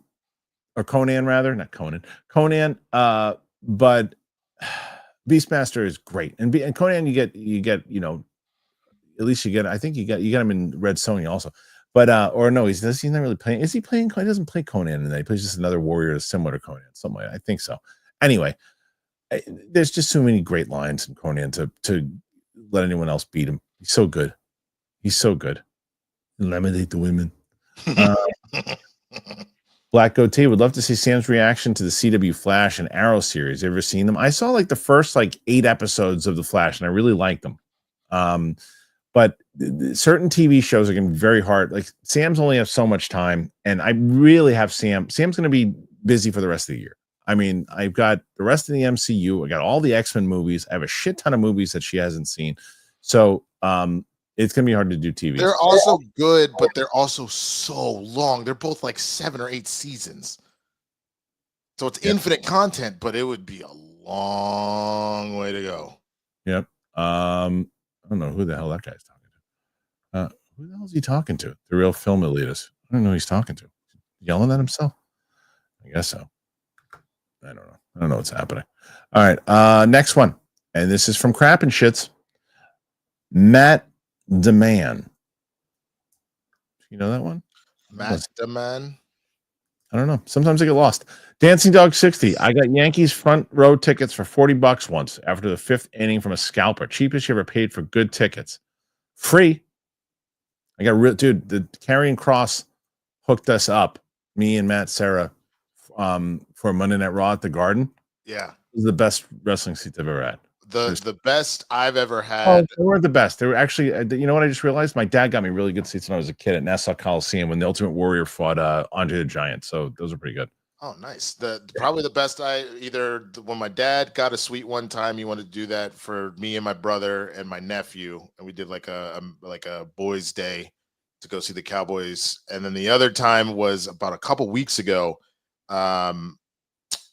Conan rather, not Conan. Conan, but Beastmaster is great. And Conan you get, at least you get, I think you get him in Red Sonja also. But or no, he's not really playing. Is he playing? He doesn't play Conan, and he plays just another warrior that's similar to Conan. Something like that. I think so. Anyway, there's just so many great lines in Conan to let anyone else beat him. He's so good. He's so good. Eliminate the women. Black Goatee would love to see Sam's reaction to the CW Flash and Arrow series. Ever seen them? I saw like the first 8 episodes of the Flash, and I really liked them. But certain TV shows are going to be very hard. Like Sam's only has so much time, and I really have Sam. Sam's going to be busy for the rest of the year. I mean, I've got the rest of the MCU. I got all the X-Men movies. I have a shit ton of movies that she hasn't seen. So it's going to be hard to do TV. They're also good, but they're also so long. They're both like 7 or 8 seasons. So it's infinite content, but it would be a long way to go. Yep. I don't know who the hell that guy's talking to. Who the hell is he talking to? The real film elitist. I don't know who he's talking to. Yelling at himself? I guess so. I don't know. I don't know what's happening. All right. Next one. And this is from Crap and Shits. Matt DeMann. You know that one? Matt DeMann? I don't know. Sometimes I get lost. Dancing Dog 60. I got Yankees front row tickets for $40 once after the 5th inning from a scalper. Cheapest you ever paid for good tickets. Free. I got dude. The Karrion Kross hooked us up. Me and Matt Sarah for Monday Night Raw at the Garden. Yeah, This is the best wrestling seats I've ever had. The best I've ever had. Oh, they weren't the best. They were actually. You know what? I just realized my dad got me really good seats when I was a kid at Nassau Coliseum when the Ultimate Warrior fought Andre the Giant. So those are pretty good. Oh, nice. Probably the best. When my dad got a suite one time, he wanted to do that for me and my brother and my nephew, and we did like a boys' day to go see the Cowboys. And then the other time was about a couple weeks ago.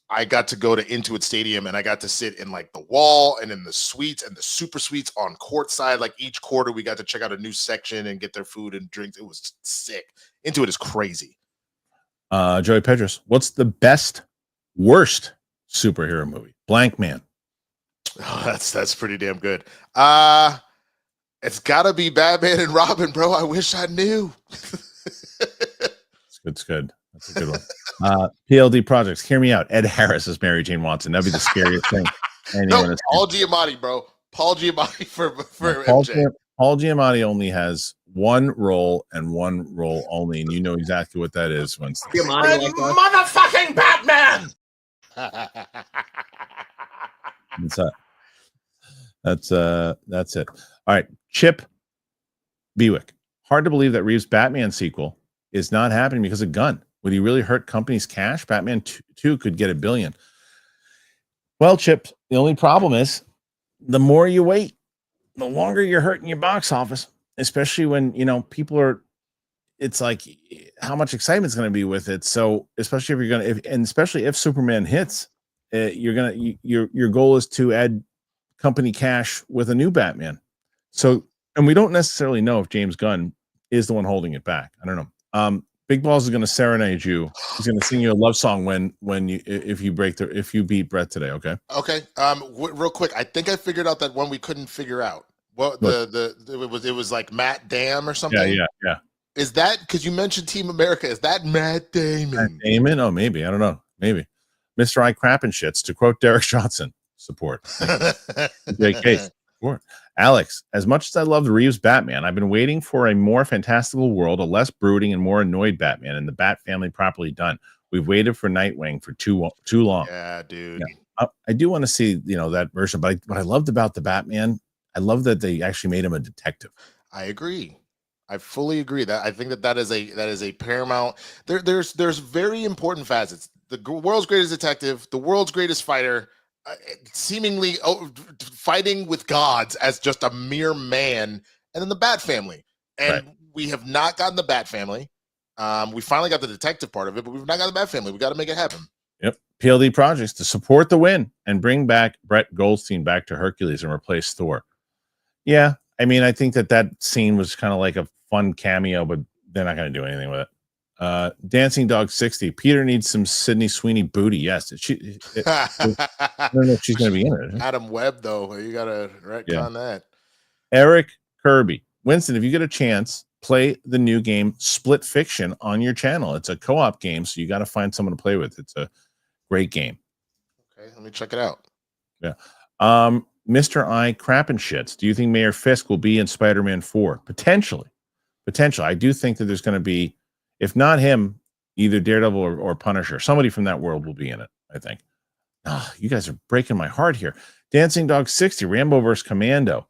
I got to go to Intuit Stadium and I got to sit in like the wall and in the suites and the super suites on courtside. Like each quarter, we got to check out a new section and get their food and drinks. It was sick. Intuit is crazy. Joey Pedros, what's the worst superhero movie? Blank Man. Oh, that's pretty damn good. It's gotta be Batman and Robin, bro. I wish I knew. It's good. That's a good one. PLD Projects, hear me out. Ed Harris is Mary Jane Watson. That'd be the scariest thing. No, Paul Giamatti, bro. Paul Giamatti for MJ. Paul Giamatti only has one role and one role only, and you know exactly what that is. Winston. Motherfucking Batman. That's it. All right, Chip Bewick. Hard to believe that Reeves' Batman sequel is not happening because of Gunn. Would he really hurt companies' cash? Batman 2 could get $1 billion. Well, Chip, the only problem is the more you wait, the longer you're hurting your box office, especially when, people are, it's like how much excitement's going to be with it. So especially if you're going to, and especially if Superman hits, your goal is to add company cash with a new Batman. So, and we don't necessarily know if James Gunn is the one holding it back. I don't know. Big Balls is going to serenade you. He's going to sing you a love song if you beat Brett today. Okay. Okay. Real quick, I think I figured out that one we couldn't figure out. Well, it was like Matt Damon or something. Yeah. Is that because you mentioned Team America? Is that Matt Damon? Matt Damon? Oh, maybe. I don't know. Maybe. Mr. I crap and shits. To quote Derek Johnson, support. JK. Sure. Alex, as much as I love the Reeves Batman, I've been waiting for a more fantastical world, a less brooding and more annoyed Batman, and the Bat family properly done. We've waited for Nightwing for too long. Yeah, dude. Yeah. I do want to see, that version, but what I loved about the Batman, I love that they actually made him a detective. I agree. I fully agree. That I think that is a paramount. There's very important facets. The world's greatest detective, the world's greatest fighter, seemingly fighting with gods as just a mere man, and then the Bat family. And we have not gotten the Bat family. We finally got the detective part of it, but we've not got the Bat family. We got to make it happen. Yep. PLD Projects to support the win and bring back Brett Goldstein back to Hercules and replace Thor. Yeah. I mean, I think that scene was kind of like a fun cameo, but they're not going to do anything with it. Dancing Dog 60. Peter needs some Sydney Sweeney booty. Yes. I don't know if she's going to be in it. Adam Webb, though. You got to retcon that. Eric Kirby. Winston, if you get a chance, play the new game Split Fiction on your channel. It's a co-op game, so you got to find someone to play with. It's a great game. Okay, let me check it out. Yeah. Mr. I crap and shits. Do you think Mayor Fisk will be in Spider-Man 4? Potentially. I do think that there's going to be, if not him, either Daredevil or Punisher. Somebody from that world will be in it, I think. You guys are breaking my heart here. Dancing Dog 60, Rambo vs. Commando.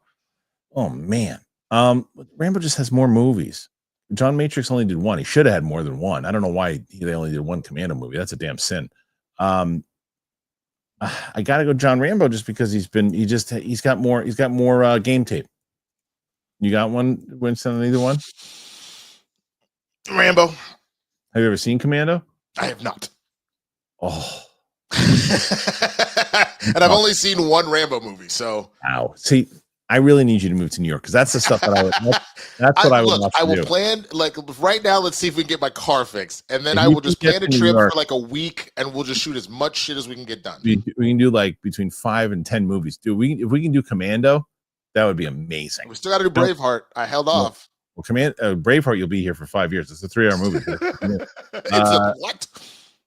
Oh, man. Rambo just has more movies. John Matrix only did one. He should have had more than one. I don't know why they only did one Commando movie. That's a damn sin. I gotta go John Rambo just because he's got more game tape. You got one, Winston, on either one? Rambo. Have you ever seen Commando? I have not. Oh. And I've only seen one Rambo movie, so. Ow. See, I really need you to move to New York because that's the stuff that I would. That's what I would. Look, I will plan right now. Let's see if we can get my car fixed, and then I will just plan a trip for like a week, and we'll just shoot as much shit as we can get done. We can do like between 5 and 10 movies. Dude, if we can do Commando, that would be amazing. We still got to do Braveheart. I held off. Well, Braveheart, you'll be here for 5 years. It's a 3-hour movie. It's a what?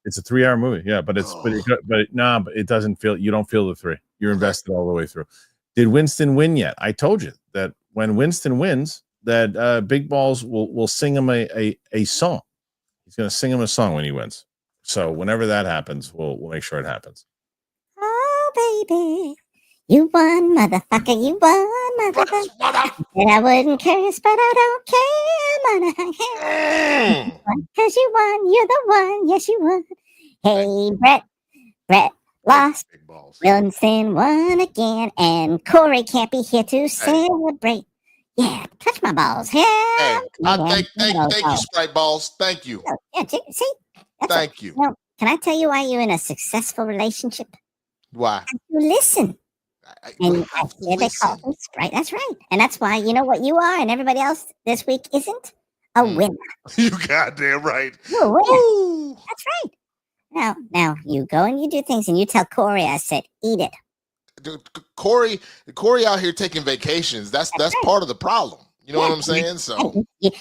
It's a 3-hour movie. Yeah, but it doesn't feel. You don't feel the 3. You're invested all the way through. Did Winston win yet? I told you that when Winston wins, that Big Balls will sing him a song. He's going to sing him a song when he wins. So whenever that happens, we'll make sure it happens. Oh, baby, you won, motherfucker. You won, motherfucker. And I wouldn't curse, but I don't care, motherfucker. Because you won. You're the one. Yes, you won. Hey, Brett lost. Big Balls. Winston won again, and Corey can't be here to celebrate. Yeah, touch my balls. Yeah. Hey, thank you, Sprite Balls. Thank you. Yeah, see? Thank you. Can I tell you why you're in a successful relationship? Why? You listen. And they call them Sprite. That's right. And that's why, you know what you are and everybody else this week isn't? A winner. You goddamn right. You're a winner. That's right. Now you go and you do things and you tell Corey I said, eat it. Dude, Corey out here taking vacations. That's part of the problem. You know what I'm saying? So he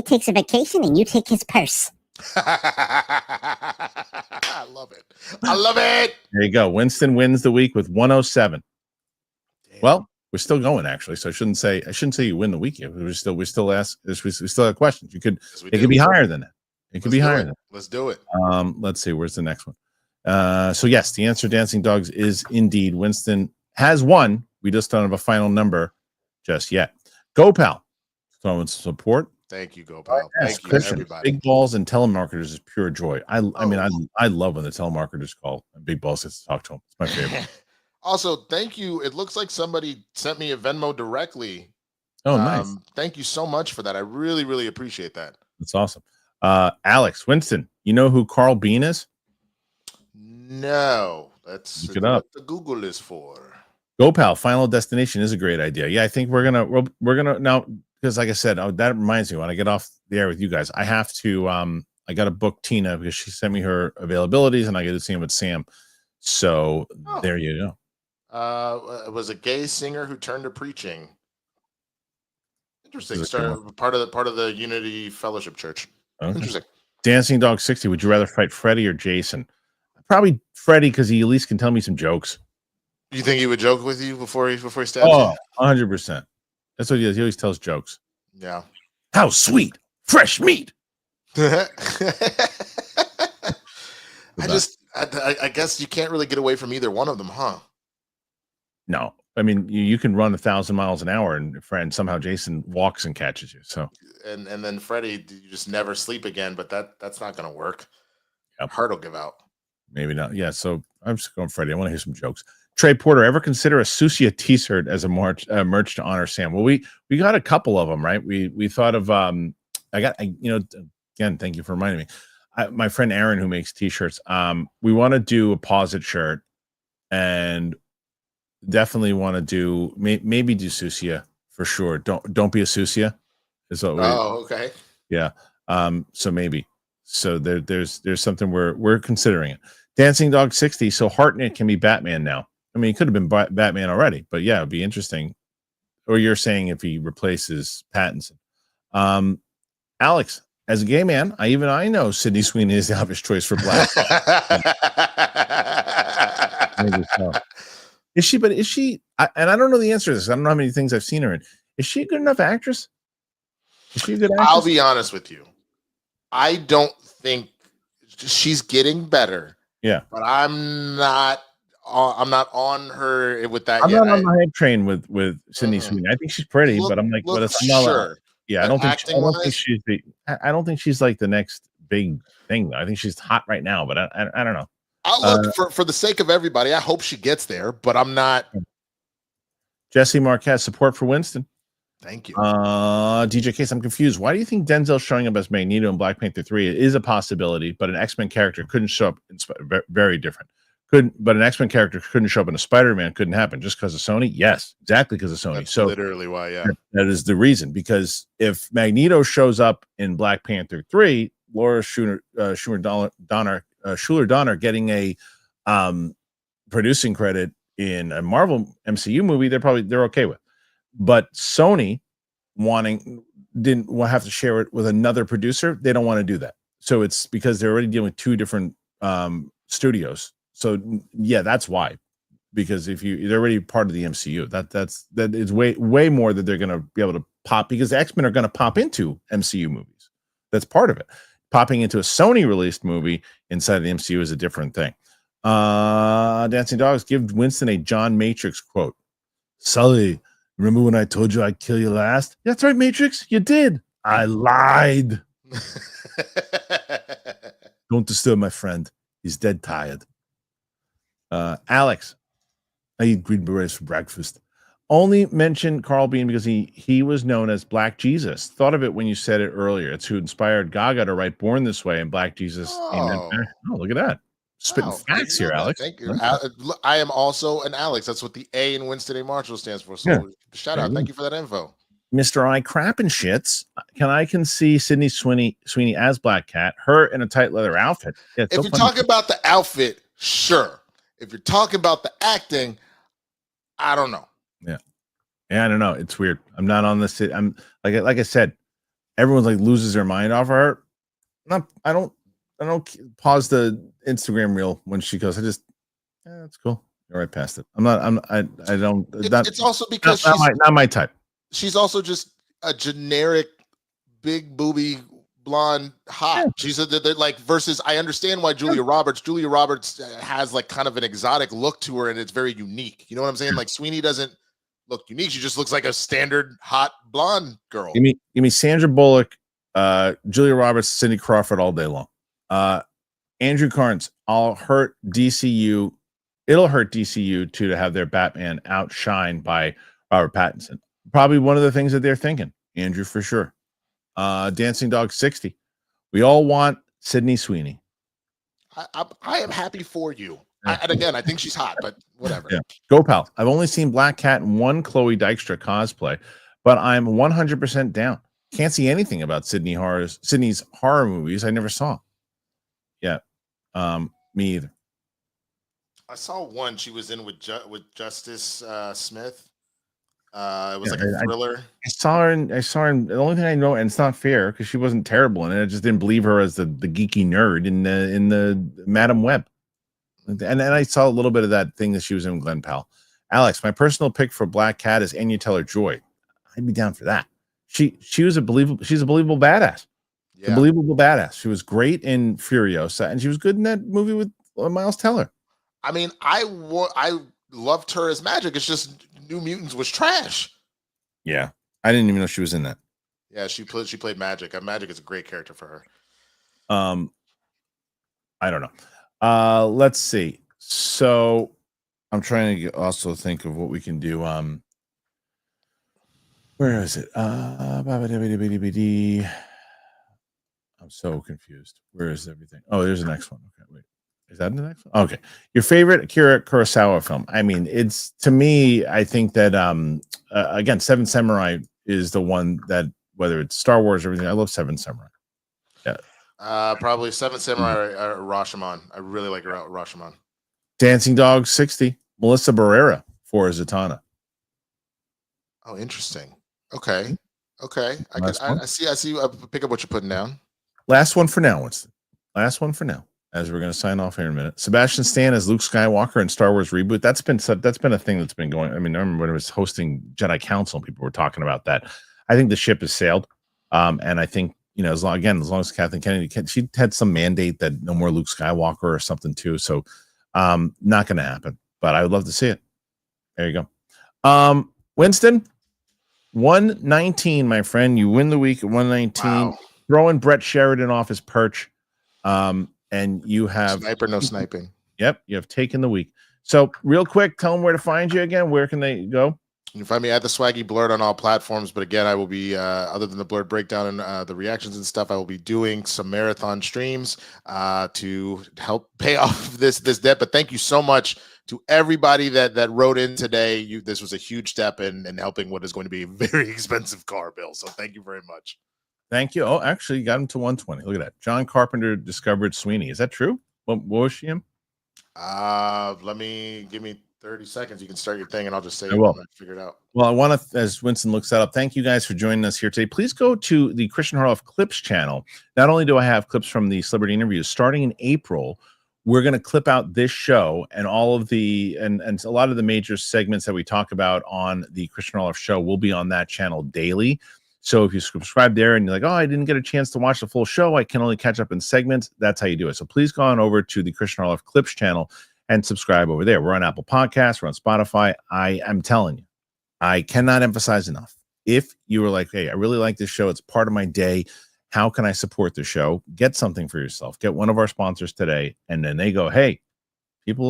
takes a vacation and you take his purse. I love it. There you go. Winston wins the week with 107. Damn. Well, we're still going actually, so I shouldn't say you win the week. We still have questions. It could be higher than that. It could be higher than that. Let's do it. Let's see. Where's the next one? So yes, the answer, Dancing Dogs, is indeed Winston has won. We just don't have a final number just yet. Go Pal, throwing support. Thank you, Go Pal. Thank you, Kristian, everybody. Big Balls and telemarketers is pure joy. I mean, I love when the telemarketers call and Big Balls gets to talk to them. It's my favorite. Also, thank you. It looks like somebody sent me a Venmo directly. Oh, nice. Thank you so much for that. I really, really appreciate that. That's awesome. Alex Winston, you know who Carl Bean is? No, that's look it up. What the Google is for. Go Pal, Final Destination is a great idea. Yeah, I think we're gonna now, because like I said, that reminds me, when I get off the air with you guys, I have to I got to book Tina because she sent me her availabilities and I get to see him with Sam. So there you go. It was a gay singer who turned to preaching. Interesting. Started part of the Unity Fellowship Church. Okay. Interesting. Dancing Dog 60. Would you rather fight Freddy or Jason? Probably Freddy because he at least can tell me some jokes. You think he would joke with you before he stabs Oh, you? 100%. That's what he does. He always tells jokes. Yeah. How sweet, fresh meat. I guess you can't really get away from either one of them, huh? No, I mean you can run 1,000 miles an hour, and somehow Jason walks and catches you. So and then Freddy, you just never sleep again. But that's not gonna work. Yep. Heart will give out. Maybe not. Yeah. So I'm just going Freddy. I want to hear some jokes. Trey Porter, ever consider a Susia t-shirt as a merch to honor Sam? Well, we got a couple of them, right? We thought of again, thank you for reminding me. My friend Aaron, who makes t-shirts, we want to do a Pause It shirt, and definitely want to do maybe do Susia for sure. Don't be a Susia. Is what okay. Yeah. So maybe. So there's something we're considering it. Dancing Dog 60. So Hartnett can be Batman now. I mean, he could have been Batman already, but yeah, it'd be interesting. Or you're saying if he replaces Pattinson. Alex, as a gay man, I know Sydney Sweeney is the obvious choice for Black. Maybe so. Is she? And I don't know the answer to this. I don't know how many things I've seen her in. Is she a good enough actress? Is she a good actress? I'll be honest with you. I don't think she's getting better. Yeah, but I'm not on her with that. I'm yet. not on the hype train with Sydney Sweeney. I think she's pretty, but I'm like, but sure. Yeah, I don't think she's the. I don't think she's like the next big thing. I think she's hot right now, but I don't know. I'll look for the sake of everybody. I hope she gets there, but I'm not. Jesse Marquez, support for Winston. Thank you. DJ Case, I'm confused. Why do you think Denzel showing up as Magneto in Black Panther 3 is a possibility, but an X-Men character couldn't show up very different? But an X-Men character couldn't show up in a Spider-Man couldn't happen just because of Sony? Yes, exactly because of Sony. That's literally why, yeah. That is the reason, because if Magneto shows up in Black Panther 3, Laura Schuler-Donner getting a producing credit in a Marvel MCU movie, they're okay with. But Sony didn't have to share it with another producer. They don't want to do that. So it's because they're already dealing with two different studios. So yeah, that's why. Because they're already part of the MCU. That is way more that they're going to be able to pop, because the X-Men are going to pop into MCU movies. That's part of it. Popping into a Sony released movie inside of the MCU is a different thing. Dancing Dogs, give Winston a John Matrix quote. Sully, remember when I told you I'd kill you last? That's right, Matrix. You did. I lied. Don't disturb my friend. He's dead tired. Alex, I eat green berets for breakfast. Only mention Carl Bean because he was known as Black Jesus. Thought of it when you said it earlier. It's who inspired Gaga to write Born This Way and Black Jesus. Oh, look at that. Spitting facts here, Alex. Thank you. I am also an Alex. That's what the A in Winston A. Marshall stands for. So shout out. Thank you for that info. Mr. I crap and shits. I can see Sydney Sweeney as Black Cat, her in a tight leather outfit. Yeah, if you're talking about the outfit, sure. If you're talking about the acting, I don't know. Yeah, I don't know. It's weird. I'm not on this. I'm like I said, everyone's like loses their mind off of her. I don't pause the Instagram reel when she goes. That's cool. You're right past it. It's also because she's not my type. She's also just a generic big booby blonde hot. She's like versus. I understand why Julia Roberts has like kind of an exotic look to her, and it's very unique. You know what I'm saying? Like Sweeney doesn't look unique. She just looks like a standard hot blonde girl. Give me Sandra Bullock, Julia Roberts, Cindy Crawford all day long. Andrew Carnes, It'll hurt DCU too to have their Batman outshined by Robert Pattinson. Probably one of the things that they're thinking, Andrew, for sure. Dancing Dog 60. We all want Sydney Sweeney. I am happy for you. And again, I think she's hot, but whatever. Yeah. Go, pal. I've only seen Black Cat and one Chloe Dykstra cosplay, but I'm 100% down. Can't see anything about Sydney's horror movies I never saw. Yeah. Me either. I saw one she was in with Justice Smith. It was like a thriller. I saw her in the only thing I know, and it's not fair because she wasn't terrible in it. I just didn't believe her as the geeky nerd in the Madam Web. And I saw a little bit of that thing that she was in Glen Powell. Alex, my personal pick for Black Cat is Anya Taylor-Joy. I'd be down for that. She's a believable badass. Yeah. A believable badass. She was great in Furiosa, and she was good in that movie with Miles Teller. I mean, I loved her as Magic. It's just New Mutants was trash. Yeah, I didn't even know she was in that. Yeah, she played Magic. Magic is a great character for her. I don't know. Let's see. So I'm trying to also think of what we can do. Where is it? I'm so confused. Where is everything? Oh, there's the next one. Okay, wait. Is that the next one? Okay. Your favorite Akira Kurosawa film? I mean, it's, to me, I think that again, Seven Samurai is the one that, whether it's Star Wars or everything, I love Seven Samurai. Yeah. Probably Seven Samurai or Rashomon. I really like Rashomon. Dancing Dog 60. Melissa Barrera for Zatanna. Oh, interesting. Okay. I see. I pick up what you're putting down. Last one for now, Winston. Last one for now, as we're going to sign off here in a minute. Sebastian Stan as Luke Skywalker in Star Wars reboot. That's been a thing that's been going. I mean, I remember when I was hosting Jedi Council, people were talking about that. I think the ship has sailed, and I think, you know, as long as Kathleen Kennedy, she had some mandate that no more Luke Skywalker or something too. So, not going to happen. But I would love to see it. There you go. Winston, 119, my friend. You win the week at 119. Wow. Throwing Brett Sheridan off his perch. And you have sniper, no sniping. Yep, you have taken the week. So real quick, tell them where to find you again. Where can they go? You can find me at the Swaggy Blurred on all platforms. But again, I will be, other than the Blurred breakdown and the reactions and stuff, I will be doing some marathon streams to help pay off this debt. But thank you so much to everybody that wrote in today. This was a huge step in helping what is going to be a very expensive car bill. So thank you very much. Thank you. Oh, actually, you got him to 120. Look at that. John Carpenter discovered Sweeney. Is that true? What was she in? Give me 30 seconds. You can start your thing, and I'll just say I will. Figure it out. Well, I want to, as Winston looks that up, thank you guys for joining us here today. Please go to the Kristian Harloff Clips channel. Not only do I have clips from the celebrity interviews, starting in April, we're going to clip out this show and all of the and a lot of the major segments that we talk about on the Kristian Harloff show will be on that channel daily. So if you subscribe there and you're like, oh, I didn't get a chance to watch the full show, I can only catch up in segments, that's how you do it. So please go on over to the Kristian Harloff Clips channel and subscribe over there. We're on Apple Podcasts, we're on Spotify. I am telling you, I cannot emphasize enough. If you were like, hey, I really like this show, it's part of my day, how can I support the show? Get something for yourself. Get one of our sponsors today. And then they go, hey, people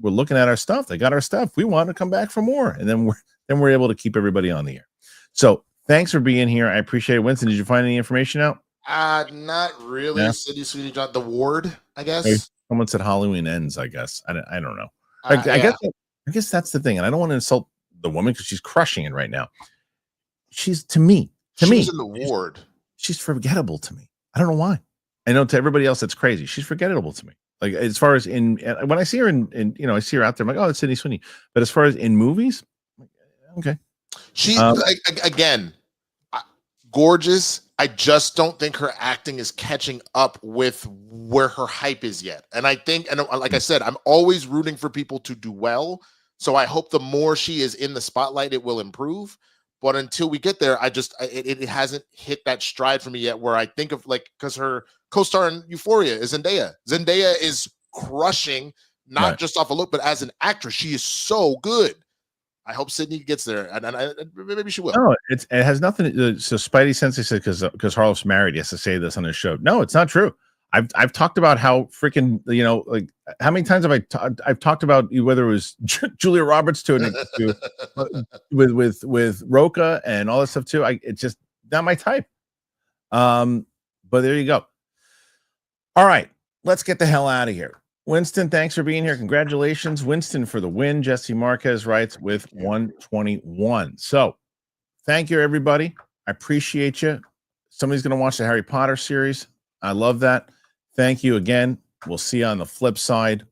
we're looking at our stuff. They got our stuff. We want to come back for more. And then we're able to keep everybody on the air. So thanks for being here. I appreciate it. Winston, did you find any information out? Not really. Yeah. City Sweetie John, the ward, I guess. Someone said Halloween ends, I guess. I don't know. I guess that's the thing. And I don't want to insult the woman because she's crushing it right now. She's to me. She's in the ward. She's forgettable to me. I don't know why. I know to everybody else that's crazy. She's forgettable to me. Like as far as when I see her in I see her out there, I'm like, oh, it's Sydney Sweeney. But as far as in movies, okay. She again, gorgeous. I just don't think her acting is catching up with where her hype is yet. And I think, and like I said, I'm always rooting for people to do well. So I hope the more she is in the spotlight, it will improve. But until we get there, it hasn't hit that stride for me yet where I think of because her co-star in Euphoria is Zendaya. Zendaya is crushing, not just off a look, but as an actress, she is so good. I hope Sydney gets there, and maybe she will. No, it has nothing to do. So Spidey Sensei said because Harloff's married, he has to say this on his show. No, it's not true. I've talked about how freaking, like how many times have I've talked about whether it was Julia Roberts with Roca and all that stuff too. It's just not my type. But there you go. All right, let's get the hell out of here. Winston, thanks for being here. Congratulations, Winston, for the win. Jesse Marquez writes with 121. So thank you, everybody. I appreciate you. Somebody's going to watch the Harry Potter series. I love that. Thank you again. We'll see you on the flip side.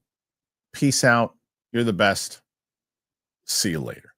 Peace out. You're the best. See you later.